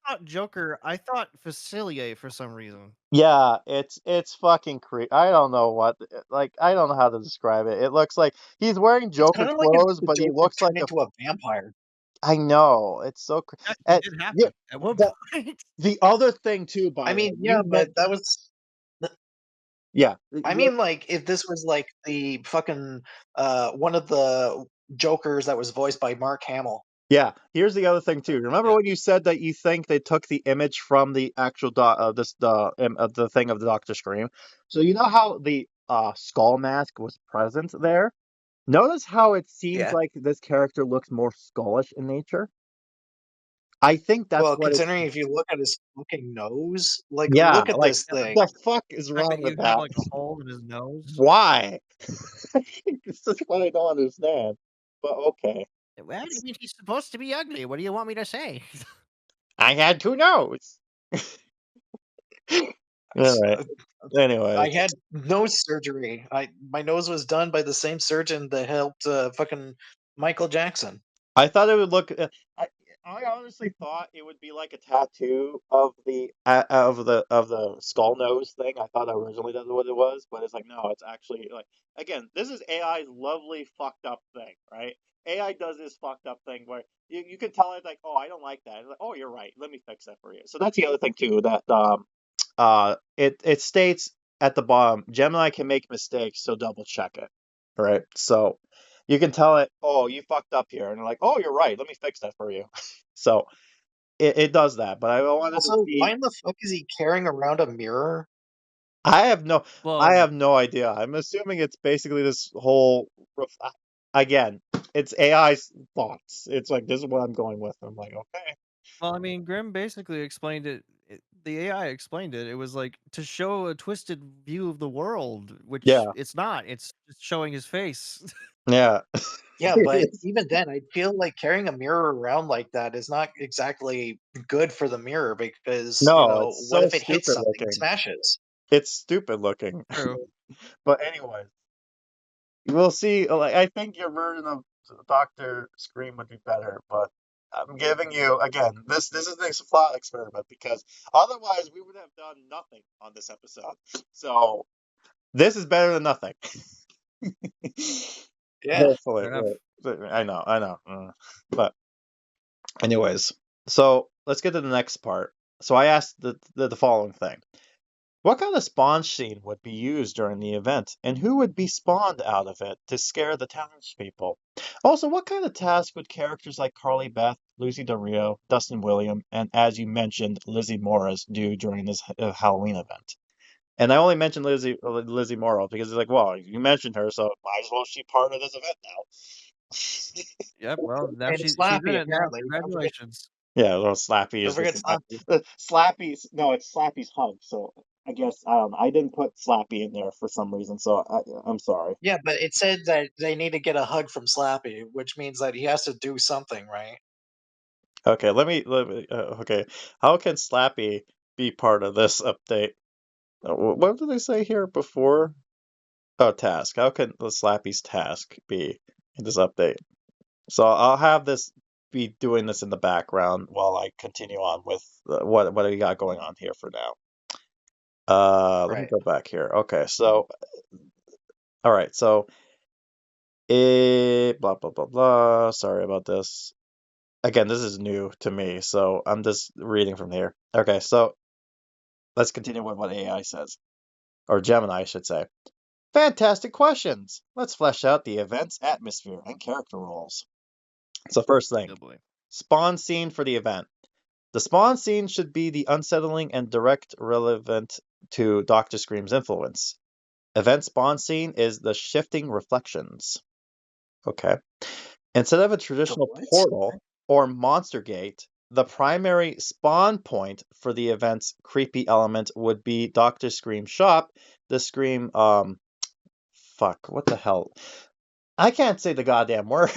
thought Joker. I thought Facilier for some reason. Yeah, it's fucking I don't know what, like, I don't know how to describe it. It looks like he's wearing It's Joker kind of like if clothes, the but he Joker looks like turned a. into a vampire. I know, it's so Actually did yeah, happen at one the point. the other thing too, by I the way, mean, yeah, you but that mentioned, was. yeah, I mean, like, if this was like the fucking one of the Jokers that was voiced by Mark Hamill. yeah. Here's the other thing too. Remember Yeah. when you said that you think they took the image from the actual the thing of the Dr.Scream? So you know how the skull mask was present there? Notice how it seems Yeah. like this character looks more skullish in nature. I think that's Well, what it's. considering if you look at his fucking nose, like, Yeah, look at like this Yeah, the thing. the fuck is fact wrong that with you have that? like a hole in his nose. Why? It's just what I don't understand. But okay. Well, I mean, he's supposed to be ugly. What do you want me to say? I had two nose. All right. I Anyways, had nose surgery. My nose was done by the same surgeon that helped fucking Michael Jackson. I thought it would look. I, I honestly thought it would be like a tattoo of the skull nose thing. I thought originally that's what it was, but it's like no, it's actually like, again, this is AI's lovely fucked up thing, right? AI does this fucked up thing where you can tell it like, oh, I don't like that. It's like, oh, you're right. Let me fix that for you. So that's the other thing too, that it states at the bottom, Gemini can make mistakes, so double check it. Right? So you can tell it, oh, you fucked up here, and they're like, oh, you're right, let me fix that for you. So it does that, but I wanted to Also, why see. in the fuck is he carrying around a mirror? I have no, I Well, have no idea. I'm assuming it's basically this whole. Again, it's AI's thoughts. It's like this is what I'm going with. I'm like, okay, I mean, Grimm basically explained it. The AI explained it. It was like to show a twisted view of the world, which yeah, it's not. It's just showing his face. yeah. Yeah, but even then, I feel like carrying a mirror around like that is not exactly good for the mirror because, No, it's what so if it hits stupid something, looking. smashes? It's stupid looking. True. But anyways, we'll see. Like, I think your version of Doctor Scream would be better, but I'm giving you again. This is a thought experiment because otherwise we would have done nothing on this episode. So this is better than nothing. Yeah. Hopefully, Fair enough. right. I know. But anyways, so let's get to the next part. So I asked the following thing. What kind of spawn scene would be used during the event, and who would be spawned out of it to scare the townspeople? Also, what kind of task would characters like Carly Beth, Lucy Del Rio, Dustin William, and as you mentioned, Lizzie Morris do during this Halloween event? And I only mentioned Lizzie Morris because it's like, well, you mentioned her, so might as well she part of this event now. Yep. Well, now And she's in Slappy, it now. apparently. Congratulations. Yeah, well, Slappy Don't is the forget Slappy. Slappy. Slappy's no, it's Slappy's hug. So I guess I don't know. I didn't put Slappy in there for some reason, so I'm sorry. Yeah, but it said that they need to get a hug from Slappy, which means that he has to do something, right? Okay, let me. Okay, how can Slappy be part of this update? What did they say here before? Oh, task. How can the Slappy's task be in this update? So I'll have this be doing this in the background while I continue on with what we got going on here for now. Let me Right. go back here. Okay, so all right, so it blah blah blah blah. Sorry about this. Again, this is new to me, so I'm just reading from here. Okay, so let's continue with what AI says, or Gemini, I should say. Fantastic questions. Let's flesh out the event's atmosphere and character roles. So first thing, Oh boy. spawn scene for the event. The spawn scene should be the unsettling and direct relevant to Dr.Scream's influence. Event spawn scene is the shifting reflections. Okay. Instead of a The traditional what? portal or monster gate, the primary spawn point for the event's creepy element would be Dr. Scream's shop. The Scream, fuck, what the hell? I can't say the goddamn word.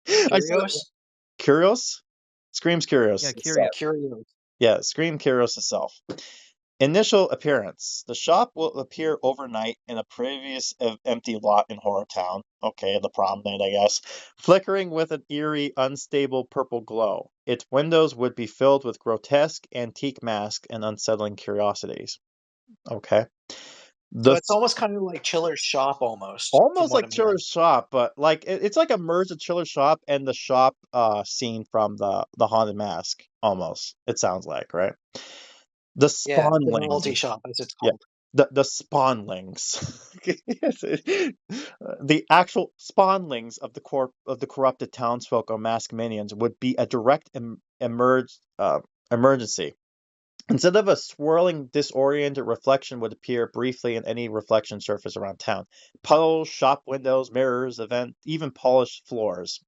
I said it. Curios? Curios? Scream's Curios Yeah, itself. curious. Curios. Yeah, Scream Curios itself. Initial appearance. The shop will appear overnight in a previous empty lot in HorrorTown. Okay, the prom night, I guess. Flickering with an eerie, unstable purple glow. Its windows would be filled with grotesque, antique masks and unsettling curiosities. Okay. So The it's almost kind of like Chiller's Shop, almost, from almost what like I'm hearing. Chiller's Shop, but like it's like a merge of Chiller's Shop and the shop scene from the Haunted Mask. Almost, it sounds like, right? The Yeah, the Spawnlings. novelty shop, as it's Yeah, called. the spawnlings. Yes, the actual spawnlings of the corrupted townsfolk or masked minions would be a direct emergency. Instead of a swirling, disoriented reflection would appear briefly in any reflection surface around town. Puddles, shop windows, mirrors, event, even polished floors.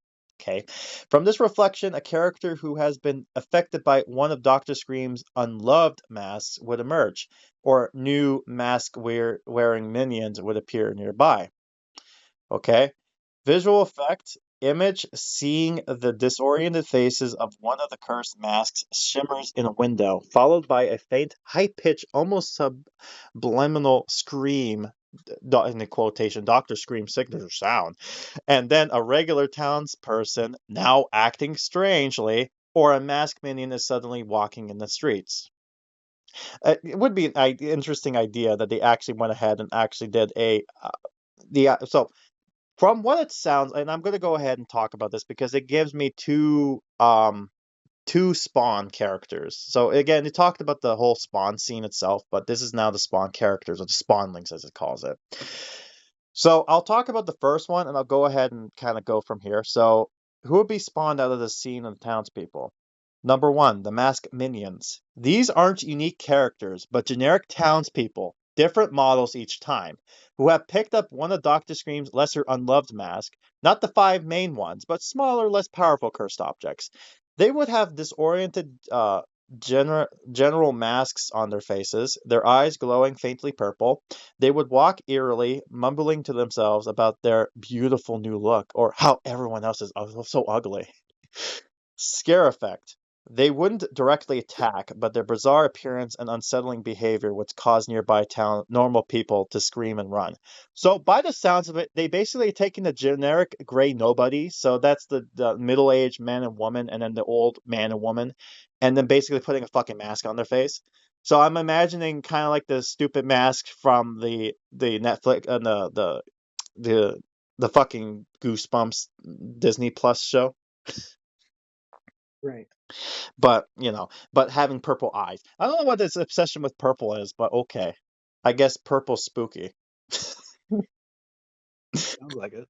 Okay. From this reflection, a character who has been affected by one of Dr. Scream's unloved masks would emerge, or new mask wearing minions would appear nearby. Okay. Visual effect image seeing the disoriented faces of one of the cursed masks shimmers in a window, followed by a faint, high pitched, almost subliminal scream, in the quotation, Dr. Scream signature sound, and then a regular townsperson now acting strangely, or a masked minion is suddenly walking in the streets. It would be an interesting idea that they actually went ahead and actually did so from what it sounds, and I'm going to go ahead and talk about this because it gives me two Spawn characters. So again, it talked about the whole Spawn scene itself, but this is now the Spawn characters, or the Spawnlings as it calls it. So I'll talk about the first one, and I'll go ahead and kind of go from here. So who would be spawned out of the scene of the townspeople? Number one, the masked minions. These aren't unique characters, but generic townspeople, different models each time, who have picked up one of Dr. Scream's lesser unloved masks, not the five main ones, but smaller, less powerful cursed objects. They would have disoriented general masks on their faces, their eyes glowing faintly purple. They would walk eerily, mumbling to themselves about their beautiful new look, or how everyone else is so ugly. Scare effect. They wouldn't directly attack, but their bizarre appearance and unsettling behavior would cause nearby town normal people to scream and run. So, by the sounds of it, they basically taking the generic gray nobody. So that's the middle-aged man and woman, and then the old man and woman, and then basically putting a fucking mask on their face. So I'm imagining kind of like the stupid mask from the Netflix and the the fucking Goosebumps Disney Plus show. Right. But but having purple eyes. I don't know what this obsession with purple is, but okay. I guess purple's spooky. Sounds like it.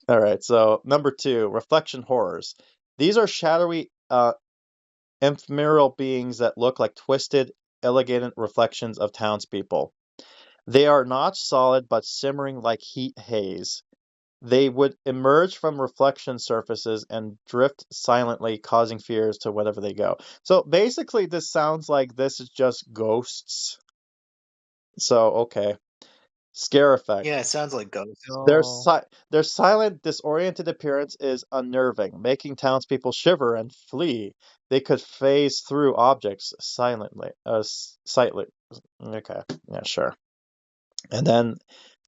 All right, so number two, reflection horrors. These are shadowy, ephemeral beings that look like twisted, elegant reflections of townspeople. They are not solid, but simmering like heat haze. They would emerge from reflection surfaces and drift silently, causing fears to wherever they go. So basically, this sounds like this is just ghosts So, okay. Scare effect. Yeah, it sounds like ghosts. Oh, Their silent, disoriented appearance is unnerving, making townspeople shiver and flee. They could phase through objects silently. Okay, yeah, sure. And then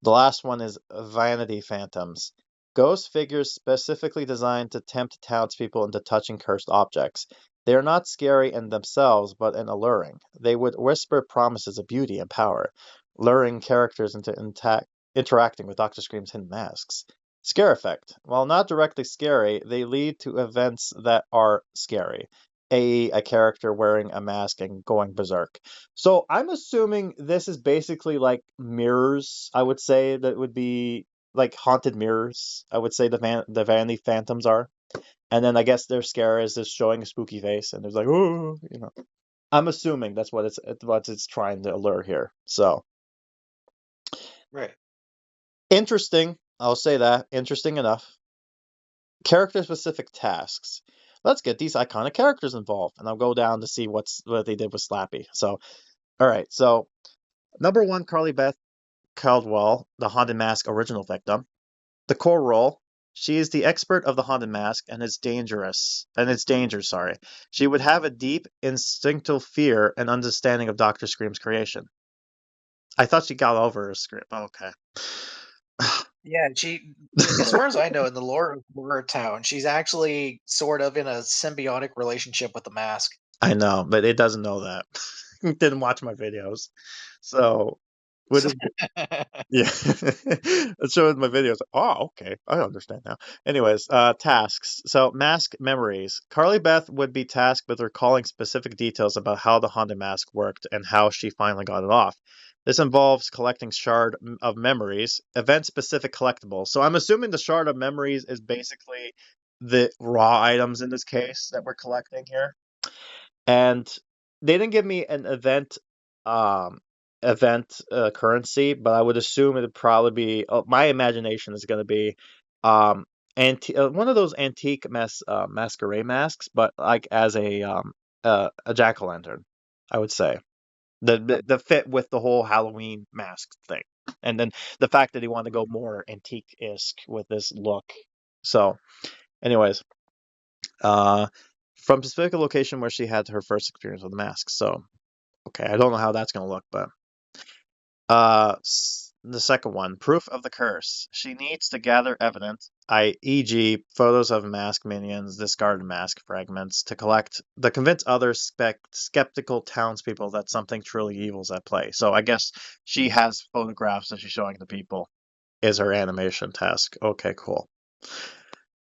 the last one is vanity phantoms. Ghost figures specifically designed to tempt townspeople into touching cursed objects. They are not scary in themselves, but in alluring. They would whisper promises of beauty and power, luring characters into interacting with Dr. Scream's hidden masks. Scare effect. While not directly scary, they lead to events that are scary. A character wearing a mask and going berserk. So I'm assuming this is basically like mirrors. I would say that would be like haunted mirrors. I would say the Vanity Phantoms are, and then I guess their scare is just showing a spooky face, and there's like, oh, you know. I'm assuming that's what it's trying to allure here. So Right. interesting. I'll say that interesting enough. Character specific tasks. Let's get these iconic characters involved, and I'll go down to see what they did with Slappy. So all right, so number one, Carly Beth Caldwell, the Haunted Mask original victim. The core role, she is the expert of the Haunted Mask and its dangers, sorry. She would have a deep instinctual fear and understanding of Dr. Scream's creation. I thought she got over her script. Okay. Yeah, as far as I know, in the lore of HorrorTown, she's actually sort of in a symbiotic relationship with the mask. I know, but it doesn't know that. It didn't watch my videos. So, what is yeah. It showed my videos. Oh, okay. I understand now. Anyways, tasks. So, mask memories. Carly Beth would be tasked with recalling specific details about how the haunted mask worked and how she finally got it off. This involves collecting shard of memories, event-specific collectibles. So, I'm assuming the shard of memories is basically the raw items in this case that we're collecting here. And they didn't give me an um currency, but I would assume it'd probably be my imagination is going to be um one of those antique masquerade masks, but like as a jack-o'-lantern, I would say. The fit with the whole Halloween mask thing. And then the fact that he wanted to go more antique-esque with this look. So, anyways, uh from a specific location where she had her first experience with the mask. So, okay, I don't know how that's going to look, but the second one, proof of the curse. She needs to gather evidence, e.g., photos of mask minions, discarded mask fragments, to convince other skeptical townspeople that something truly evil is at play. So I guess she has photographs that she's showing the people. Is her animation task? Okay, cool.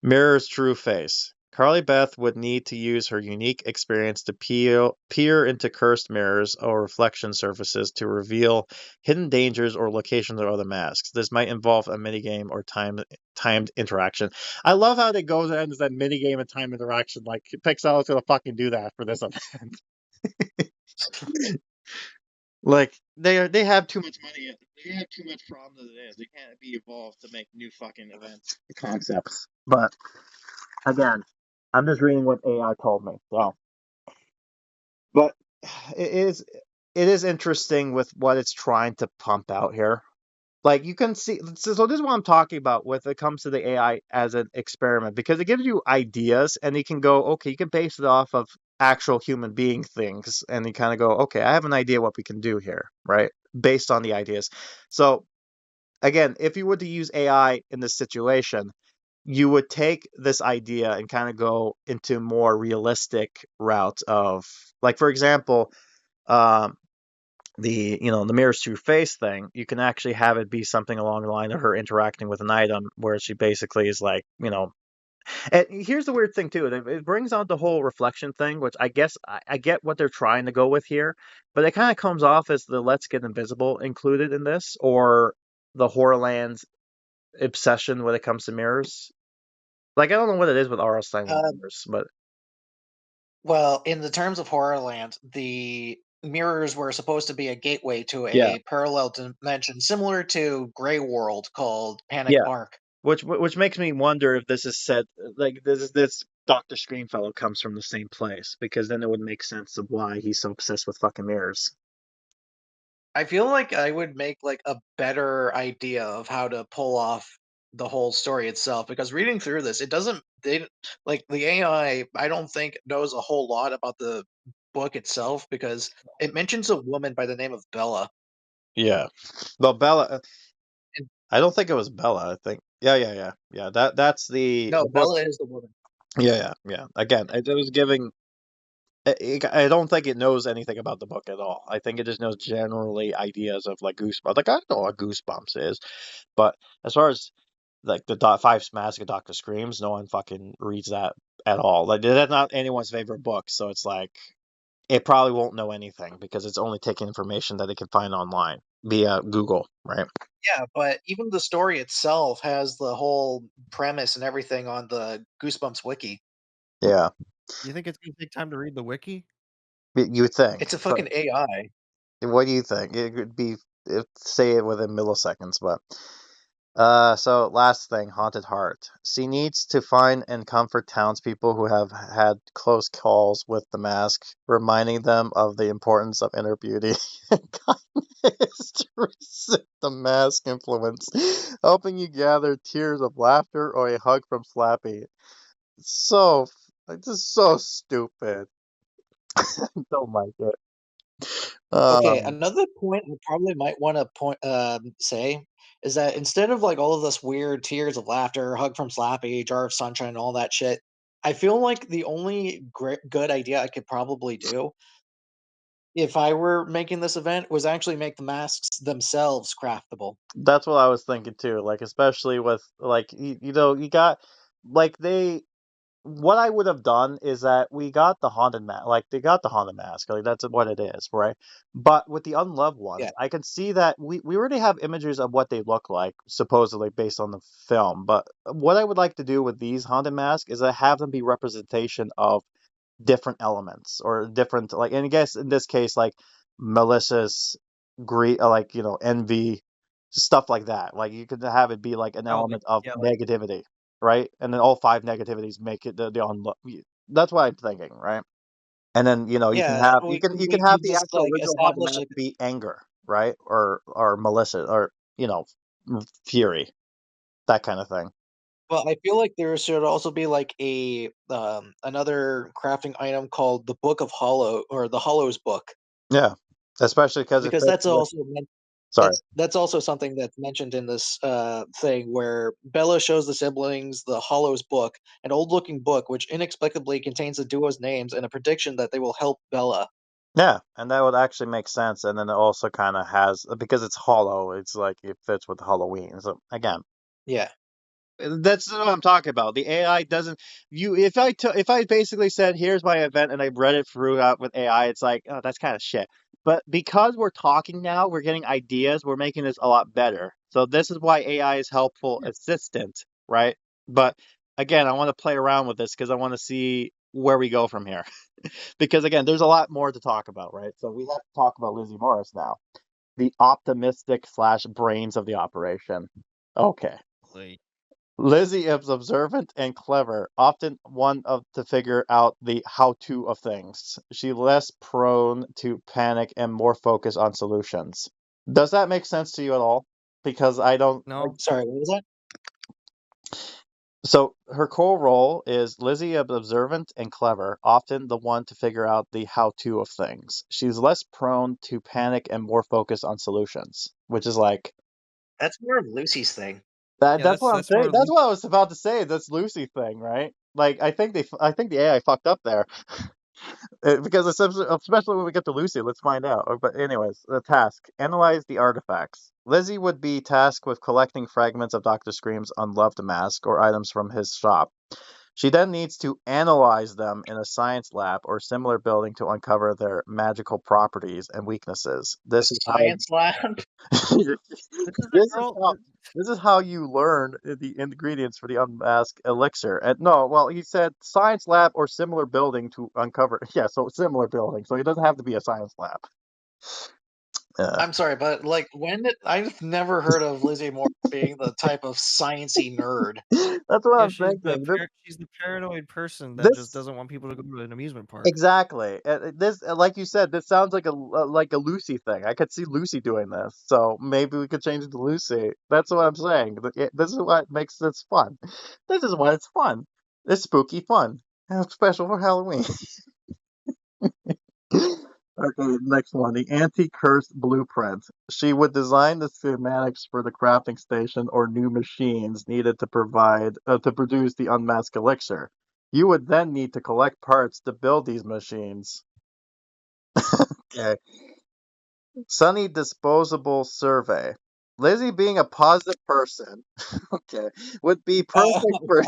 Mirror's true face. Carly Beth would need to use her unique experience to peer into cursed mirrors or reflection surfaces to reveal hidden dangers or locations of other masks. This might involve a minigame or timed interaction. I love how they go and that minigame and time interaction. Like Pixel is gonna fucking do that for this event. Like they have too much money. They have too much problems as it is. They can't be evolved to make new fucking events concepts. But again, I'm just reading what AI told me. So, but it is it is interesting with what it's trying to pump out here. Like you can see, so this is what I'm talking about with it comes to the AI as an experiment because it gives you ideas and you can go, okay, you can base it off of actual human being things, and you kind of go, okay, I have an idea what we can do here, right? Based on the ideas. So again, if you were to use AI in this situation, you would take this idea and kind of go into more realistic route of, like, for example, um, the mirrors to your face thing. You can actually have it be something along the line of her interacting with an item, where she basically is like, And here's the weird thing too. It brings out the whole reflection thing, which I guess I get what they're trying to go with here, but it kind of comes off as the Let's Get Invisible included in this, or the Horrorland's obsession when it comes to mirrors. Like, I don't know what it is with R.L. Stine with Um, mirrors, but well, in the terms of Horrorland, the mirrors were supposed to be a gateway to yeah, a parallel dimension similar to Grey World called Panic yeah. Park. Which makes me wonder if this is said like this Dr. Scream fellow comes from the same place, because then it would make sense of why he's so obsessed with fucking mirrors. I feel like I would make like a better idea of how to pull off the whole story itself because reading through this, it doesn't they like the AI, I don't think knows a whole lot about the book itself because it mentions a woman by the name of Bella. Yeah. Well, Bella. And I don't think it was Bella. I think. Yeah. That's no, the book. Bella is the woman. Yeah. Again, it was giving. I don't think it knows anything about the book at all. I think it just knows generally ideas of like Goosebumps. Like I know what Goosebumps is, but as far as like the Five Mask of Doctor Screams, no one fucking reads that at all. Like that's not anyone's favorite book, so it's like it probably won't know anything because it's only taking information that it can find online via Google, right? Yeah, but even the story itself has the whole premise and everything on the Goosebumps wiki. Yeah, You think it's gonna take time to read the wiki? you would think. It's a But fucking AI. what do you think? It could be say it within milliseconds, but so last thing, Haunted Heart. She needs to find and comfort townspeople who have had close calls with the mask, reminding them of the importance of inner beauty and kindness to resist the mask influence, helping you gather tears of laughter or a hug from Slappy. So, like, this is so stupid. I don't like it. Okay, Um, another point I probably might want to say is that instead of like all of this weird tears of laughter, hug from Slappy, jar of sunshine, and all that shit, I feel like the only good idea I could probably do if I were making this event was actually make the masks themselves craftable. that's what I was thinking too. Like, especially with like you got like they what I would have done is that we got the haunted mask, like they got the haunted mask, like that's what it is, right? But with the unloved Yeah, ones, I can see that we already have images of what they look like, supposedly based on the film. But what I would like to do with these haunted masks is I have them be representation of different elements or different, like, and I guess in this case, like malicious, greed, like envy, stuff like that. Like you could have it be like an Oh, like element of yeah, like negativity, right? And then all five negativities make it the unlock. That's what I'm thinking, right? And then you can yeah, have you can we have the just actual like original haunted establish mask like. be anger, right? Or malicious, or fury, that kind of thing. Well, I feel like there should also be like a another crafting item called the Book of Hollow or the Hollows Book Yeah, especially because it because fits that's with. also Sorry. that's also something that's mentioned in this thing where Bella shows the siblings the Hollows book, an old-looking book which inexplicably contains the duo's names and a prediction that they will help Bella. Yeah, and that would actually make sense. And then it also kind of has, because it's hollow, it's like it fits with Halloween. So again, Yeah. that's what I'm talking about. The AI doesn't you if I basically said here's my event and I read it throughout with AI, it's like, oh, that's kind of shit. But because we're talking now, we're getting ideas, we're making this a lot better. So this is why AI is helpful assistant, right? But again, I want to play around with this because I want to see where we go from here. Because again, there's a lot more to talk about, right? So we have to talk about Lizzie Morris now, the optimistic slash brains of the operation. Okay. like Lizzie is observant and clever, often one of to figure out the how-to of things. She's less prone to panic and more focused on solutions. Does that make sense to you at all? Because I don't. no, Sorry, what was that? So her core role is Lizzie is observant and clever, often the one to figure out the how-to of things. She's less prone to panic and more focused on solutions, which is like That's more of Lucy's thing. that. yeah, That's what I'm that's saying. more. That's what I was about to say. That's Lucy thing, right? Like I think the AI fucked up there. Because especially when we get to Lucy, let's find out. But anyways, the task: analyze the artifacts. Lizzie would be tasked with collecting fragments of Doctor Scream's unloved mask or items from his shop. She then needs to analyze them in a science lab or similar building to uncover their magical properties and weaknesses. A science lab. This is a This is girl. how this is how you learn the ingredients for the unmasked elixir. And no, well, he said science lab or similar building to uncover. Yeah, so similar building. So it doesn't have to be a science lab. I'm sorry, but like I've never heard of Lizzie Moore being the type of sciencey nerd. That's what Yeah, I'm thinking. she's the paranoid person that just This doesn't want people to go to an amusement park. exactly. This, like you said, this sounds like a Lucy thing. I could see Lucy doing this, so maybe we could change it to Lucy. That's what I'm saying. This is what makes this fun. This is why it's fun. It's spooky fun. And it's special for Halloween. Okay, next one. The anti-cursed blueprint. She would design the schematics for the crafting station or new machines needed to produce the unmasked elixir. You would then need to collect parts to build these machines. Okay. Sunny disposable survey. Lizzie, being a positive person, okay, would be perfect for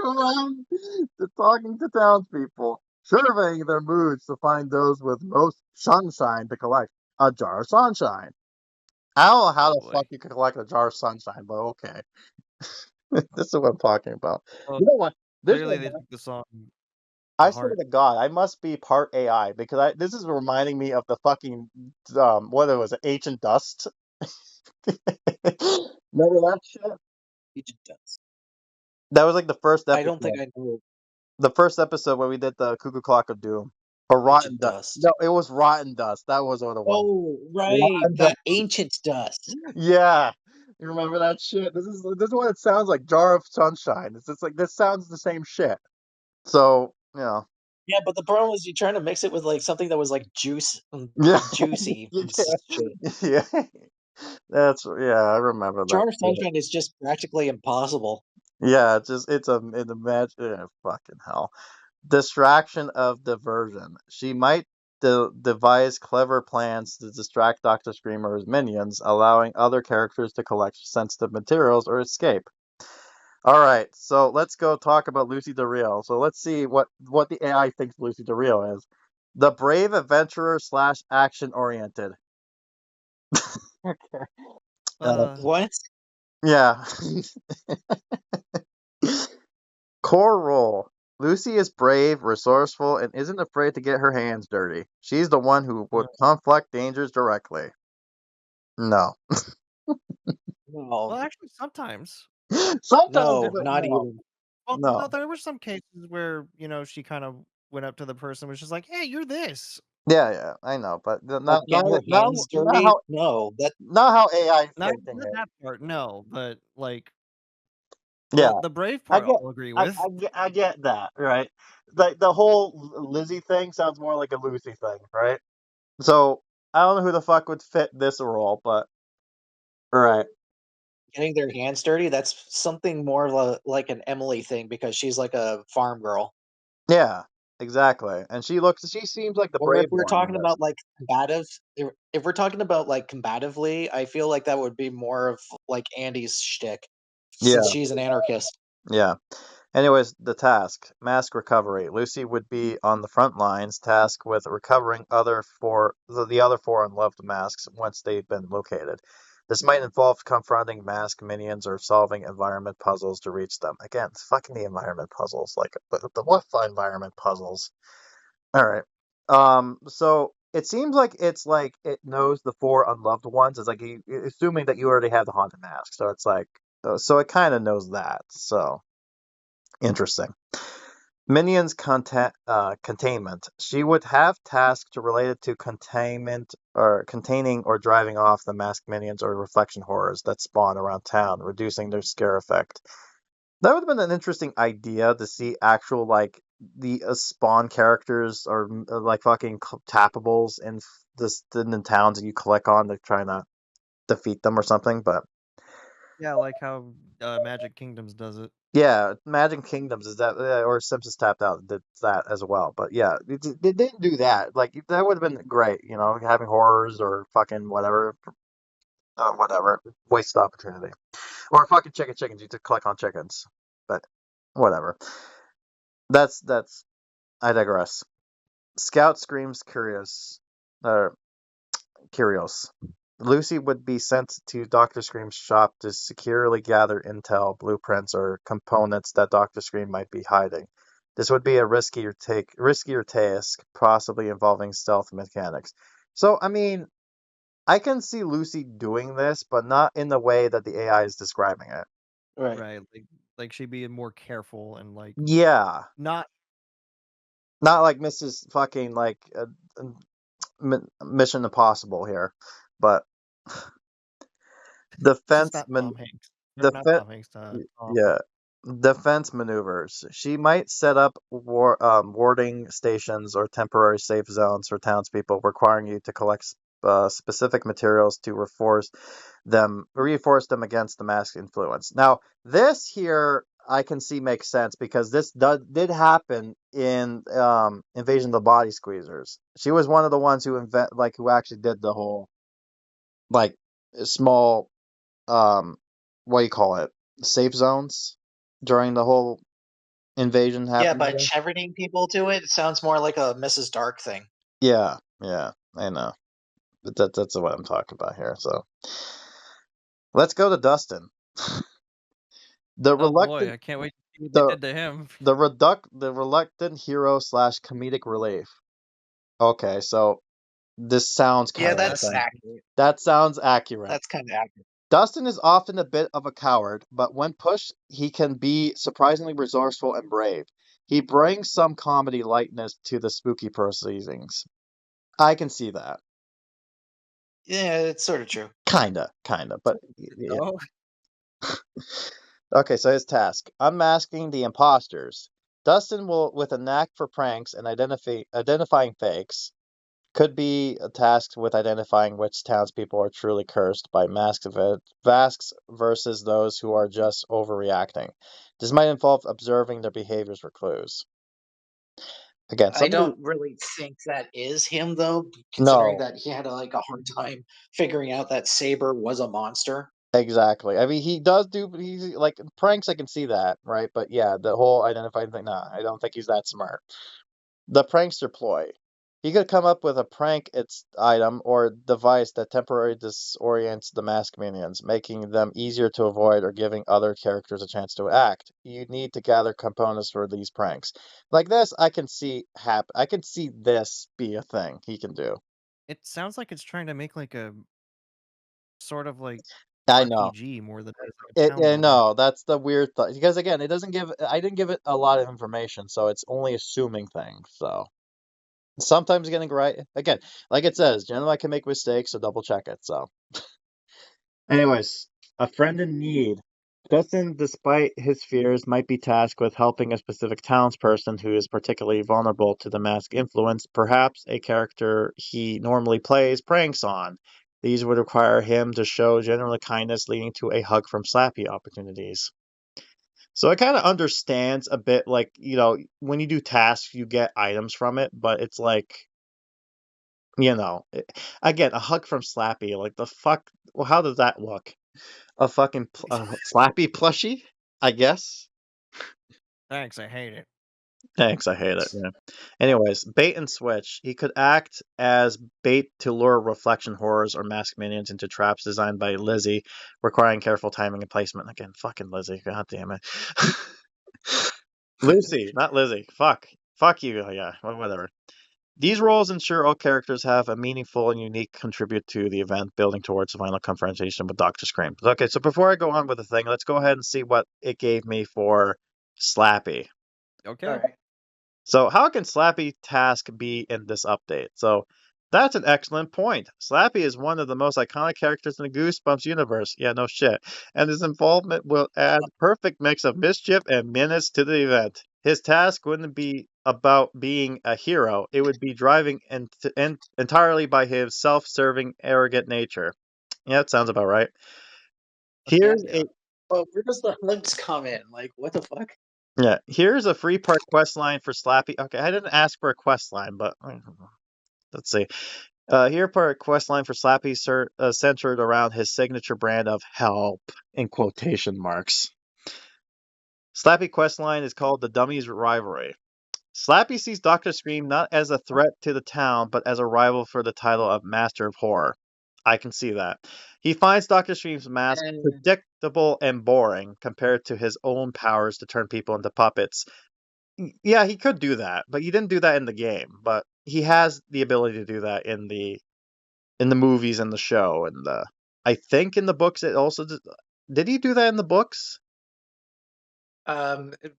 around to talking to townspeople, surveying their moods to find those with most sunshine to collect a jar of sunshine. I don't know how Oh the boy. fuck you could collect a jar of sunshine, but okay. This is what I'm talking about. Well, You know what? This clearly one, they took the song to I swear heart. to God, I must be part AI because this is reminding me of the fucking what it was, Ancient Dust. Remember that shit? He just does. That was like the first I don't think episode. I know The first episode where we did the Cuckoo Clock of Doom. Or Rotten ancient Dust. dust. No, it was Rotten Dust. That was what it was. Oh, right, Rotten the Dust. ancient dust. Yeah. You remember that shit? This is what it sounds like. Jar of Sunshine. It's just like this sounds the same shit. So, Yeah, but the problem was you're trying to mix it with like something that was like Yeah. juicy shit. Yeah. I remember that Jar of shit. Sunshine is just practically impossible. Yeah, it's a match. Yeah, fucking hell. Distraction of diversion. She might devise clever plans to distract Dr. Scream or his minions, allowing other characters to collect sensitive materials or escape. All right, so let's go talk about Lucy DeRio. So let's see what the AI thinks Lucy DeRio is. The brave adventurer slash action oriented. Okay. Uh, What? Yeah. Core role. Lucy is brave, resourceful, and isn't afraid to get her hands dirty. She's the one who would conflict dangers directly. No. No, well, actually, sometimes. Sometimes, no, but not no. even. Well, no, No. there were some cases where she kind of went up to the person, was just like, "Hey, you're this." Yeah, yeah, I know, but Like getting her hands dirty? No, that not how AI is thinking Not it. that part, no, but like Yeah, the brave I part, get, I'll agree with. I get that, right? The whole Lizzie thing sounds more like a Lucy thing, right? So I don't know who the fuck would fit this role, but right. getting their hands dirty, that's something more like an Emily thing because she's like a farm girl. Yeah, exactly. And she seems like the Or if brave we're one in talking this. about like combative, if we're talking about like combatively, I feel like that would be more of like Andy's shtick, since Yeah, she's an anarchist. yeah. Anyways, the task, mask recovery. Lucy would be on the front lines, tasked with recovering the other four unloved masks once they've been located. This might involve confronting mask minions or solving environment puzzles to reach them. Again, it's fucking the environment puzzles. Like, what environment puzzles? All right. So it seems like it's like it knows the four unloved ones. It's like assuming that you already have the haunted mask. So it's like, so it kind of knows that. So interesting. Minions containment. She would have tasks related to containment or containing or driving off the masked minions or reflection horrors that spawn around town, reducing their scare effect. That would have been an interesting idea to see actual like the spawn characters or like fucking tappables in the towns that you click on to try to defeat them or something. But Yeah, like how Magic Kingdoms does it. yeah, Magic Kingdoms is that, or Simpsons Tapped Out did that as well. But yeah, they didn't do that. Like that would have been great, having horrors or fucking whatever, wasted opportunity, or fucking chickens. You to click on chickens, but whatever. That's. I digress. Scout screams uh, curious. Lucy would be sent to Dr. Scream's shop to securely gather intel, blueprints, or components that Dr. Scream might be hiding. This would be a riskier task, possibly involving stealth mechanics. So, I mean, I can see Lucy doing this, but not in the way that the AI is describing it. Right. Right. Like she being more careful and like Yeah, not not like Mrs. fucking like Mission Impossible here, but this is defense not man, Tom Hanks. Or not defense, Tom Hanks, Tom. yeah, defense maneuvers. She might set up warding stations or temporary safe zones for townspeople, requiring you to collect specific materials to reinforce them against the mask's influence. Now, this here I can see makes sense because this did happen in Invasion of the Body Squeezers. She was one of the ones who actually did the whole like small what do you call it, safe zones during the whole invasion Yeah, happening but again. shepherding people to it sounds more like a Mrs. Dark thing. Yeah, I know. But that's what I'm talking about here. So let's go to Dustin. The Oh boy, reluctant I can't wait to see what they the did to him. the reluctant hero slash comedic relief. Okay, so this sounds Yeah, kind of that's like accurate. that sounds accurate. That's kind of accurate. Dustin is often a bit of a coward, but when pushed, he can be surprisingly resourceful and brave. He brings some comedy lightness to the spooky proceedings. I can see that. Yeah, it's sort of true. Kinda, but yeah. Oh, Okay, so his task: unmasking the imposters. Dustin will, with a knack for pranks and identifying fakes, could be tasked with identifying which townspeople are truly cursed by masks versus those who are just overreacting. This might involve observing their behaviors for clues. Again, I somebody. don't really think that is him though, considering No, that he had a hard time figuring out that Saber was a monster. exactly. I mean, he does do. He's like pranks. I can see that, right? But yeah, the whole identifying thing. Nah, I don't think he's that smart. The prankster ploy. He could come up with a prank its item or device that temporarily disorients the mask minions, making them easier to avoid or giving other characters a chance to act. You need to gather components for these pranks. Like this, I can see I can see this be a thing he can do. It sounds like it's trying to make like a sort of like I know. RPG more than it is like a town I builder. know that's the weird thing because again, it doesn't give. I didn't give it a lot of information, so it's only assuming things. So. Sometimes getting right again, like it says, generally I can make mistakes, so double check it. So, anyways, a friend in need. Dustin, despite his fears, might be tasked with helping a specific townsperson who is particularly vulnerable to the mask influence, perhaps a character he normally plays pranks on. These would require him to show general kindness, leading to a hug from Slappy opportunities. So it kind of understands a bit like, when you do tasks, you get items from it, but it's like, again, a hug from Slappy. Like the fuck? Well, how does that look? A fucking Slappy plushie? I guess. Thanks, I hate it. Thanks, I hate it. Yeah. Anyways, bait and switch. He could act as bait to lure reflection horrors or mask minions into traps designed by Lizzie, requiring careful timing and placement. Again, fucking Lizzie. God damn it. Lucy, not Lizzie. Fuck you. Yeah, whatever. These roles ensure all characters have a meaningful and unique contribute to the event, building towards the final confrontation with Dr.Scream. Okay, so before I go on with the thing, let's go ahead and see what it gave me for Slappy. Okay. All right. So how can Slappy task be in this update? So that's an excellent point. Slappy is one of the most iconic characters in the Goosebumps universe. Yeah, no shit. And his involvement will add perfect mix of mischief and menace to the event. His task wouldn't be about being a hero. It would be driving entirely by his self-serving, arrogant nature. Yeah, that sounds about right. Here's Yeah. But where does the hugs come in? Like, what the fuck? here's a free part quest line for Slappy. Okay, I didn't ask for a quest line, but let's see. Here, part of quest line for Slappy centered around his signature brand of help in quotation marks. Slappy quest line is called the Dummies Rivalry. Slappy sees Dr. Scream not as a threat to the town, but as a rival for the title of Master of Horror. I can see that. He finds Dr. Scream's mask And predictable and boring compared to his own powers to turn people into puppets. Yeah, he could do that, but he didn't do that in the game. But he has the ability to do that in the in the movies and the show, and I think in the books it also did he do that in the books?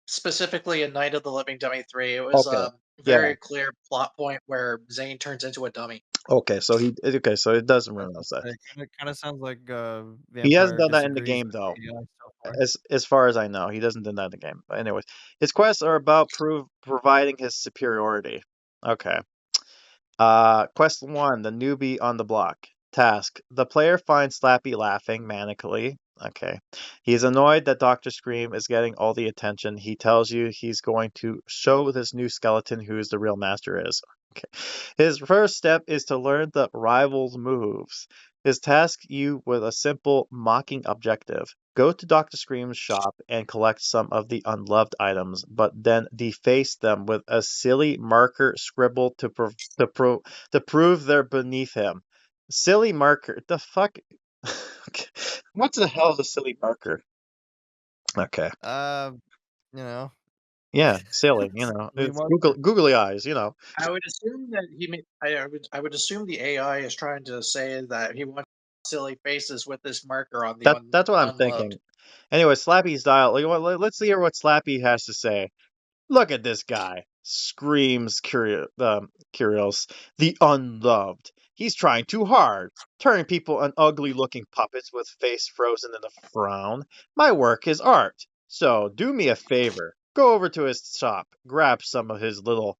Specifically in Night of the Living Dummy 3, it was Okay. a Yeah. very clear plot point where Zane turns into a dummy. Okay, so it doesn't realize that. It kind of sounds like He hasn't Vampire done that in the disagrees game with though. the AI so far. As far as I know, he doesn't do that in the game. But anyways, his quests are about providing his superiority. Okay. Quest 1, the newbie on the block. Task: the player finds Slappy laughing manically. Okay. He's annoyed that Dr.Scream is getting all the attention. He tells you he's going to show this new skeleton who the real master is. Okay. His first step is to learn the rival's moves. His task you with a simple mocking objective. Go to Dr. Scream's shop and collect some of the unloved items, but then deface them with a silly marker scribbled to prove they're beneath him. Silly marker. The fuck? Okay. What the hell is a silly marker? Okay. You know, Yeah, silly. You know, Silly it's marker. googly eyes. You know. I would assume that I would assume the AI is trying to say that he wants silly faces with this marker on the That's what I'm unloved. thinking. Anyway, Slappy's dial. Let's hear what Slappy has to say. Look at this guy, screams Curios, the unloved. He's trying too hard, turning people into ugly-looking puppets with face frozen in a frown. My work is art, so do me a favor. Go over to his shop, grab some of his little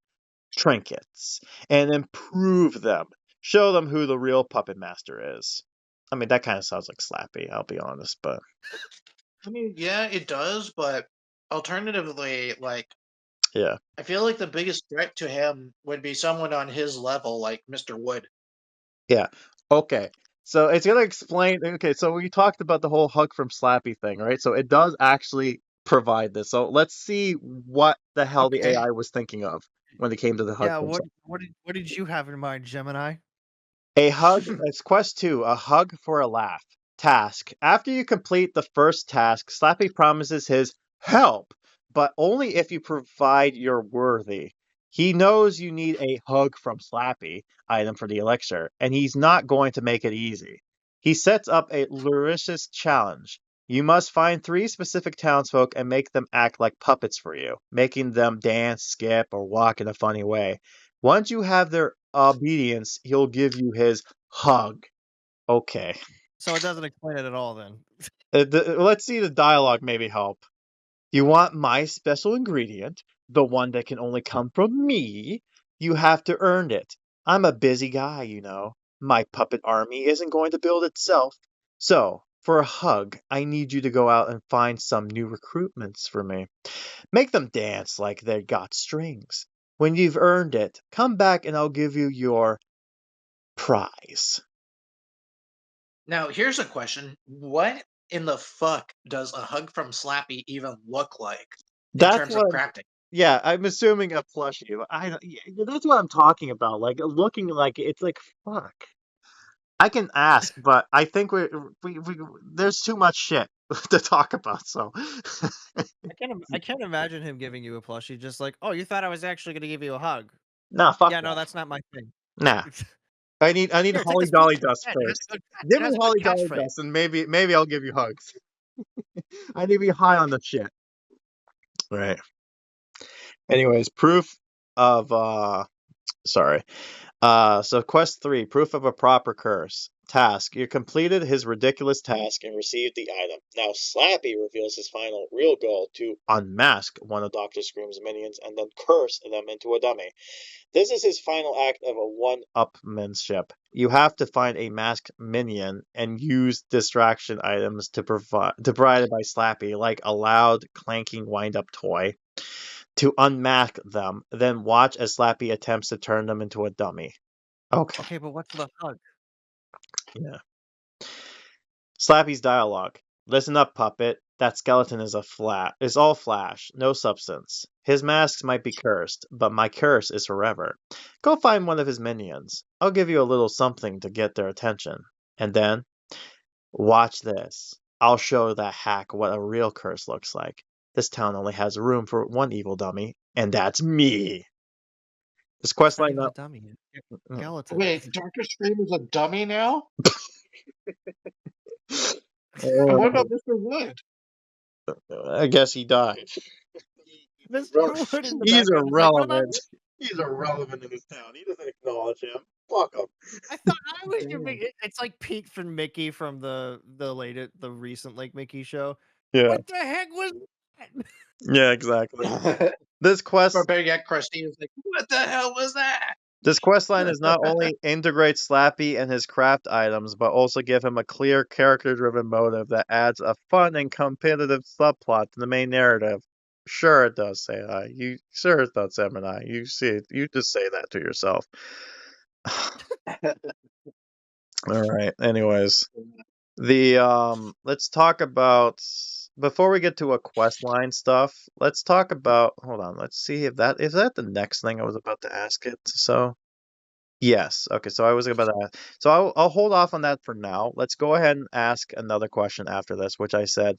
trinkets, and improve them. Show them who the real puppet master is. I mean, that kind of sounds like Slappy, I'll be honest, but I mean, yeah, it does, but alternatively, like, yeah. I feel like the biggest threat to him would be someone on his level, like Mr. Wood. Yeah. Okay. So it's gonna explain. Okay, so we talked about the whole hug from Slappy thing, right? So it does actually provide this. So let's see what the hell the Okay. AI was thinking of when it came to the hug Yeah, from Slappy. what did you have in mind, Gemini? A hug. It's quest 2. A hug for a laugh. Task: after you complete the first task, Slappy promises his help, but only if you provide you're worthy. He knows you need a hug from Slappy, item for the elixir, and he's not going to make it easy. He sets up a Luricious challenge. You must find 3 specific townsfolk and make them act like puppets for you, making them dance, skip, or walk in a funny way. Once you have their obedience, he'll give you his hug. Okay. So it doesn't explain it at all then. Let's see the dialogue maybe help. You want my special ingredient, the one that can only come from me? You have to earn it. I'm a busy guy, you know. My puppet army isn't going to build itself. So, for a hug, I need you to go out and find some new recruitments for me. Make them dance like they got strings. When you've earned it, come back and I'll give you your prize. Now, here's a question. What in the fuck does a hug from Slappy even look like in That's terms of what crafting? Yeah, I'm assuming a plushie. Yeah, that's what I'm talking about. Like looking like it's like fuck. I can ask, but I think we there's too much shit to talk about. So I can't imagine him giving you a plushie just like, "Oh, you thought I was actually going to give you a hug." nah, fuck Yeah, no, that. that's not my thing. Nah, I need Here, take Holly this Dolly plushie. dust Yeah, it has first. a good Give it me has a good Holly Dolly catchphrase. dust, and maybe I'll give you hugs. I need to be high on the shit. Right. Anyways, proof of sorry. So quest 3, proof of a proper curse. Task: you completed his ridiculous task and received the item. Now Slappy reveals his final real goal to unmask one of Dr. Scream's minions and then curse them into a dummy. This is his final act of a one-upmanship. You have to find a masked minion and use distraction items to provided by Slappy, like a loud clanking wind-up toy, to unmask them, then watch as Slappy attempts to turn them into a dummy. Okay. Okay, but what's the hug? Yeah. Slappy's dialogue. Listen up, puppet. That skeleton is all flash, no substance. His masks might be cursed, but my curse is forever. Go find one of his minions. I'll give you a little something to get their attention. And then, watch this. I'll show that hack what a real curse looks like. This town only has room for one evil dummy, and that's me. This It's not quest line even a not. dummy. Skeleton. Wait, Dr.Scream is a dummy now? And Oh, what about Mr. Wood? I guess he died. Mr. Wood in the He's background is like, what about irrelevant. He's irrelevant in this town. He doesn't acknowledge him. Fuck him. I thought I was your Damn. it's like Pete from Mickey from the recent like Mickey show. Yeah. What the heck was that? Yeah, exactly. This quest Or better yet, Christina's like, what the hell was that? This questline is not only integrate Slappy and his craft items, but also give him a clear character-driven motive that adds a fun and competitive subplot to the main narrative. Sure it does, say I. You sure it does, Gemini. You see it. You just say that to yourself. Alright, anyways. Let's talk about before we get to a questline stuff, let's talk about hold on, let's see if that is that the next thing I was about to ask it. So yes. Okay. So I was about to ask. So I'll hold off on that for now. Let's go ahead and ask another question after this, which I said,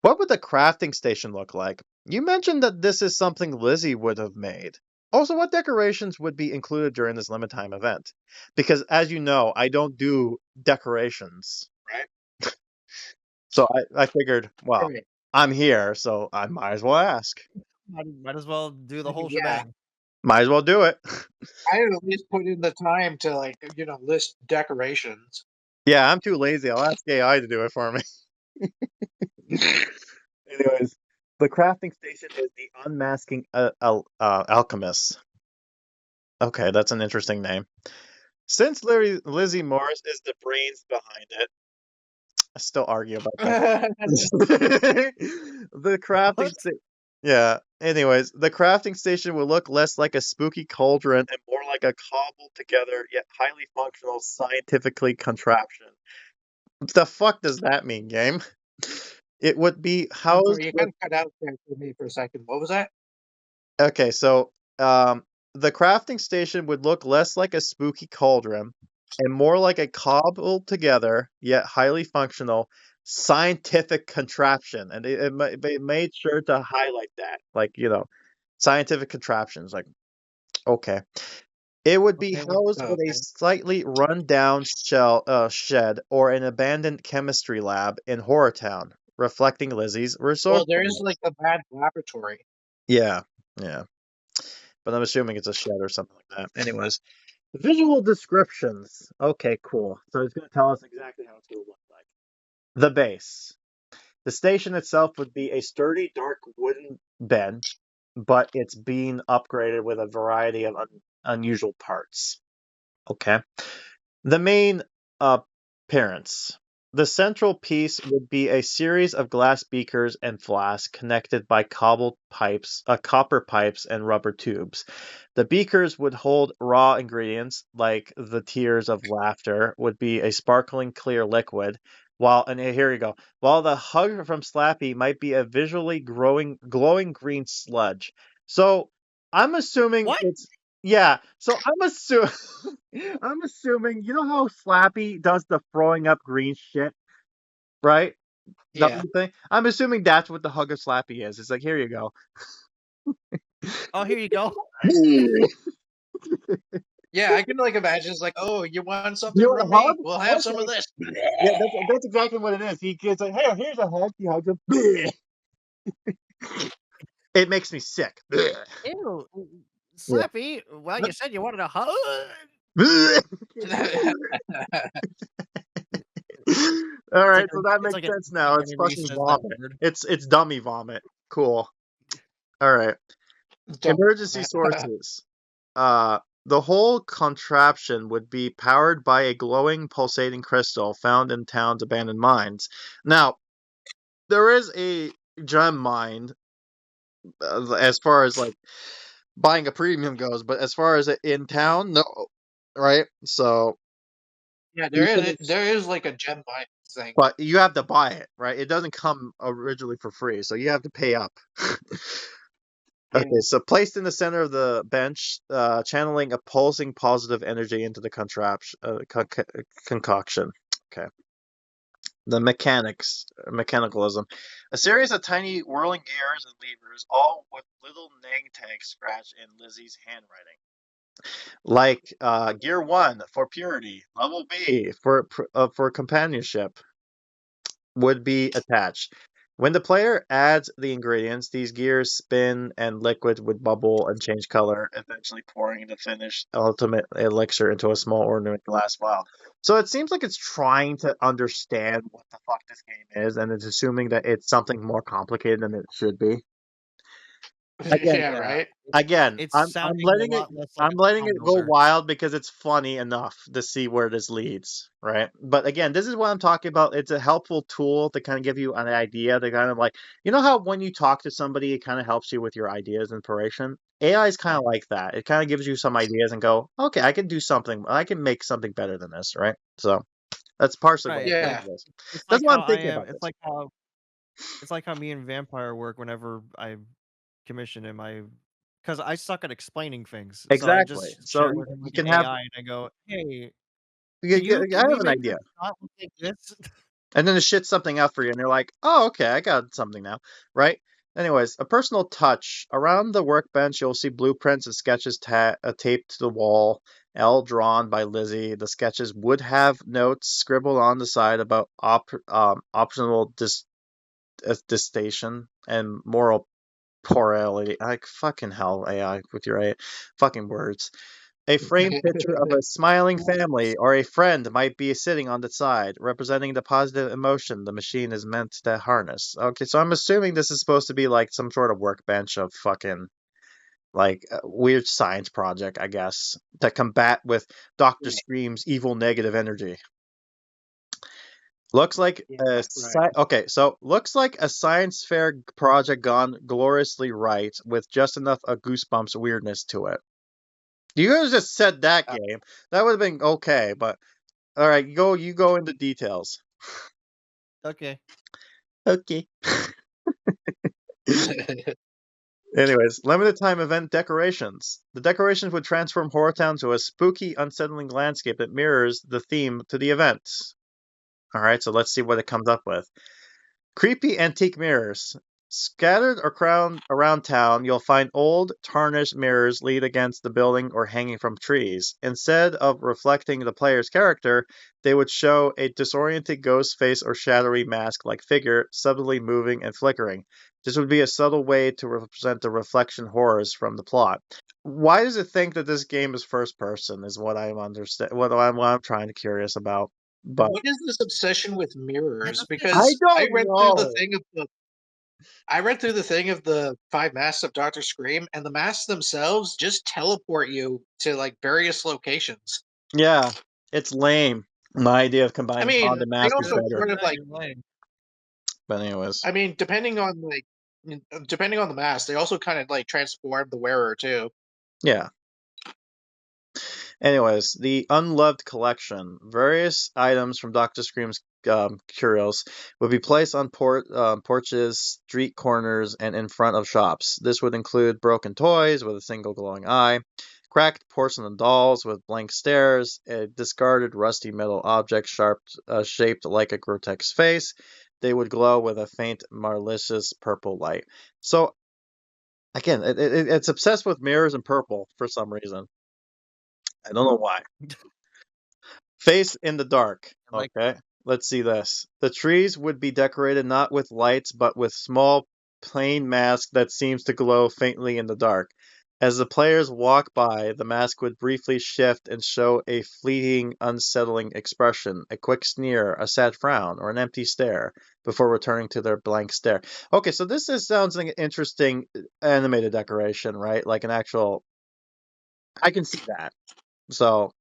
what would the crafting station look like? You mentioned that this is something Lizzie would have made. Also, what decorations would be included during this limit time event? Because as you know, I don't do decorations, right? So I figured, well, Right. I'm here, so I might as well ask. Might as well do the whole Yeah. shebang. Might as well do it. I would at least put in the time to, like, list decorations. Yeah, I'm too lazy. I'll ask AI to do it for me. Anyways, the crafting station is the unmasking alchemist. Okay, that's an interesting name. Since Lizzie Morris is the brains behind it, I still argue about that. The crafting What? station. Yeah. Anyways, the crafting station will look less like a spooky cauldron and more like a cobbled together yet highly functional scientifically contraption. What the fuck does that mean, game? It would be I'm housed sorry, you with kind of cut out there for me for a second. What was that? Okay, so the crafting station would look less like a spooky cauldron and more like a cobbled together yet highly functional scientific contraption. And they made sure to highlight that, like, scientific contraptions. Like, okay. It would be Okay. housed with a Okay. slightly run-down shed or an abandoned chemistry lab in HorrorTown, reflecting Lizzie's Well, there is resourcefulness. like a bad laboratory. Yeah, yeah. But I'm assuming it's a shed or something like that. Anyways, visual descriptions. Okay, cool. So it's going to tell us exactly how it's going to look like. The base. The station itself would be a sturdy, dark wooden bench, but it's being upgraded with a variety of unusual parts. Okay. The main appearance. The central piece would be a series of glass beakers and flasks connected by copper pipes and rubber tubes. The beakers would hold raw ingredients like the tears of laughter would be a sparkling clear liquid, and here you go. While the hug from Slappy might be a visually glowing green sludge. So I'm assuming What? it's yeah. So I'm assuming you know how Slappy does the throwing up green shit, right? The Yeah. whole thing. I'm assuming that's what the hug of Slappy is. It's like here you go. Oh, here you go. Yeah, I can like imagine it's like, oh, you want something You from want a hug? me? We'll have some of Okay. this. Yeah, that's exactly what it is. He gets like, hey, here's a hug. He hugs him. It makes me sick. Ew. Yeah. Slappy. Well, you said you wanted a hug. All right, It's like so that it's makes like a sense now. It's whenever he fucking says that vomit. word. It's dummy vomit. Cool. All right. Don't Emergency comment. sources. The whole contraption would be powered by a glowing, pulsating crystal found in town's abandoned mines. Now, there is a gem mine as far as like buying a premium goes, but as far as in town, no, right? So, Yeah, you can there is like a gem mine thing. but you have to buy it, right? It doesn't come originally for free, so you have to pay up. Yeah. Okay, so placed in the center of the bench, channeling a pulsing positive energy into the concoction. Okay. The mechanicalism. A series of tiny whirling gears and levers, all with little name tags scratched in Lizzie's handwriting. Like Gear 1 for purity, level B for companionship would be attached. When the player adds the ingredients, these gears spin and liquid would bubble and change color, eventually pouring the finished ultimate elixir into a small ornament glass vial. So it seems like it's trying to understand what the fuck this game is, and it's assuming that it's something more complicated than it should be. Again, Yeah, Yeah, right. again, it's I'm sounding a letting it lot less like I'm a letting it go downloader. wild because it's funny enough to see where this leads, right? But again, this is what I'm talking about. It's a helpful tool to kind of give you an idea to kind of like, you know how when you talk to somebody, it kind of helps you with your ideas and inspiration. AI is kind of like that. It kind of gives you some ideas and go, okay, I can do something. I can make something better than this, right? So that's partially what Right. I'm Like doing Yeah. with this. it's That's like why how I'm I thinking am. about It's this. like how me and Vampire work whenever I commission him. Because I suck at explaining things, so I Exactly. just So share with him you like can an have, AI, and I go, "Hey, I can we have an make idea. this not look like this?" And then it shits something out for you, and you're like, oh, okay, I got something now, right? Anyways, a personal touch. Around the workbench, you'll see blueprints and sketches taped to the wall, all drawn by Lizzie. The sketches would have notes scribbled on the side about optional distation and moral plurality. Like, fucking hell, AI, with your fucking words. A framed picture of a smiling family or a friend might be sitting on the side, representing the positive emotion the machine is meant to harness. Okay, so I'm assuming this is supposed to be like some sort of workbench of fucking like weird science project, I guess, to combat with Dr. Scream's evil negative energy. Looks like Yeah, a right. okay, so looks like a science fair project gone gloriously right with just enough of Goosebumps weirdness to it. You guys just said that Uh, game. That would have been okay, but all right, you go into details. Okay. Okay. Anyways, limited time event decorations. The decorations would transform HorrorTown to a spooky, unsettling landscape that mirrors the theme to the event. All right, so let's see what it comes up with. Creepy antique mirrors. Scattered around town, you'll find old, tarnished mirrors leaned against the building or hanging from trees. Instead of reflecting the player's character, they would show a disoriented ghost face or shadowy mask-like figure, subtly moving and flickering. This would be a subtle way to represent the reflection horrors from the plot. Why does it think that this game is first person? Is what I'm understand. What I'm trying to curious about. But what is this obsession with Yeah, mirrors? this game. I Because don't know. I read through the thing of the five masks of Doctor Scream, and the masks themselves just teleport you to like various locations. Yeah, it's lame. My idea of I combining mean, haunted they mask is also better. sort of like, You're lame. But anyways, I mean, depending on the mask, they also kind of like transform the wearer too. yeah. Anyways, the unloved collection. Various items from Dr. Scream's curios would be placed on porches, street corners, and in front of shops. This would include broken toys with a single glowing eye, cracked porcelain dolls with blank stares, a discarded rusty metal object shaped like a grotesque face. They would glow with a faint, malicious purple light. So, again, it's obsessed with mirrors and purple for some reason. I don't know why. Face in the dark. Like, Okay, let's see this. The trees would be decorated not with lights, but with small, plain mask that seems to glow faintly in the dark. As the players walk by, the mask would briefly shift and show a fleeting, unsettling expression, a quick sneer, a sad frown, or an empty stare, before returning to their blank stare. Okay, so sounds like an interesting animated decoration, right? Like an actual. I can see that. So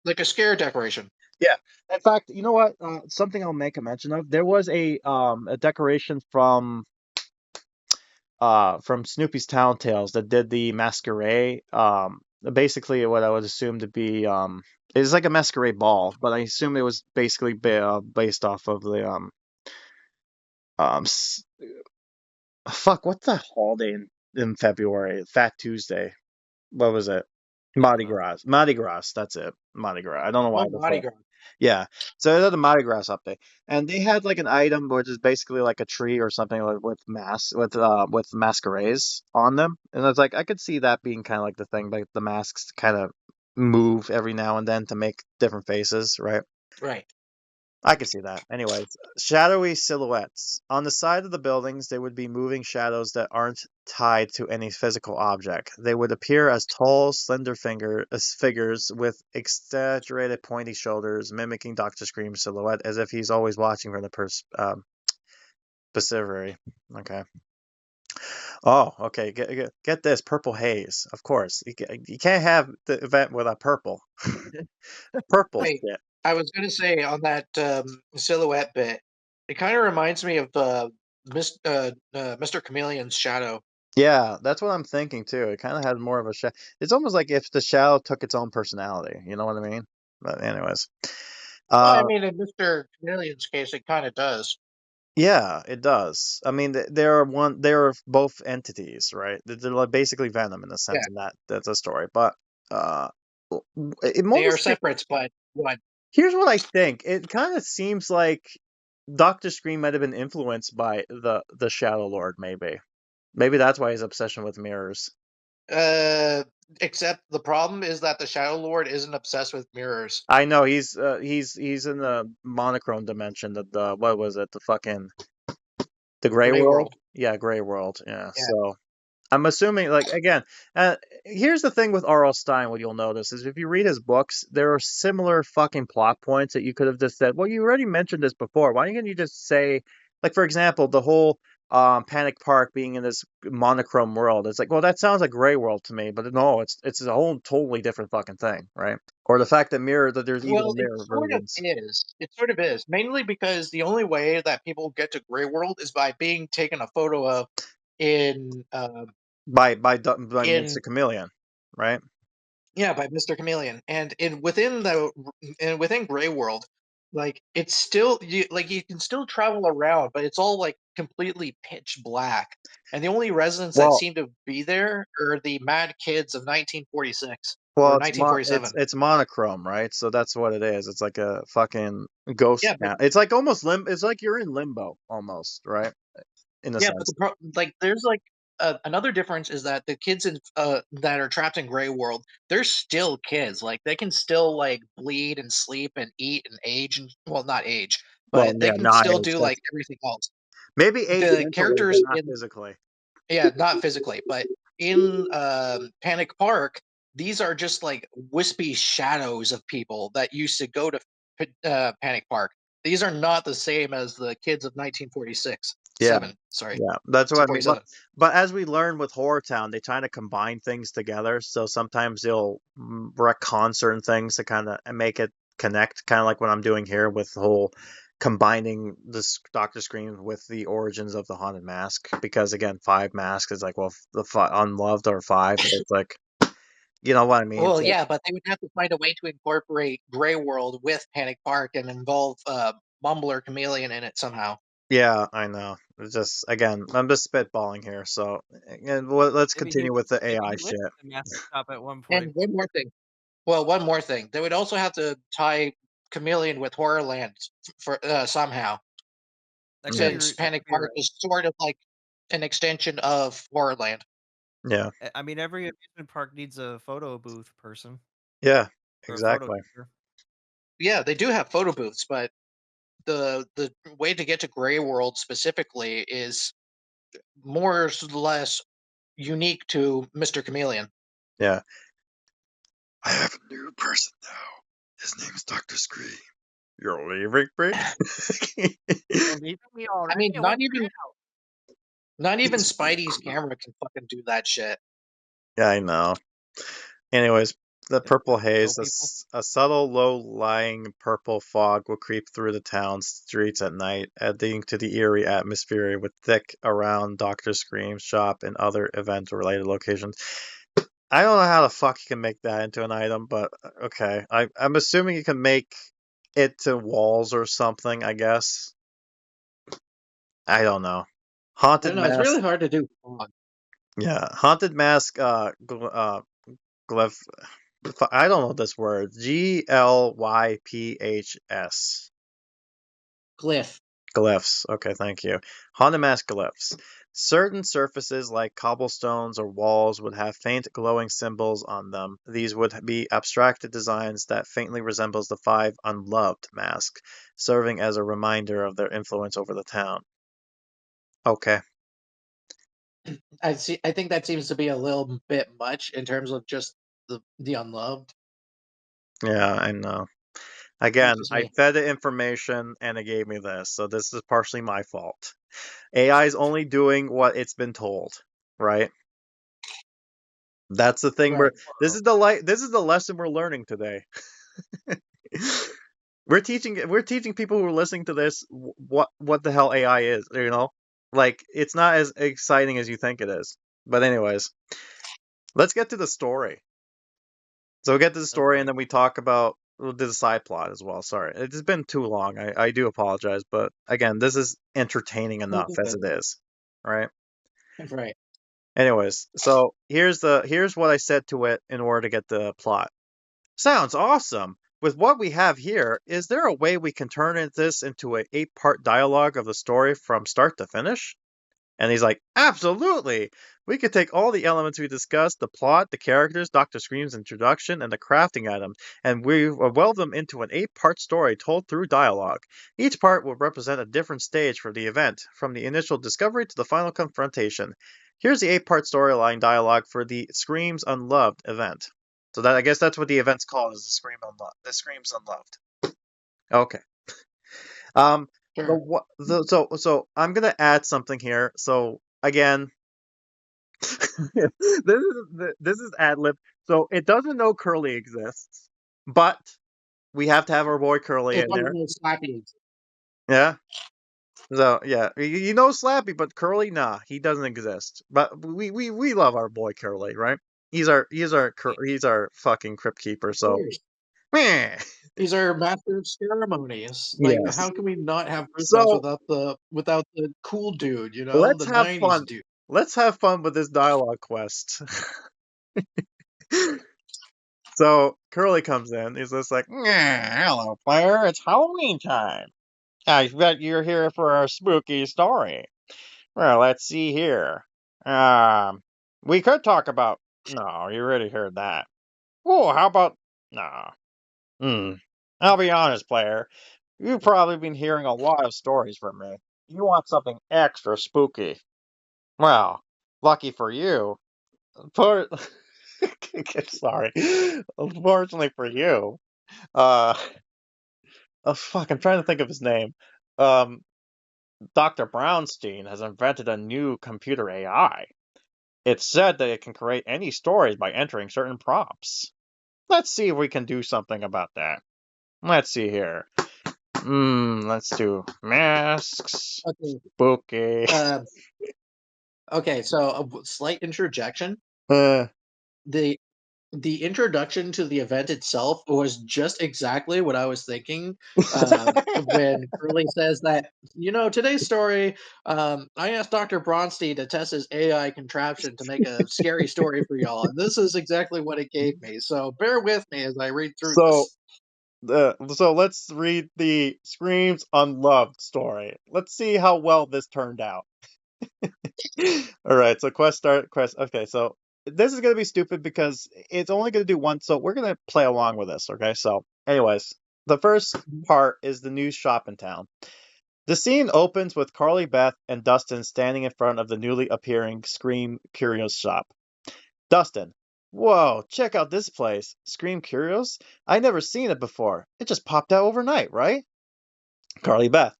Like a scare decoration. yeah. In fact, you know what? Something I'll make a mention of. There was a decoration from Snoopy's Town Tales that did the masquerade. Basically what I would assume to be it was like a masquerade ball, but I assume it was basically based off of the um s- fuck, what's that holiday in February? Fat Tuesday. What was it? I don't know. Mardi Gras. That's it. Mardi Gras. I don't know why Oh, the Mardi fuck. Gras. Yeah. So it had a Mardi Gras update, and they had like an item which is basically like a tree or something with masquerades on them, and it's like I could see that being kind of like the thing, like the masks kind of move every now and then to make different faces, right? Right. I could see that. Anyways, shadowy silhouettes. On the side of the buildings, there would be moving shadows that aren't tied to any physical object. They would appear as tall, slender figures with exaggerated pointy shoulders, mimicking Dr.Scream's silhouette, as if he's always watching from the periphery. Okay. Oh, okay. Get this. Purple haze. Of course. You can't have the event without purple. Purple Wait, shit. I was gonna say on that silhouette bit, it kind of reminds me of Mr. Chameleon's shadow. Yeah, that's what I'm thinking too. It kind of has more of a shadow. It's almost like if the shadow took its own personality. You know what I mean? But anyways, Well, I uh, mean, in Mr. Chameleon's case, it kind of does. yeah, it does. I mean, they are both entities, right? They're like basically Venom in a Yeah, sense, and that's a story. But uh, it they are almost separates, but one. here's what I think. It kind of seems like Doctor Scream might have been influenced by the Shadow Lord, maybe. Maybe that's why his obsession with mirrors. Uh, except the problem is that the Shadow Lord isn't obsessed with mirrors. I know he's in the monochrome dimension. The what was it? The gray Gray world. World. Yeah, gray world. Yeah. Yeah. So I'm assuming, like, again, here's the thing with R.L. Stine. What you'll notice is if you read his books, there are similar fucking plot points that you could have just said. Well, you already mentioned this before. Why can't you just say, like, for example, the whole Panic Park being in this monochrome world? It's like, well, that sounds like Gray World to me, but no, it's a whole totally different fucking thing, right? Or the fact that there's even Well, it mirror sort of versions is. It sort of is. Mainly because the only way that people get to Gray World is by being taken a photo of in by in Mr. Chameleon, right? yeah, by Mr. Chameleon. And within Gray World, like it's still you can still travel around, but it's all like completely pitch black. And the only residents that Well, seem to be there are the mad kids of 1946 or Well, it's 1947. it's monochrome, right? So that's what it is. It's like a fucking ghost Yeah, but town. It's like almost It's like you're in limbo almost, right? In a yeah, but sense. like there's like another difference is that the kids in that are trapped in Gray World, they're still kids. Like they can still like bleed and sleep and eat and age and well, not age, Well, but they yeah, can not still age. do like That's everything else. maybe age The mentally, but characters not in physically. yeah, not physically, but in Panic Park, these are just like wispy shadows of people that used to go to Panic Park. These are not the same as the kids of 1946. Yeah, Seven, sorry, yeah, that's what I mean. But 1947. but as we learn with HorrorTown, they try to combine things together. So sometimes they'll retcon certain things to kind of make it connect, kind of like what I'm doing here with the whole combining this Doctor Scream with the origins of the haunted mask. Because again, five masks is like, well, unloved or five. It's like, you know what I mean? Well, It's like, yeah, but they would have to find a way to incorporate Grey World with Panic Park and involve Mumbler Chameleon in it somehow. yeah, I know. It's just again, I'm just spitballing here. So, and let's Maybe he continue with was the maybe AI he lived shit. in the mask shop at one And point. one more thing. Well, one more thing. They would also have to tie Chameleon with Horrorland for somehow, That could Yeah, be since that Panic could be Park right. is sort of like an extension of Horrorland. yeah, I mean, every amusement park needs a photo booth person yeah, or a photo exactly. taker. Yeah, they do have photo booths, but the way to get to Grey World specifically is more or less unique to Mr. Chameleon. Yeah. I have a new person now. His name is Dr. Scream. You're leaving me? You're leaving me I already? mean, I want not even Spidey's camera can fucking do that shit. Yeah, I know. Anyways, the to purple kill haze, people. a subtle, low-lying purple fog will creep through the town's streets at night, adding to the eerie atmosphere with thick around Dr. Scream's shop and other event-related locations. I don't know how the fuck you can make that into an item, but okay. I'm assuming you can make it to walls or something, I guess. I don't know. I Haunted don't know. It's mask. really hard to do fog. Yeah, haunted mask. Glyph. I don't know this word. Glyphs. Glyph. Glyphs. Okay, thank you. Haunted mask glyphs. Certain surfaces like cobblestones or walls would have faint glowing symbols on them. These would be abstracted designs that faintly resembles the 5 unloved masks, serving as a reminder of their influence over the town. Okay. I think that seems to be a little bit much in terms of just the unloved. Yeah, I know. That's Again, just I me. fed it information and it gave me this, so this is partially my fault. AI is only doing what it's been told, right? That's the thing Right. this is the lesson we're learning today. We're teaching people who are listening to this what the hell AI is, you know? Like it's not as exciting as you think it is. But anyways, let's get to the story. So we get to the Oh story boy. and then we'll do the side plot as well. Sorry. It's been too long. I do apologize, but again, this is entertaining enough That's as okay. it is. Right? Right. Anyways, so here's what I said to it in order to get the plot. Sounds awesome. With what we have here, is there a way we can turn this into an 8-part dialogue of the story from start to finish? And he's like, absolutely! We could take all the elements we discussed, the plot, the characters, Dr.Scream's introduction, and the crafting items, and we will weld them into an 8-part story told through dialogue. Each part will represent a different stage for the event, from the initial discovery to the final confrontation. Here's the 8-part storyline dialogue for the Scream's Unloved event. So that I guess that's what the event's called, is the Scream's Unloved. Okay. Um, Sure. so I'm gonna add something here. So again, this is ad lib. So it doesn't know Curly exists, but we have to have our boy Curly It's in one of there. those slappy. Yeah. So yeah, you know Slappy, but Curly, nah, he doesn't exist. But we love our boy Curly, right? He's our fucking crypt keeper. Of So course. meh. These are master of ceremonies. Like, Yes. how can we not have Goosebumps So without the cool dude? You know, let's the have '90s fun. dude. Let's have fun with this dialogue quest. So Curly comes in. He's just like, hello, player. It's Halloween time. I bet you're here for a spooky story. Well, let's see here. We could talk about. No, you already heard that. Oh, how about. No. I'll be honest, player. You've probably been hearing a lot of stories from me. You want something extra spooky. Well, lucky for you. For... Sorry. Unfortunately for you. Uh, oh, fuck, I'm trying to think of his name. Um, Dr. Brownstein has invented a new computer AI. It's said that it can create any stories by entering certain prompts. Let's see if we can do something about that. Let's see here. Let's do masks, Okay. spooky. Uh, okay. So, slight interjection. Uh, The the introduction to the event itself was just exactly what I was thinking when Curly says that, today's story, I asked Dr. Bronstein to test his AI contraption to make a scary story for y'all, and this is exactly what it gave me. So bear with me as I read through so, this. so let's read the Scream's Unloved story. Let's see how well this turned out. All right, so quest. Okay, so this is gonna be stupid because it's only gonna do one. So we're gonna play along with this. Okay, so anyways, the first part is the new shop in town. The scene opens with Carly, Beth, and Dustin standing in front of the newly appearing Scream Curios shop. Dustin, whoa, check out this place. Scream Curios? I never seen it before. It just popped out overnight, right? Carly, Beth,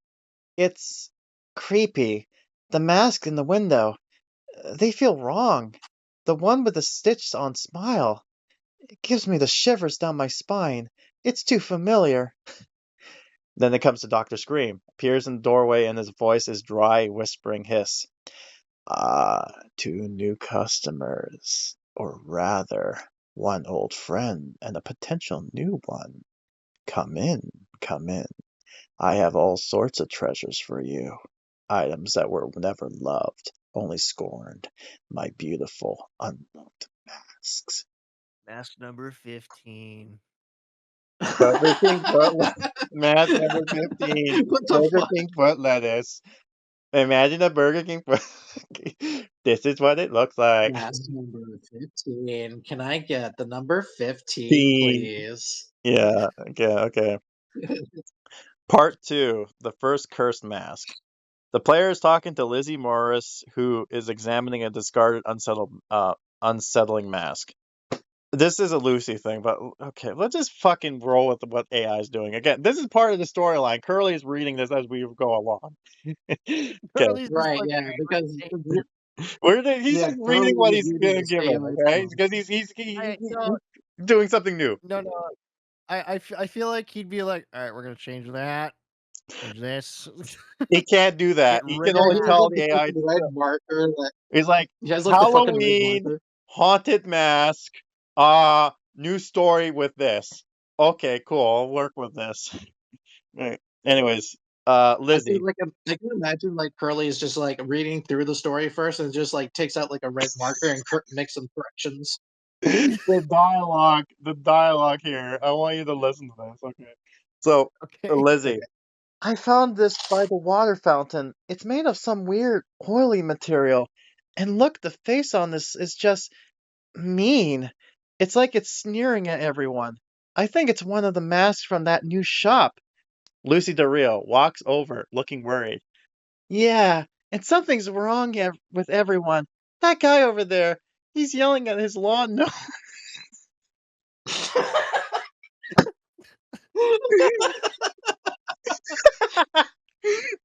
it's creepy. The mask in the window. They feel wrong. The one with the stitched on smile. It gives me the shivers down my spine. It's too familiar. Then it comes to Dr. Scream. Appears in the doorway and his voice is dry, whispering hiss. Two new customers. Or rather, one old friend and a potential new one. Come in, come in. I have all sorts of treasures for you. Items that were never loved, only scorned. My beautiful, unloved masks. Mask number 15. Burger King foot mask number 15. What the Burger fuck? King foot lettuce. Imagine a Burger King foot. This is what it looks like. Mask number 15. Can I get the number 15, Teen. please? Yeah. Okay. Part 2. The first cursed mask. The player is talking to Lizzie Morris, who is examining a discarded unsettling mask. This is a Lucy thing, but okay, let's just fucking roll with what AI is doing. Again, this is part of the storyline. Curly is reading this as we go along. Okay. Curly's just Right, like, yeah, "Alright, we're because He's yeah, just Curly reading what was he's reading been to stay given, away okay? from him. Because he's no, doing something new. no, no. I feel like he'd be like, all right, we're gonna change that, change this, He can't do that. get He rid can Yeah, of only he has tell that. like the the AI. fucking red marker that He's like, he has like the fucking red Halloween, marker. haunted mask, new story with this. Okay, cool. I'll work with this. Right. Anyways, Lizzie. I can imagine like Curly is just like reading through the story first and just like takes out like a red marker and makes some corrections. The dialogue here. I want you to listen to this. Okay. So, Okay. Lizzie, I found this by the water fountain. It's made of some weird oily material. And look, the face on this is just mean. It's like it's sneering at everyone. I think it's one of the masks from that new shop. Lucy Del Rio walks over, looking worried. Yeah, and something's wrong with everyone. That guy over there, he's yelling at his lawn. No.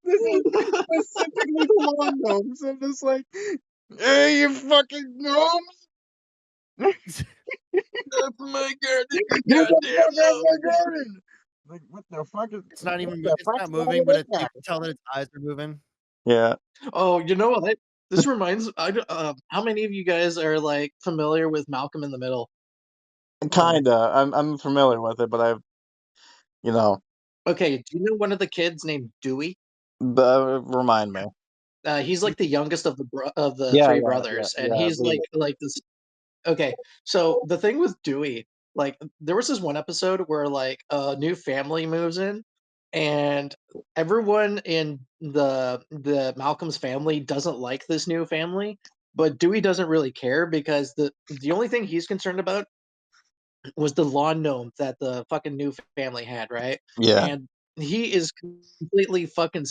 This is specifically the lawn gnomes. I'm just like, hey, you fucking gnomes! That's my garden, you You don't goddamn fuck up my gnomes. garden! Like, what the fuck is? It's not What even. the It's fuck's not wrong moving, but with you that? can tell that its eyes are moving. Yeah, Oh, you know what? This reminds how many of you guys are like familiar with Malcolm in the Middle? kinda. I'm familiar with it, but you know, Okay, do you know one of the kids named Dewey? remind me. He's like the youngest of the Yeah, three brothers, and I he's believe like this. Okay, so the thing with Dewey, like, there was this one episode where like a new family moves in, and everyone in the Malcolm's family doesn't like this new family, but Dewey doesn't really care because the only thing he's concerned about was the lawn gnome that the fucking new family had, right? Yeah. And he is completely fucking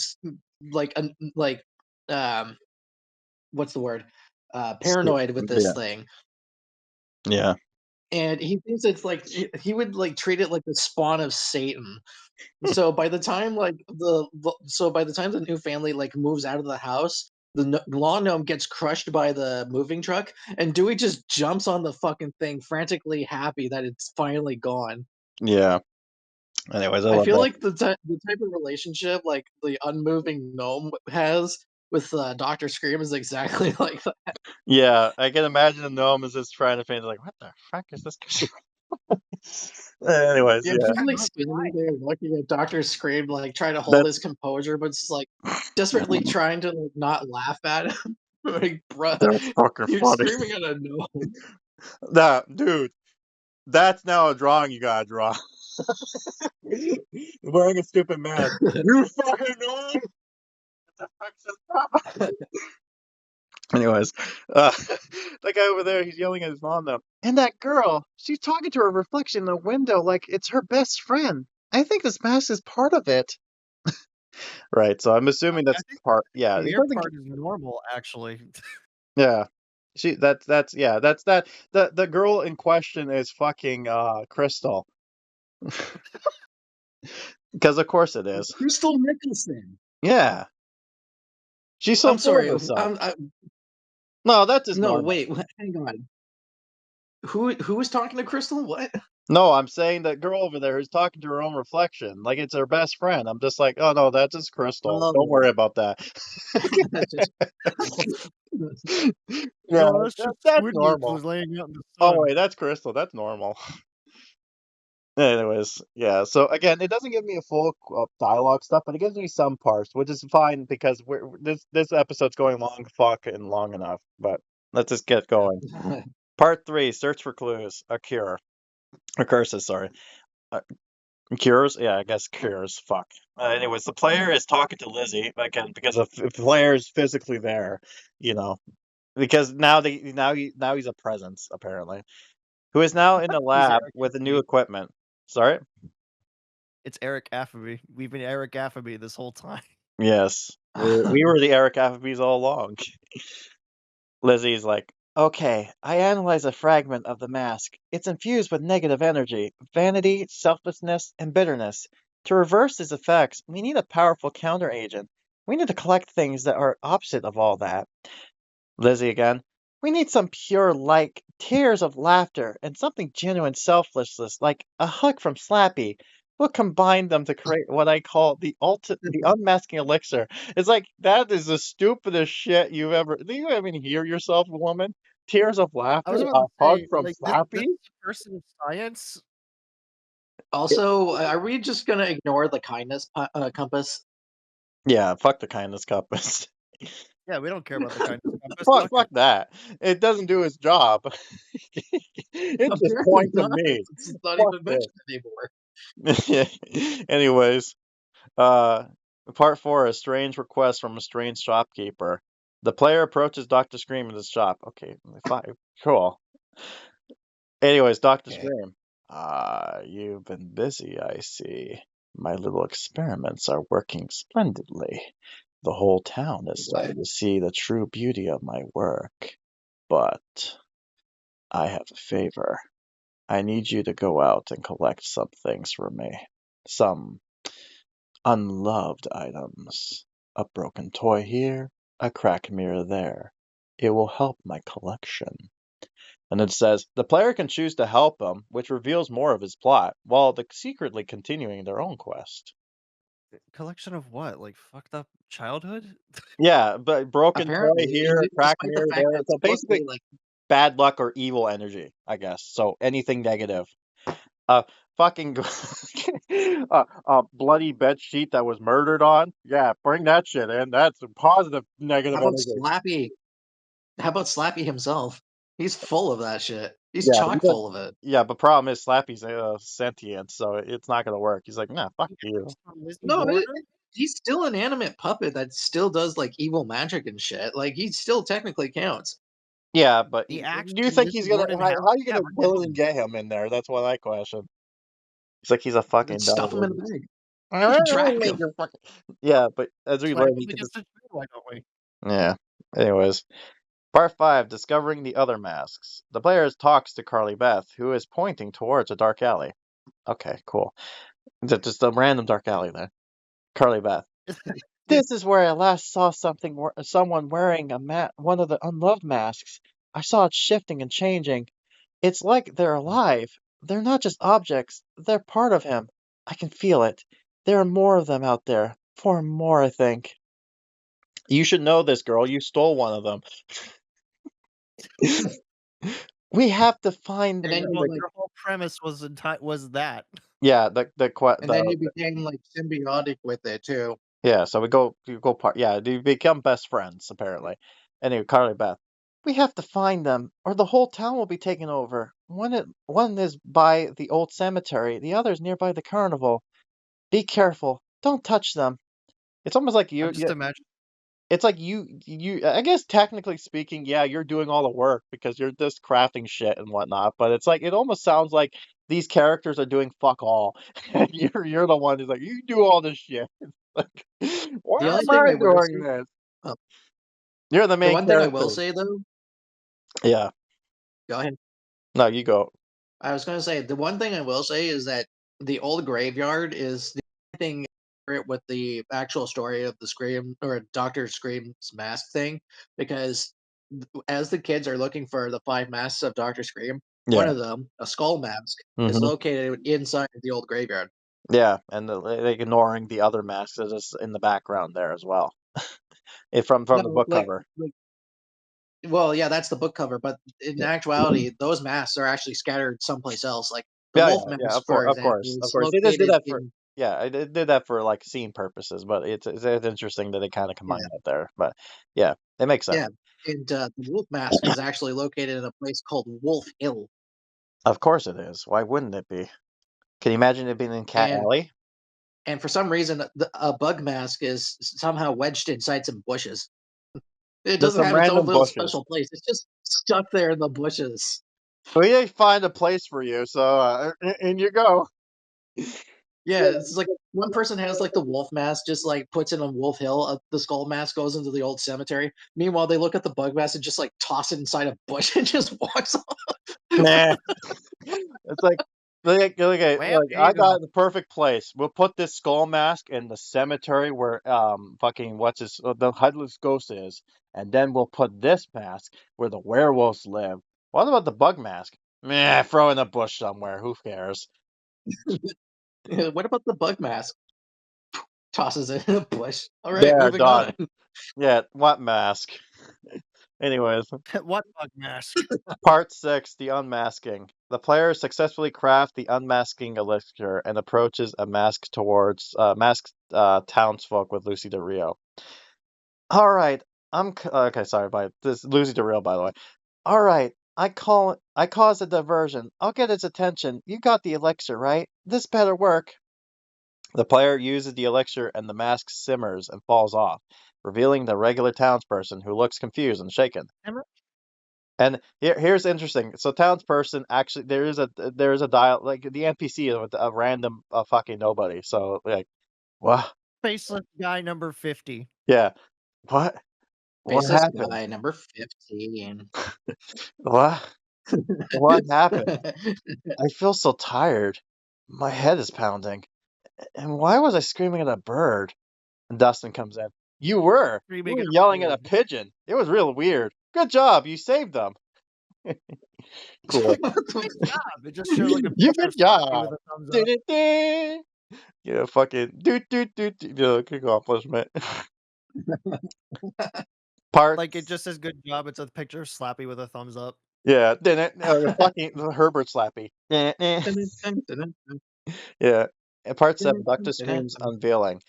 like um what's the word? Paranoid with this Yeah. thing. Yeah. And he thinks it's like he would like treat it like the spawn of Satan. So by the time like by the time the new family like moves out of the house, the lawn gnome gets crushed by the moving truck, and Dewey just jumps on the fucking thing, frantically happy that it's finally gone. Yeah. Anyways, I I love feel that. like the type of relationship like the unmoving gnome has with Dr.Scream is exactly like that. Yeah, I can imagine the gnome is just trying to faint, like, what the fuck is this? Anyways, Yeah, yeah, he's like standing there looking at Dr.Scream, like trying to hold that's his composure, but just like desperately trying to like not laugh at him. Like, bruh, that's fucking you're funny. screaming at a gnome. That dude, that's now a drawing you gotta draw. Wearing a stupid mask. You fucking gnome! What the fuck's this problem? Anyways, that guy over there, he's yelling at his mom though. And that girl, she's talking to her reflection in the window like it's her best friend. I think this mask is part of it. Right, so I'm assuming I that's think part. the Yeah, it premiere doesn't. part is normal, actually. Yeah, that's yeah, that's that. The girl in question is fucking Crystal, because of course it is. Crystal Nicholson. Yeah, she's so I'm full of sorry. herself. No, that's just No, normal. wait. Hang on. Who was talking to Crystal? What? No, I'm saying that girl over there who's talking to her own reflection, like it's her best friend. I'm just like, oh no, that's just Crystal. Don't Oh, worry about that. that's just. Yeah, No, that's just that's Squidward normal. was laying out in the Oh sun. wait, that's Crystal. That's normal. Anyways, yeah. So again, it doesn't give me a full dialogue stuff, but it gives me some parts, which is fine because this episode's going long enough. But let's just get going. Part 3, search for clues. A cure. Or curses, sorry. Cures? Yeah, I guess cures. Fuck. Anyways, the player is talking to Lizzie again because if the player is physically there, you know, because now he's a presence apparently, who is now in the He's lab Eric with the new Appleby. equipment. Sorry. It's Eric Appleby. We've been Eric Appleby this whole time. Yes, we were the Eric Applebys all along. Lizzie's like, okay, I analyze a fragment of the mask. It's infused with negative energy, vanity, selflessness, and bitterness. To reverse its effects, we need a powerful counteragent. We need to collect things that are opposite of all that. Lizzie again. We need some pure like tears of laughter and something genuine selflessness, like a hug from Slappy. We'll combine them to create what I call the unmasking elixir. It's like that is the stupidest shit you've ever. Do you even hear yourself, woman? Tears of I laughter, was about a to hug say, from like, this Slappy. is a person of science. Also, are we just gonna ignore the kindness compass? Yeah, fuck the kindness compass. Yeah, we don't care about the kindness compass. Fuck, Fuck fuck it. that. It doesn't do its job. It just Apparently points at not. me. It's not Fuck even this. mentioned anymore. Anyways, uh, part 4, a strange request from a strange shopkeeper. The player approaches Dr.Scream in his shop. Okay, fine, cool. Anyways, Dr. Okay. Scream. You've been busy, I see. My little experiments are working splendidly. The whole town is starting to see the true beauty of my work. But I have a favor. I need you to go out and collect some things for me. Some unloved items. A broken toy here, a cracked mirror there. It will help my collection. And it says the player can choose to help him, which reveals more of his plot, while secretly continuing their own quest. Collection of what? Like fucked up childhood? Yeah, but broken toy Apparently, here, a cracked despite the mirror fact there. that it's So supposed to basically, be like, bad luck or evil energy, I guess. So anything negative. Uh, fucking bloody bed sheet that was murdered on. Yeah, bring that shit in. That's a positive negative how about energy. Slappy? How about Slappy himself? He's full of that shit. He's Yeah, but chock full of it. yeah, but problem is Slappy's sentient, so it's not gonna work. He's like, nah, fuck you. No, he's still an animate puppet that still does like evil magic and shit. Like he still technically counts. Yeah, but The do you actual think Lizzie he's gonna? Borden How house? are you Yeah, gonna bring it pull and in. get him in there? That's what I question. He's like he's a fucking Let's dog. stuff him in a bag. Drag him. Yeah, but as we learn, Swag he him can just against the tree, why don't we? yeah. Anyways, part 5: discovering the other masks. The player talks to Carly Beth, who is pointing towards a dark alley. Okay, cool. Just a random dark alley there. Carly Beth. This is where I last saw someone wearing one of the unloved masks. I saw it shifting and changing. It's like they're alive. They're not just objects. They're part of him. I can feel it. There are more of them out there. 4 more, I think. You should know this, girl. You stole one of them. We have to find And then Your you whole, like, your whole premise was was that. yeah, and then you became like symbiotic with it too. yeah, so you go part yeah, you become best friends apparently. Anyway, Carly Beth. We have to find them, or the whole town will be taken over. One is by the old cemetery, the other's nearby the carnival. Be careful. Don't touch them. It's almost like I'm just imagining. it's like I guess technically speaking, yeah, you're doing all the work because you're just crafting shit and whatnot, but it's like it almost sounds like these characters are doing fuck all. And you're the one who's like, you do all this shit. Like, why The only am thing I I will doing say, this? uh, You're the the main one thing I will character. say though, Yeah. go ahead. No, you go. I was gonna say the one thing I will say is that the old graveyard is the only thing accurate with the actual story of the Scream or Doctor Scream's mask thing, because as the kids are looking for the 5 masks of Doctor Scream, Yeah. one of them, a skull mask, is hmm located inside the old graveyard. Yeah, and like ignoring the other masks that is in the background there as well. From the No, book cover. well, yeah, that's the book cover, but in actuality, those masks are actually scattered someplace else. Like the Yeah, wolf yeah, yeah. mask, for Of example, course, of is course. They just did located that for in. Yeah, I did that for like scene purposes, but it's interesting that they kind of combine Yeah, it there. But yeah, it makes sense. yeah. And the wolf mask is actually located in a place called Wolf Hill. Of course it is. Why wouldn't it be? Can you imagine it being in Cat And Alley? and for some reason, a bug mask is somehow wedged inside some bushes. It There's doesn't some have its own random little bushes. special place. It's just stuck there in the bushes. We find a place for you, so in you go. Yeah, it's like one person has like the wolf mask, just like puts it on Wolf Hill. The skull mask goes into the old cemetery. Meanwhile, they look at the bug mask and just like toss it inside a bush and just walks off. Nah. It's like, okay, Well, like there I you got go. the perfect place. We'll put this skull mask in the cemetery where fucking the headless ghost is, and then we'll put this mask where the werewolves live. What about the bug mask? Meh, throw in a bush somewhere. Who cares? What about the bug mask? Tosses it in a bush. All right, There, moving on. done. Yeah, what mask? Anyways, What bug mask? Part 6, The Unmasking. The player successfully crafts the unmasking elixir and approaches a masked townsfolk with Lucy Del Rio. All right, okay. Sorry, by this Lucy Del Rio, by the way. All right, I caused a diversion. I'll get its attention. You got the elixir, right? This better work. The player uses the elixir and the mask simmers and falls off, revealing the regular townsperson who looks confused and shaken. And here's interesting. So townsperson actually there is a dial like the NPC is a random fucking nobody. So like what? Faceless guy number 50. Yeah. What? What Faceless happened? guy number 15. What? What happened? I feel so tired. My head is pounding. And why was I screaming at a bird? And Dustin comes in. You were. You Screaming were at a yelling at a bird. pigeon. It was real weird. Good job. You saved them. Cool. Good job. It just shows like a You picture good of Slappy job. with a thumbs up. Dun-dun-dun. Yeah, fucking good accomplishment. Part Like it just says good job. It's a picture of Slappy with a thumbs up. yeah, fucking Herbert Slappy. Yeah. Part 7, Dr. Scream's unveiling.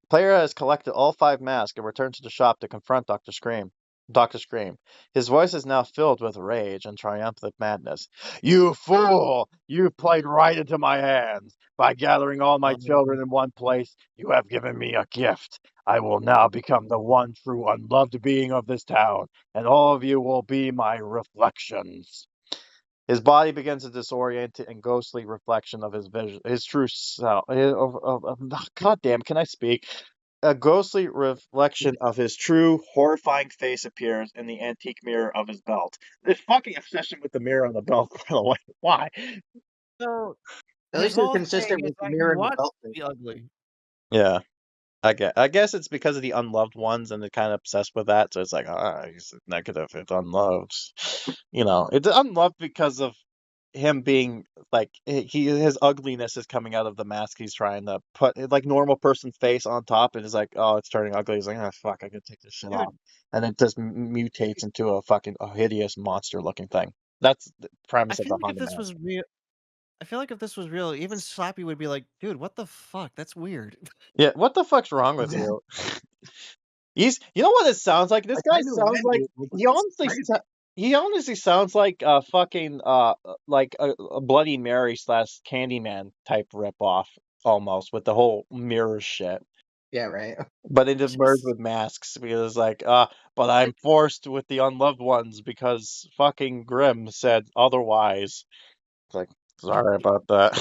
Player has collected all 5 masks and returned to the shop to confront Dr. Scream. Dr. Scream. His voice is now filled with rage and triumphant madness. You fool! You played right into my hands. By gathering all my children in one place, you have given me a gift. I will now become the one true unloved being of this town, and all of you will be my reflections. His body begins to disorient in ghostly reflection of his vision, his true self. God damn, can I speak? A ghostly reflection of his true, horrifying face appears in the antique mirror of his belt. This fucking obsession with the mirror on the belt, by the way. Why? So At his least they're whole thing consistent is with the that he mirror and the wants belt to thing. be ugly. Yeah. I guess it's because of the unloved ones and they're kind of obsessed with that. So it's like, he's negative. It's unloved. It's unloved because of him being like his ugliness is coming out of the mask he's trying to put like normal person face on top and it's like, oh, it's turning ugly. He's like, oh fuck, I gotta take this shit Dude, off. And it just mutates into a hideous monster looking thing. That's the I premise of feel the like if Haunted this Mask. was real, I feel like if this was real, even Slappy would be like, dude, what the fuck? That's weird. Yeah, what the fuck's wrong with you? You know what it sounds like? This I guy kind of sounds went, like dude. Like, he this is honestly crazy. he honestly sounds like a fucking like a Bloody Mary slash Candyman type ripoff almost with the whole mirror shit. Yeah, right. But it just merged Just with masks because it's like but I'm Like, forced with the unloved ones because fucking Grimm said otherwise. It's like sorry about that.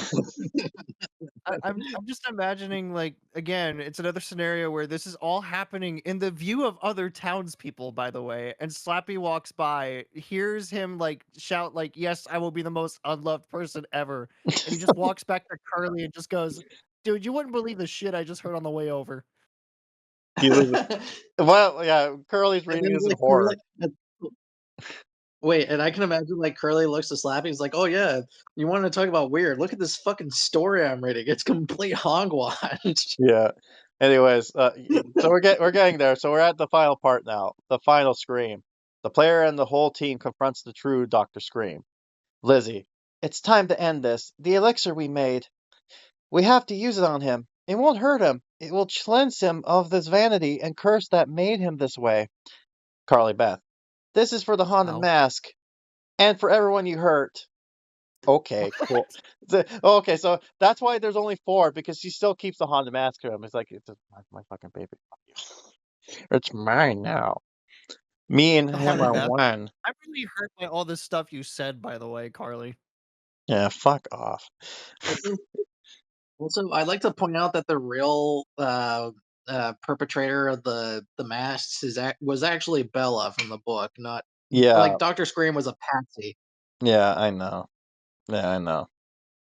I'm just imagining like again, it's another scenario where this is all happening in the view of other townspeople, by the way, and Slappy walks by, hears him like shout like, "Yes, I will be the most unloved person ever," and he just walks back to Curly and just goes, "Dude, you wouldn't believe the shit I just heard on the way over." He was well, yeah, Curly's and reading then this in like horror. Curly, wait, and I can imagine like Curly looks to Slappy. He's like, "Oh yeah, you want to talk about weird? Look at this fucking story I'm reading. It's complete hogwash." Yeah. Anyways, so we're getting there. So we're at the final part now. The final scream. The player and the whole team confronts the true Dr. Scream. Lizzie, it's time to end this. The elixir we made. We have to use it on him. It won't hurt him. It will cleanse him of this vanity and curse that made him this way. Carly Beth. This is for the haunted Ow. mask. And for everyone you hurt. Okay, cool. Okay, so that's why there's only 4, because she still keeps the haunted mask to him. It's like, it's my fucking baby. It's mine now. Me and The him haunted are mask. one. I'm really hurt by all this stuff you said, by the way, Carly. Yeah, fuck off. Also, I'd like to point out that the real perpetrator of the masks was actually Bella from the book, not Yeah, like Dr. Scream was a patsy. yeah, I know. Yeah, I know.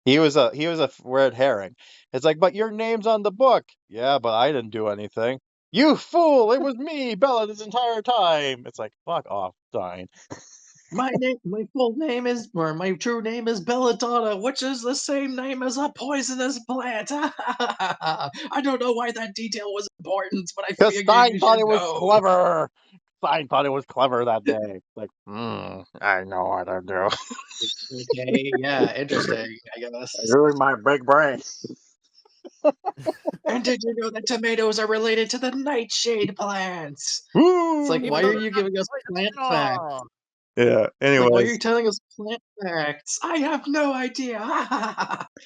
He was a red herring. It's like, but your name's on the book. Yeah, but I didn't do anything. You fool! It was me, Bella, this entire time. It's like, fuck off, Dine. My full name is, or my true name is Belladonna, which is the same name as a poisonous plant. I don't know why that detail was important, but I Because figured Stein you thought should it was know. clever. Stein thought it was clever that day. Like, I know what to do. Okay, yeah, interesting, I guess. Using my big brain. And did you know that tomatoes are related to the nightshade plants? Woo! It's like, Even why though are they're you not giving us poisonous plant at facts? all. Yeah. Like, why are you Anyways, telling us plant facts? I have no idea.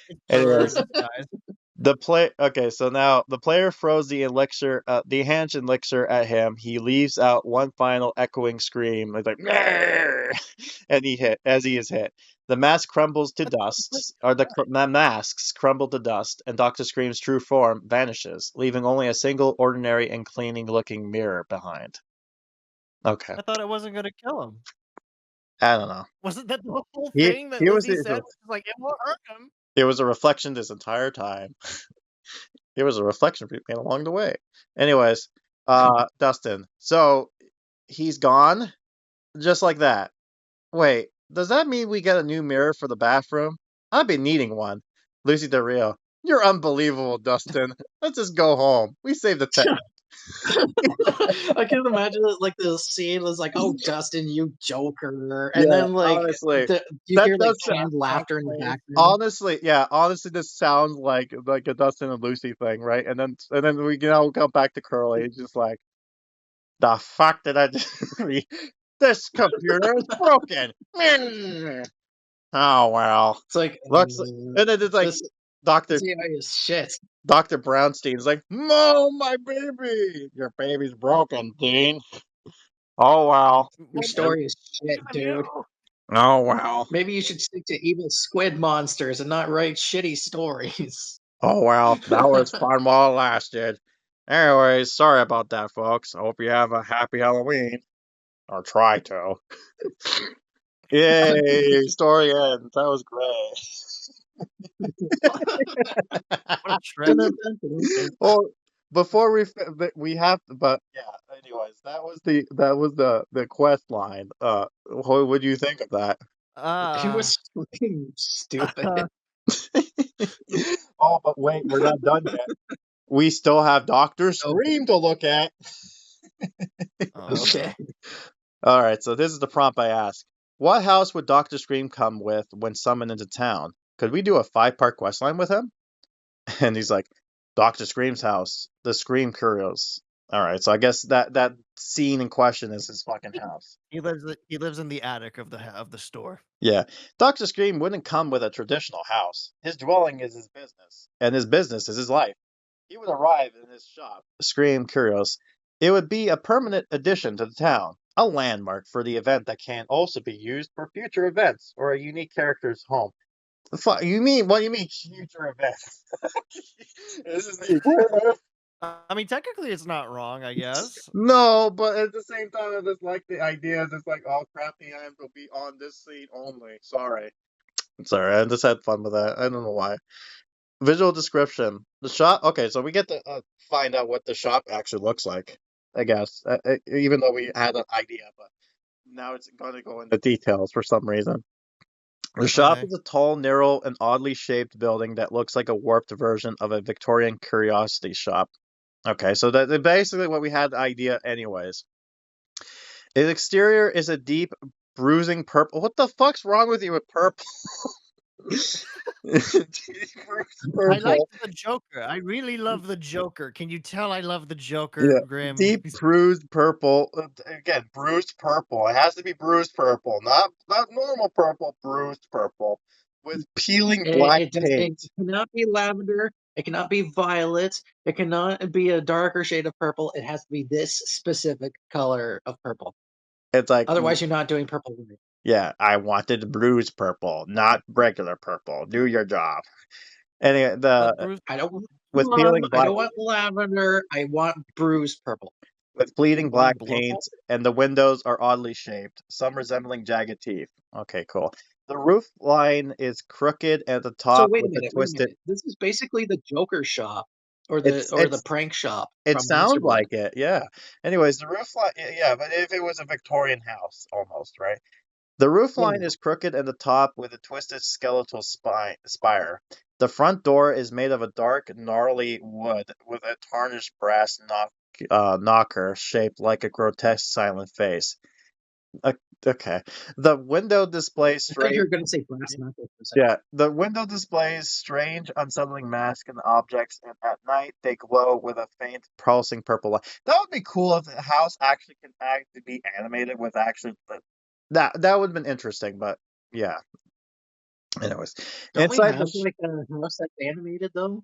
It's anyways, Terrarium, guys. Okay, so now the player throws the enhanced elixir at him. He leaves out one final echoing scream. It's like, "Grrr!" and he is hit. The mask crumbles to dust, or the masks crumble to dust, and Doctor Scream's true form vanishes, leaving only a single ordinary and cleaning-looking mirror behind. Okay, I thought it wasn't going to kill him. I don't know. Wasn't that the whole He thing that he was Lizzie said? Was like, it won't hurt him. It was a reflection this entire time. It was a reflection for me along the way. Anyways, Dustin. So he's gone, just like that. Wait, does that mean we get a new mirror for the bathroom? I've been needing one. Lucy Del Rio, you're unbelievable, Dustin. Let's just go home. We saved the tech. I can imagine it, like the scene was like, "Oh, Dustin, you joker," and Yeah, then like honestly, you that hear like does sound. canned laughter in the background. Honestly, yeah, honestly, this sounds like a Dustin and Lucy thing, right? And then we go back to Curly. It's just like, the fuck did I just read? This computer is broken. Oh well. It's like, Looks, and then it's like this Doctor AI is shit. Doctor Brownstein's like, "No, my baby, your baby's broken, Dean. Oh well. Your Well, story is shit, from dude. you. Oh well. Maybe you should stick to evil squid monsters and not write shitty stories." Oh well. That was fun while it lasted. Anyways, sorry about that, folks. I hope you have a happy Halloween, or try to. Yay! Story ends. That was great. What a trip. Well, before we have, but yeah. Anyways, that was the quest line. What would you think of that? It was fucking stupid. Oh, but wait, we're not done yet. We still have Dr. Scream to look at. Oh, Okay. All right, so this is the prompt I asked. What house would Dr. Scream come with when summoned into town? Could we do a 5-part quest line with him? And he's like, Dr. Scream's house, the Scream Curios. All right, so I guess that scene in question is his fucking house. He lives in the attic of the store. Yeah, Dr. Scream wouldn't come with a traditional house. His dwelling is his business, and his business is his life. He would arrive in his shop, Scream Curios. It would be a permanent addition to the town, a landmark for the event that can also be used for future events or a unique character's home. What do you mean future events? This is the equivalent. I mean, technically, it's not wrong, I guess. No, but at the same time, I just like the ideas. It's like, oh crap, the end will be on this scene only. Sorry. I just had fun with that. I don't know why. Visual description. The shop. Okay, so we get to find out what the shop actually looks like. I guess, even though we had an idea, but now it's going to go into details for some reason. The shop Okay. is a tall, narrow, and oddly shaped building that looks like a warped version of a Victorian curiosity shop. Okay, so that's basically what we had the idea anyways. Its exterior is a deep, bruising purple. What the fuck's wrong with you with purple? I like purple. the Joker. I really love the Joker. Can you tell I love the Joker, Yeah, Grim? deep bruised purple. Again, bruised purple. It has to be bruised purple, not normal purple. Bruised purple with peeling black It paint. cannot be lavender. It cannot be violet. It cannot be a darker shade of purple. It has to be this specific color of purple. It's like, Otherwise, you're not doing purple. yeah, I wanted bruised purple, not regular purple. Do your job. Anyway, But Bruce, I don't want with plum. peeling I black don't want lavender. I want bruised purple. with bleeding what are you black blowing paint, and the windows are oddly shaped, some resembling jagged teeth. Okay, cool. The roof line is crooked at the So top wait a with a minute. Wait a twisted. minute. This is basically the Joker shop, or It's the it's prank shop it from Monster sounds Blood. like it, yeah. Anyways, the roof line, yeah, but if it was a Victorian house, almost, right? The roof Yeah. line is crooked at the top with a twisted skeletal spire. The front door is made of a dark, gnarly wood with a tarnished brass knocker shaped like a grotesque silent face. Uh, okay. The window displays I thought you strange. were going to say brass knuckles for a second. Yeah, the window displays strange, unsettling masks and objects, and at night they glow with a faint, pulsing purple light. That would be cool if the house actually can actually be animated with actually that would have been interesting, but yeah. Anyways, Don't we inside the have like a house that's animated though?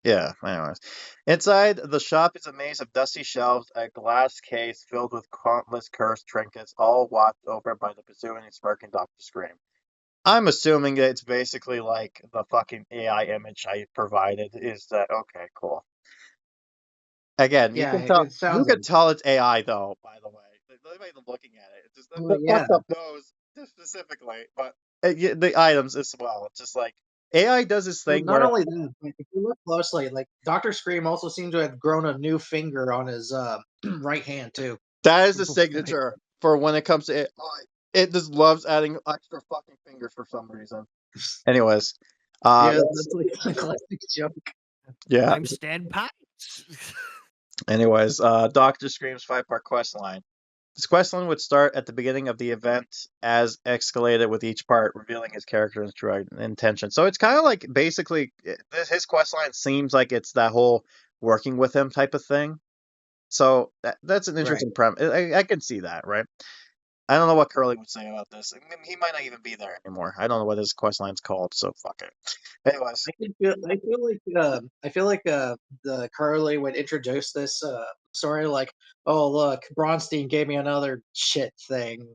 yeah. Anyways, inside the shop is a maze of dusty shelves, a glass case filled with countless cursed trinkets, all watched over by the pursuing and smirking Dr.Scream. I'm assuming that it's basically like the fucking AI image I provided is that okay, cool. Again, Yeah, you it sounds can like. tell it's AI though, by the way. The way they're looking at it. It's just Oh the yeah. fucked up nose specifically, but the items as well. It's just like AI does this Well, thing not where only that, but if you look closely, like Doctor Scream also seems to have grown a new finger on his right hand too. that is the Like, signature for when it comes to it. It just loves adding extra fucking fingers for some reason. Anyways, yeah, let's that's like a classic joke. yeah. I'm Stan Pipes. Anyways, Doctor Scream's 5-part quest line. This quest line would start at the beginning of the event as escalated with each part, revealing his character and true intention. So it's kind of like basically his quest line seems like it's that whole working with him type of thing. So that's an Right. interesting premise. I can see that, right? I don't know what Curly would say about this. I mean, he might not even be there anymore. I don't know what his quest line's called, so fuck it. Anyways, I feel like the Carly would introduce this story like, oh look, Bronstein gave me another shit thing.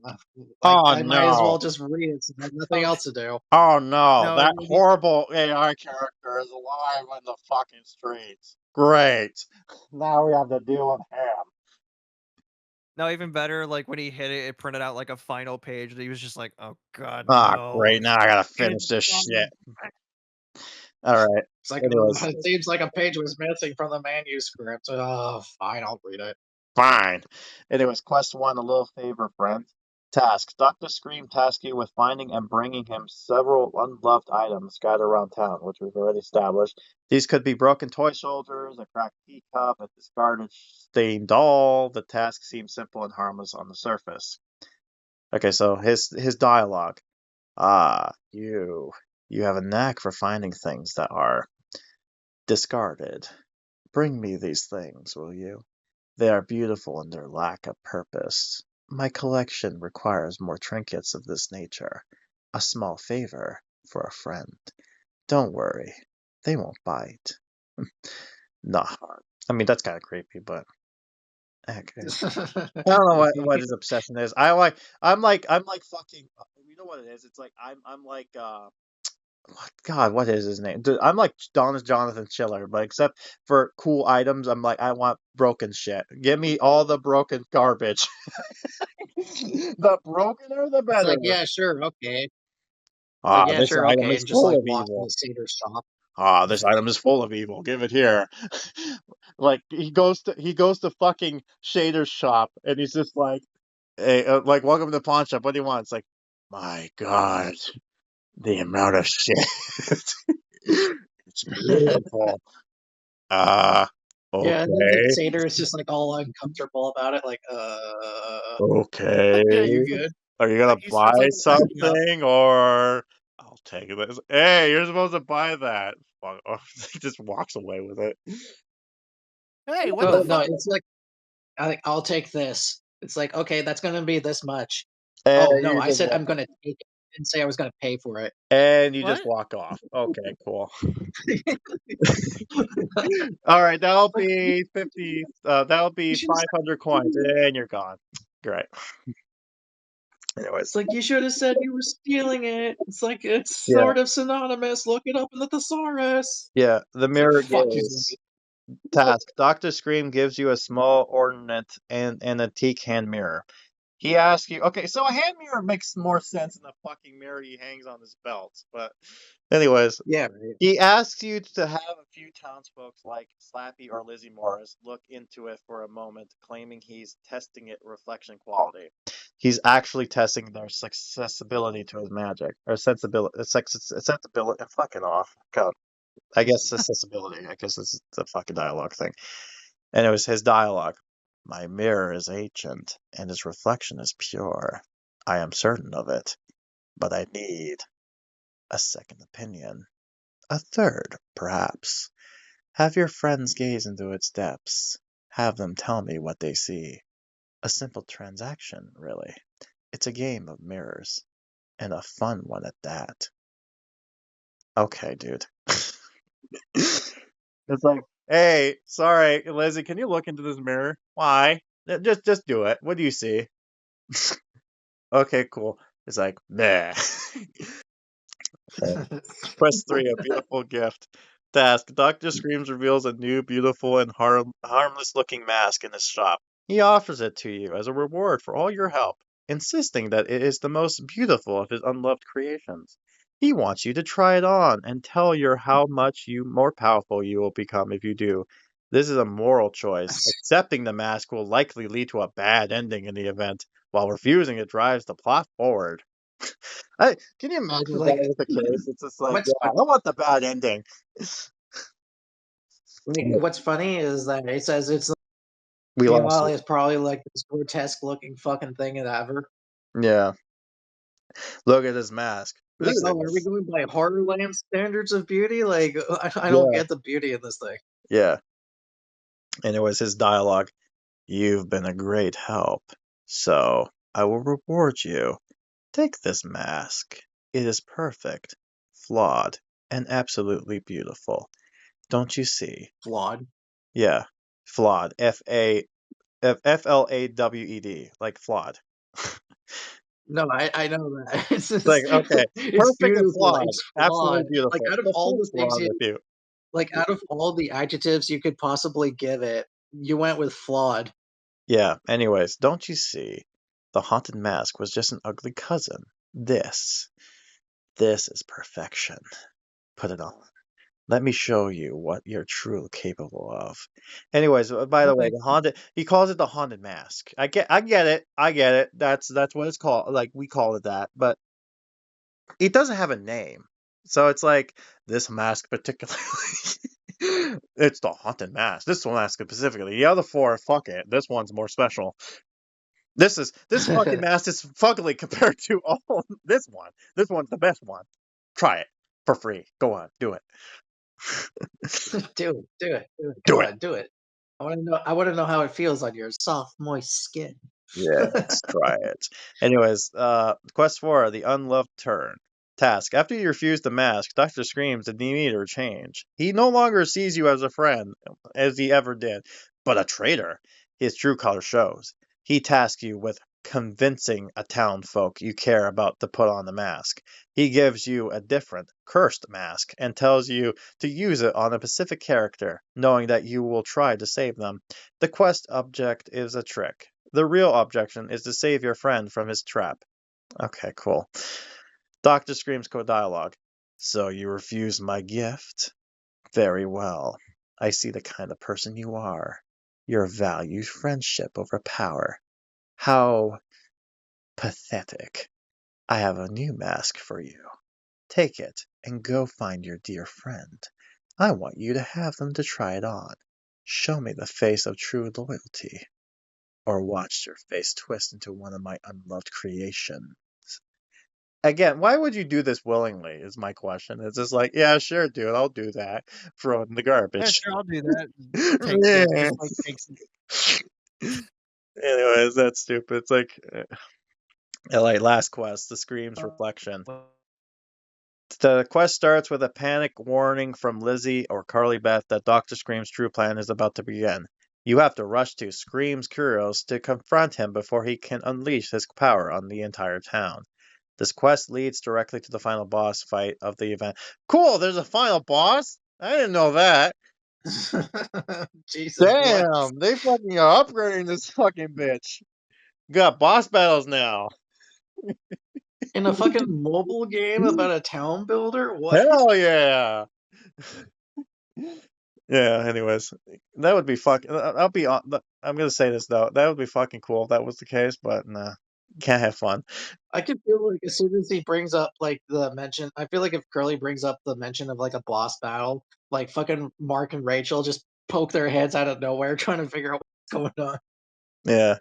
Like oh I might as well no, just read it. So I have nothing else to do. oh no, No, that horrible AI character is alive in the fucking streets. Great. Now we have to deal with him. no, even better. Like when he hit it, it printed out like a final page. That he was just like, "Oh God, Ah, no!" great. Now I gotta And finish it's this gone. shit. All right. It's like Anyways, it seems like a page was missing from the manuscript. Oh, fine, I'll read it. fine. Anyways, quest 1, a little favor, friend. Task. Dr. Scream tasks you with finding and bringing him several unloved items scattered around town, which we've already established. These could be broken toy soldiers, a cracked teacup, a discarded stained doll. The task seems simple and harmless on the surface. Okay, so his dialogue. Ah, you have a knack for finding things that are discarded. Bring me these things, will you? They are beautiful in their lack of purpose. My collection requires more trinkets of this nature. A small favor for a friend. Don't worry, they won't bite. Not hard. I mean, that's kind of creepy, but okay. I don't know what his obsession is. I'm like fucking. You know what it is? It's like I'm like God, what is his name? Dude, I'm like Jonathan Schiller, but except for cool items, I'm like, I want broken shit. Give me all the broken garbage. The brokener, the It's better. like, yeah, sure, okay. Ah, Like, yeah, this sure, item okay, is and just full like of walk in evil. the Seder shop. Ah, this item is full of evil. Give it here. Like he goes to fucking Shader's shop, and he's just like, hey, like welcome to the pawn shop. What do you want? It's like, my God, the amount of shit. It's beautiful. Yeah, and then like Okay. Seder is just like all uncomfortable about it, like, Okay. yeah, you good? Are you gonna He buy starts like packing up. something or I'll take this. Hey, you're supposed to buy that. Fuck off. He just walks away with it. Hey, what Oh the no, fuck? it's like I'll take this. It's like, okay, that's gonna be this much. And Oh no, you I just said walk, I'm gonna take it. I didn't say I was gonna pay for it. And you just What? walk off. Okay, cool. All right, that'll be 50. That'll be You should have 500 coins, and you're gone. Great. Anyways, It's like you should have said you were stealing it. It's like it's yeah, sort of synonymous. Look it up in the thesaurus. yeah. The It's like mirror fuck you, gaze task. Dr. Scream gives you a small ornament and an antique hand mirror. He asks you, okay, so a hand mirror makes more sense than the fucking mirror he hangs on his belt. But, anyways, Yeah, right. he asks you to have a few townsfolk like Slappy or Lizzie Morris look into it for a moment, claiming he's testing it reflection quality. He's actually testing their accessibility to his magic. Or sensibility. Sensibility. Fucking off. God. I guess accessibility. I guess it's the fucking dialogue thing. And it was his dialogue. My mirror is ancient, and its reflection is pure. I am certain of it, but I need a second opinion. A third, perhaps. Have your friends gaze into its depths. Have them tell me what they see. A simple transaction, really. It's a game of mirrors, and a fun one at that. Okay, dude. It's like, hey, sorry, Lizzie, can you look into this mirror? Why? Just do it. What do you see? Okay, cool. It's like, nah. Quest 3, a beautiful gift. Task. Dr. Screams reveals a new, beautiful, and harmless looking mask in his shop. He offers it to you as a reward for all your help, insisting that it is the most beautiful of his unloved creations. He wants you to try it on and tell you how much more powerful you will become if you do. This is a moral choice. Accepting the mask will likely lead to a bad ending in the event, while refusing it drives the plot forward. Can you imagine if that like was the case? It's just like, what's yeah, I want the bad ending. what's funny is that it says it's We lost meanwhile it. it's probably like this grotesque looking fucking thing ever. Yeah. Look at this mask. Like, Look at oh, are we this. going by Horrorland standards of beauty? Like, I don't Yeah. get the beauty in this thing. Yeah. And it was his dialogue. You've been a great help, so I will reward you. Take this mask. It is perfect, flawed, and absolutely beautiful. Don't you see? Flawed. Yeah. Flawed. Flawed, like flawed. No, I know that. It's It's like, just, okay, it's perfect and beautiful. flawed. It's Absolutely flawed. Like beautiful. out of The all the fuck's things wrong with you? out of all the adjectives you could possibly give it, you went with flawed. Yeah, anyways, don't you see? The haunted mask was just an ugly cousin. This is perfection. Put it on. Let me show you what you're truly capable of. Anyways, by the way, Okay. the haunted, he calls it the haunted mask. I get it. That's what it's called. Like we call it that, but it doesn't have a name. So it's like this mask particularly. It's the haunted mask. This one mask specifically. The other four, fuck it. This one's more special. This fucking mask is fugly compared to all this one. This one's the best one. Try it for free. Go on, do it. do it. Do Go it. on, do it. I want to know how it feels on your soft, moist skin. Yes, try it. Anyways, quest 4, the unloved turn. Task. After you refuse the mask, Dr. Scream's demeanor change. He no longer sees you as a friend, as he ever did, but a traitor. His true color shows. He tasks you with convincing a townfolk you care about to put on the mask. He gives you a different, cursed mask and tells you to use it on a specific character, knowing that you will try to save them. The quest object is a trick. The real objection is to save your friend from his trap. Okay, cool. Dr. Scream's code dialogue. So you refuse my gift? Very well. I see the kind of person you are. Your values friendship over power. How pathetic. I have a new mask for you. Take it and go find your dear friend. I want you to have them to try it on. Show me the face of true loyalty. Or watch your face twist into one of my unloved creations. Again, why would you do this willingly? Is my question. It's just like, yeah, sure, dude, I'll do that. Throw it in the Yeah, garbage. sure, I'll do that. Yeah. Just like takes Anyways, that's stupid. It's like, last quest, the Scream's reflection. The quest starts with a panic warning from Lizzie or Carly Beth that Dr. Scream's true plan is about to begin. You have to rush to Scream's Curios to confront him before he can unleash his power on the entire town. This quest leads directly to the final boss fight of the event. Cool, there's a final boss? I didn't know that. Jesus, what? Damn, they fucking are upgrading this fucking bitch. Got boss battles now. In a fucking mobile game about a town builder? What? Hell yeah. Yeah, anyways, that would be fucking. I'll be on. I'm gonna say this though. That would be fucking cool if that was the case, but nah, can't have fun. I could feel like as soon as he brings up like the mention, I feel like if Curly brings up the mention of like a boss battle, like fucking Mark and Rachel just poke their heads out of nowhere trying to figure out what's going on. Yeah.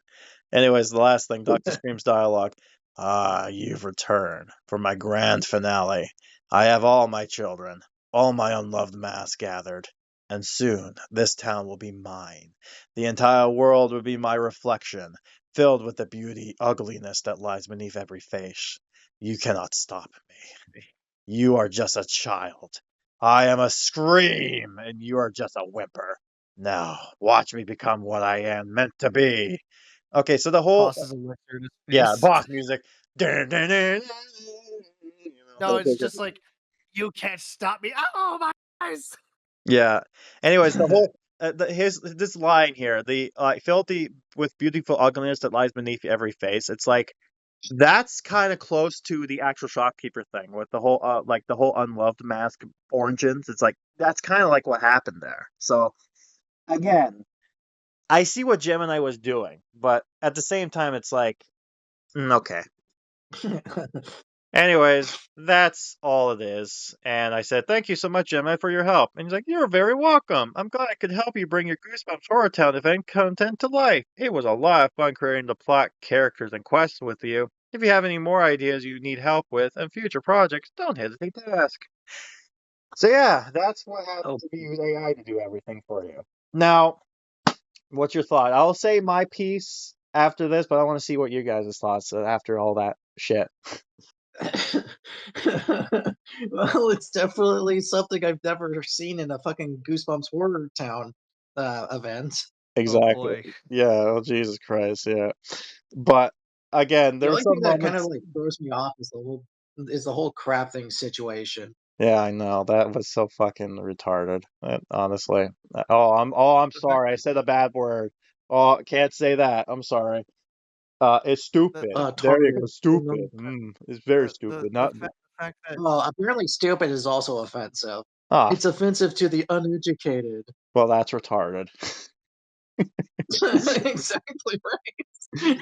Anyways, the last thing, Dr. Scream's dialogue. Ah, you've returned for my grand finale. I have all my children, all my unloved mass gathered, and soon this town will be mine. The entire world will be my reflection, filled with the beauty, ugliness that lies beneath every face. You cannot stop me. You are just a child. I am a Scream, and you are just a whimper. Now, watch me become what I am meant to be. Okay, so the whole tosses a elixir in his yeah, face. boss music. Dun, dun, dun, No, it's just like, you can't stop me. Oh my eyes! yeah. Anyways, the whole this line here, the filthy with beautiful ugliness that lies beneath every face. It's like that's kind of close to the actual shopkeeper thing with the whole like the whole unloved mask origins. It's like that's kind of like what happened there. So again, I see what Gemini was doing, but at the same time, it's like okay. Anyways, that's all it is. And I said, thank you so much, Gemini, for your help. And he's like, you're very welcome. I'm glad I could help you bring your Goosebumps HorrorTown event content to life. It was a lot of fun creating the plot, characters, and quests with you. If you have any more ideas you need help with and future projects, don't hesitate to ask. So yeah, that's what happens if you use AI to do everything for you. Now, what's your thought? I'll say my piece after this, but I want to see what you guys' thoughts after all that shit. Well, it's definitely something I've never seen in a fucking Goosebumps Horror Town event. Exactly. boy. Yeah. Oh, Jesus Christ. Yeah. But again, The there's only thing some that kind of moments. like throws me off is the whole crafting situation. Yeah, I know that was so fucking retarded. Honestly. Oh, I'm The fact sorry. I said a bad word. Oh, can't say that. I'm sorry. It's that stupid. There you go. Target. Stupid. It's very the stupid. Not. the fact that Well, apparently stupid is also offensive. Ah. It's offensive to the uneducated. Well, that's retarded. Exactly right.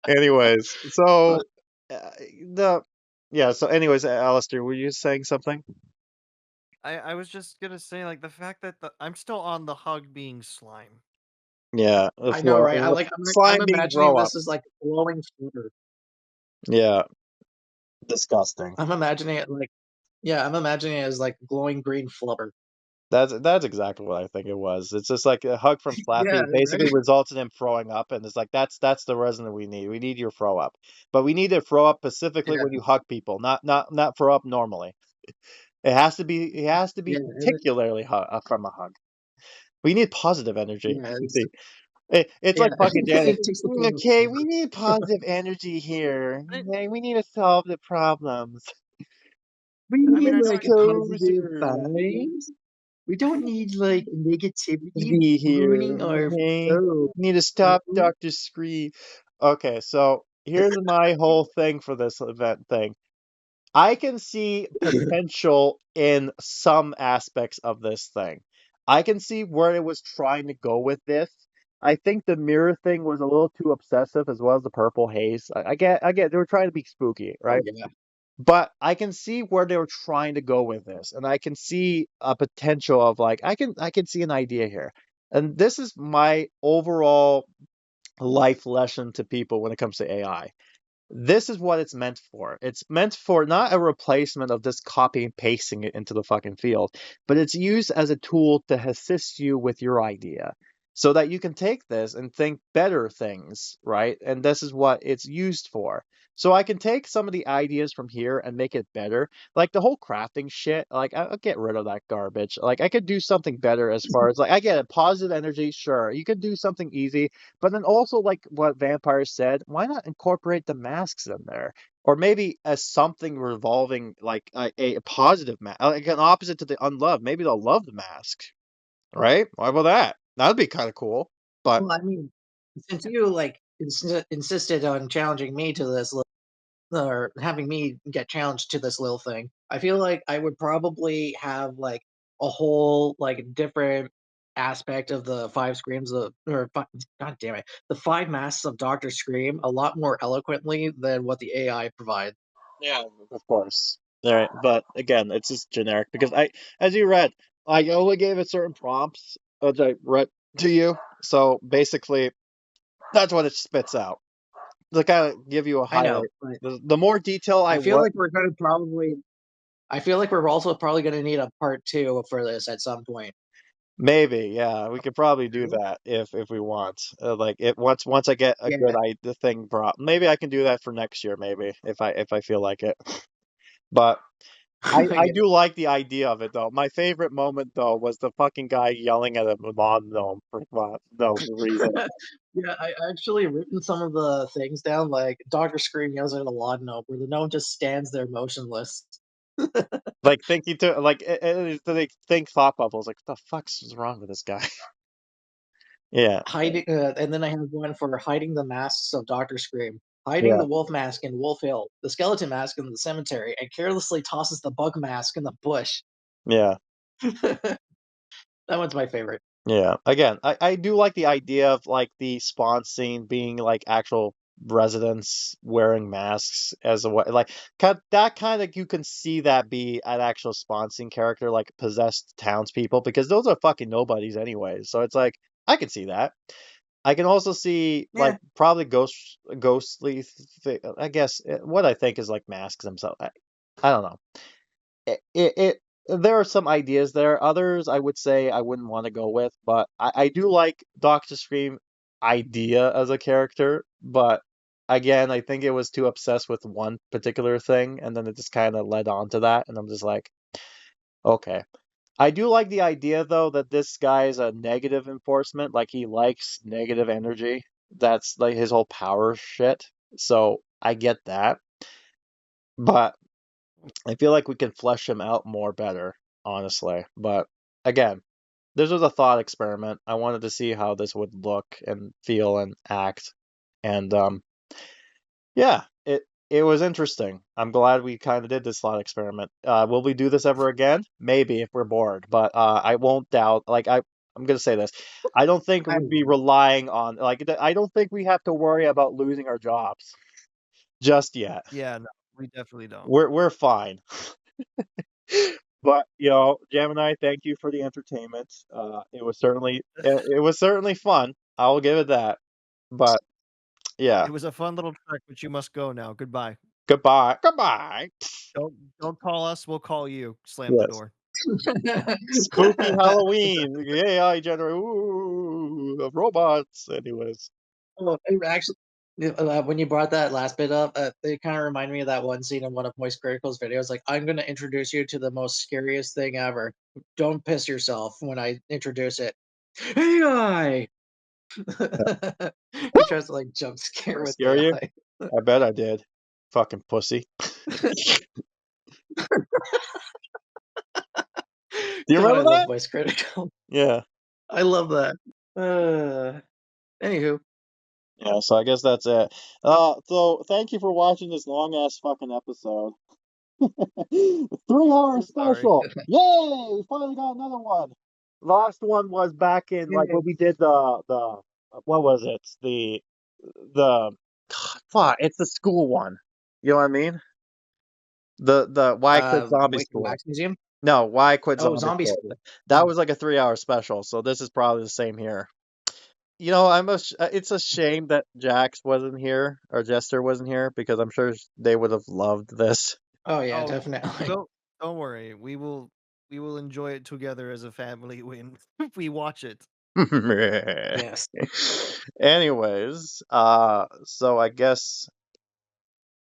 Anyways, so the yeah. So, anyways, Alistair, were you saying something? I was just gonna say, like, the fact that I'm still on the hug being slime. Yeah, I know, right? I'm slime being imagining grow up. this as like a glowing flutter. Yeah, disgusting. I'm imagining it like, yeah, I'm imagining it as like glowing green flubber. That's exactly what I think it was. It's just like a hug from Slappy. Yeah, It basically right. results in him throwing up, and it's like that's the resin we need. We need your throw up, but we need to throw up specifically when Yeah, you hug people, not throw up normally. It has to be yeah, particularly from a hug. We need positive energy. yeah, You see, it's yeah. like fucking Janet. It takes the form of Okay, we flubber. need positive energy here. I, Okay, we need to solve the problems. We We I mean, need need I know like I positive exposure. vibes. We don't need like negativity Be here. ruining our Okay, flow. we need to You stop know? Dr. Scream. Okay, so here's my whole thing for this event thing. I can see potential in some aspects of this thing. I can see where it was trying to go with this. I think the mirror thing was a little too obsessive, as well as the purple haze. I get, they were trying to be spooky, Oh right? yeah. But I can see where they were trying to go with this, and I can see a potential of like I can see an idea here. And this is my overall life lesson to people when it comes to AI. This is what it's meant for. It's meant for not a replacement of just copy and pasting it into the fucking field, but it's used as a tool to assist you with your idea so that you can take this and think better things, right? And this is what it's used for. So I can take some of the ideas from here and make it better. Like the whole crafting shit, like I'll get rid of that garbage. Like I could do something better as far as like I get it, positive energy, sure. You could do something easy, but then also like what Vampire said, why not incorporate the masks in there? Or maybe as something revolving like a positive mask, like an opposite to the unloved. Maybe they'll love the mask, right? Why about that? That'd be kind of cool. But Well, I mean, since you like insisted on challenging me to this, or having me get challenged to this little thing, I feel like I would probably have like a whole like different aspect of the five screams of god damn it, the five masks of Dr. Scream a lot more eloquently than what the AI provides. yeah, of course. All right, but again, it's just generic because as you read, I only gave it certain prompts as I read to you. So basically, that's what it spits out. To kind of give you a I higher, know, but the more detail I I feel would, like we're going to probably. I feel like we're also probably going to need a part two for this at some point. maybe, yeah, we could probably do that if we want. Like it once I get a Yeah, good the thing brought, maybe I can do that for next year, maybe if I feel like it. But I yeah, do like the idea of it though. My favorite moment though was the fucking guy yelling at a lawn gnome for no reason. yeah. I actually written some of the things down. Like Dr. Scream yells at a lawn gnome, where the gnome just stands there motionless, Like thinking to like they think thought bubbles. Like what the fuck's wrong with this guy? Yeah, hiding. And then I have one for hiding the masks of Dr. Scream, hiding yeah, the wolf mask in Wolf Hill, the skeleton mask in the cemetery, and carelessly tosses the bug mask in the bush. yeah. That one's my favorite. Yeah. Again, I do like the idea of like the spawn scene being like actual residents wearing masks as a way like that kind of you can see that be an actual spawn scene character like possessed townspeople because those are fucking nobodies anyway. So it's like I can see that. I can also see like Yeah, probably ghostly I guess what I think is like masks themselves. I don't know it there are some ideas there. Others I would say I wouldn't want to go with, but I do like Doctor Scream idea as a character, but again, I think it was too obsessed with one particular thing, and then it just kind of led on to that, and I'm just like, okay. I do like the idea though that this guy is a negative enforcement, like he likes negative energy. That's like his whole power shit. So I get that, but I feel like we can flesh him out more better, honestly. But again, this was a thought experiment. I wanted to see how this would look and feel and act. And yeah, it was interesting. I'm glad we kind of did this thought experiment. Will we do this ever again? Maybe if we're bored, but I won't doubt. Like I'm gonna say this. I don't think I we'd be relying on like I don't think we have to worry about losing our jobs just yet. Yeah, no, we definitely don't. We're fine. But Gemini, thank you for the entertainment. It was certainly fun. I will give it that. But yeah, It was a fun little trek, but you must go now. Goodbye. goodbye, goodbye. Don't call us. We'll call you. Slam the Yes, door. spooky Halloween. AI generate. Ooh, robots. Anyways, Oh, actually, when you brought that last bit up, it kind of reminded me of that one scene in one of Moist Critical's videos. Like, I'm going to introduce you to the most scariest thing ever. Don't piss yourself when I introduce it. AI! He tries to like jump scare with scare you? AI. I bet I did. Fucking pussy. Do you God, I remember love that? Moist Critical. Yeah. I love that. Anywho, Yeah. So I guess that's it. So thank you for watching this long ass fucking episode. 3 hour Sorry. special. Yay! We finally got another one. The last one was back in like when we did the what was it? The fuck, it's the school one. You know what I mean? The why I quit zombie Wake and school. Wax Museum. No, why I quit Oh, zombie Zombie school. School. That was like a 3 hour special, so this is probably the same here. it's a shame that Jax wasn't here or Jester wasn't here because I'm sure they would have loved this. Oh yeah, Oh, definitely. don't worry. We will enjoy it together as a family when we watch it. Yes. Anyways, so I guess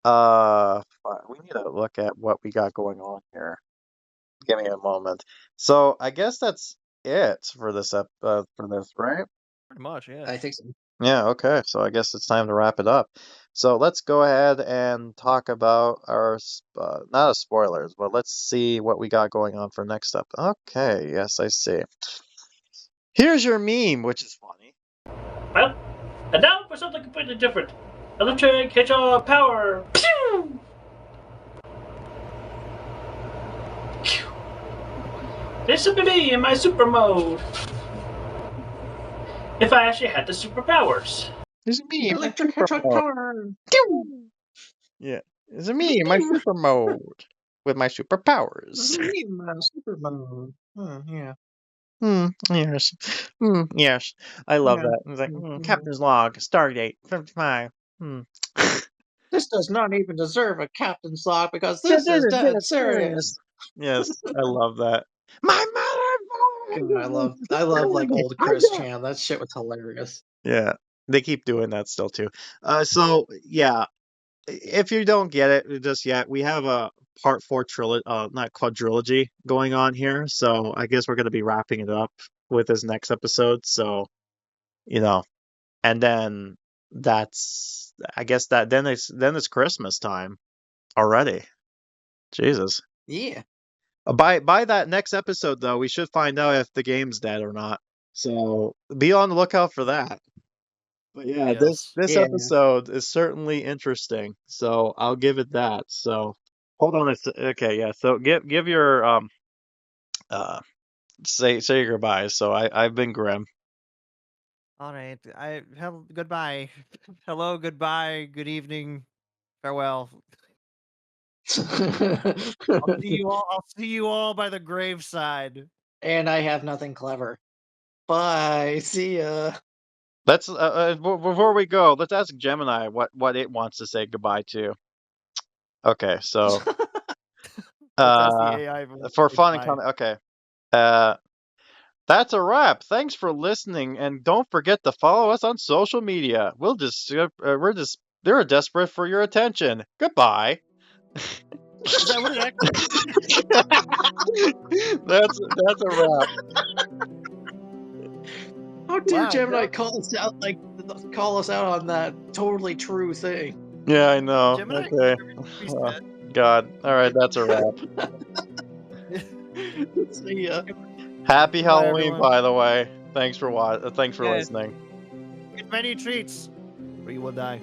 we need to look at what we got going on here. Give me a moment. So I guess that's it for this right? Pretty much, yeah. I think so. Yeah, okay. So I guess it's time to wrap it up. So let's go ahead and talk about not as spoilers, but let's see what we got going on for next up. Okay, yes, I see. Here's your meme, which is funny. Well, and now for something completely different. Electric hedgehog power. Pew! Pew! This would be me in my super mode. If I actually had the superpowers. It's me, my Electric super hedgehog mode. power. Yeah, it's me, my super mode with my superpowers. Me, my super mode. Yeah. Yes. Yes. I love Yeah. that. It's like, Mhm. Captain's log, Stardate, 55. This does not even deserve a captain's log because this is dead serious. Yes, I love that. My mother. God, I love like old Chris Chan. That shit was hilarious. Yeah, they keep doing that still too. So yeah, if you don't get it just yet, we have a part 4 trilogy, not quadrilogy going on here. So I guess we're gonna be wrapping it up with this next episode. So, and then I guess then it's Christmas time already. Jesus. Yeah. By that next episode though, we should find out if the game's dead or not. So be on the lookout for that. But yeah, this Yes. Yeah. episode is certainly interesting. So I'll give it that. So hold on okay, yeah. So give your say your goodbyes. So I've been Grim. All right. Goodbye. Hello, goodbye, good evening, farewell. I'll see you all by the graveside. And I have nothing clever. Bye. See ya. Let's before we go, let's ask Gemini what it wants to say goodbye to. Okay, so Let's ask the AI for fun and goodbye. comment. Okay. That's a wrap. Thanks for listening, and don't forget to follow us on social media. They're desperate for your attention. Goodbye. Is that what it actually That's a wrap. How dare Wow, Gemini no. call us out on that totally true thing? Yeah, I know. Gemini Okay. reset. God. All right, that's a wrap. See ya. Happy Bye, Halloween, everyone. by the way. Thanks for Yes. listening. Get many treats, or you will die.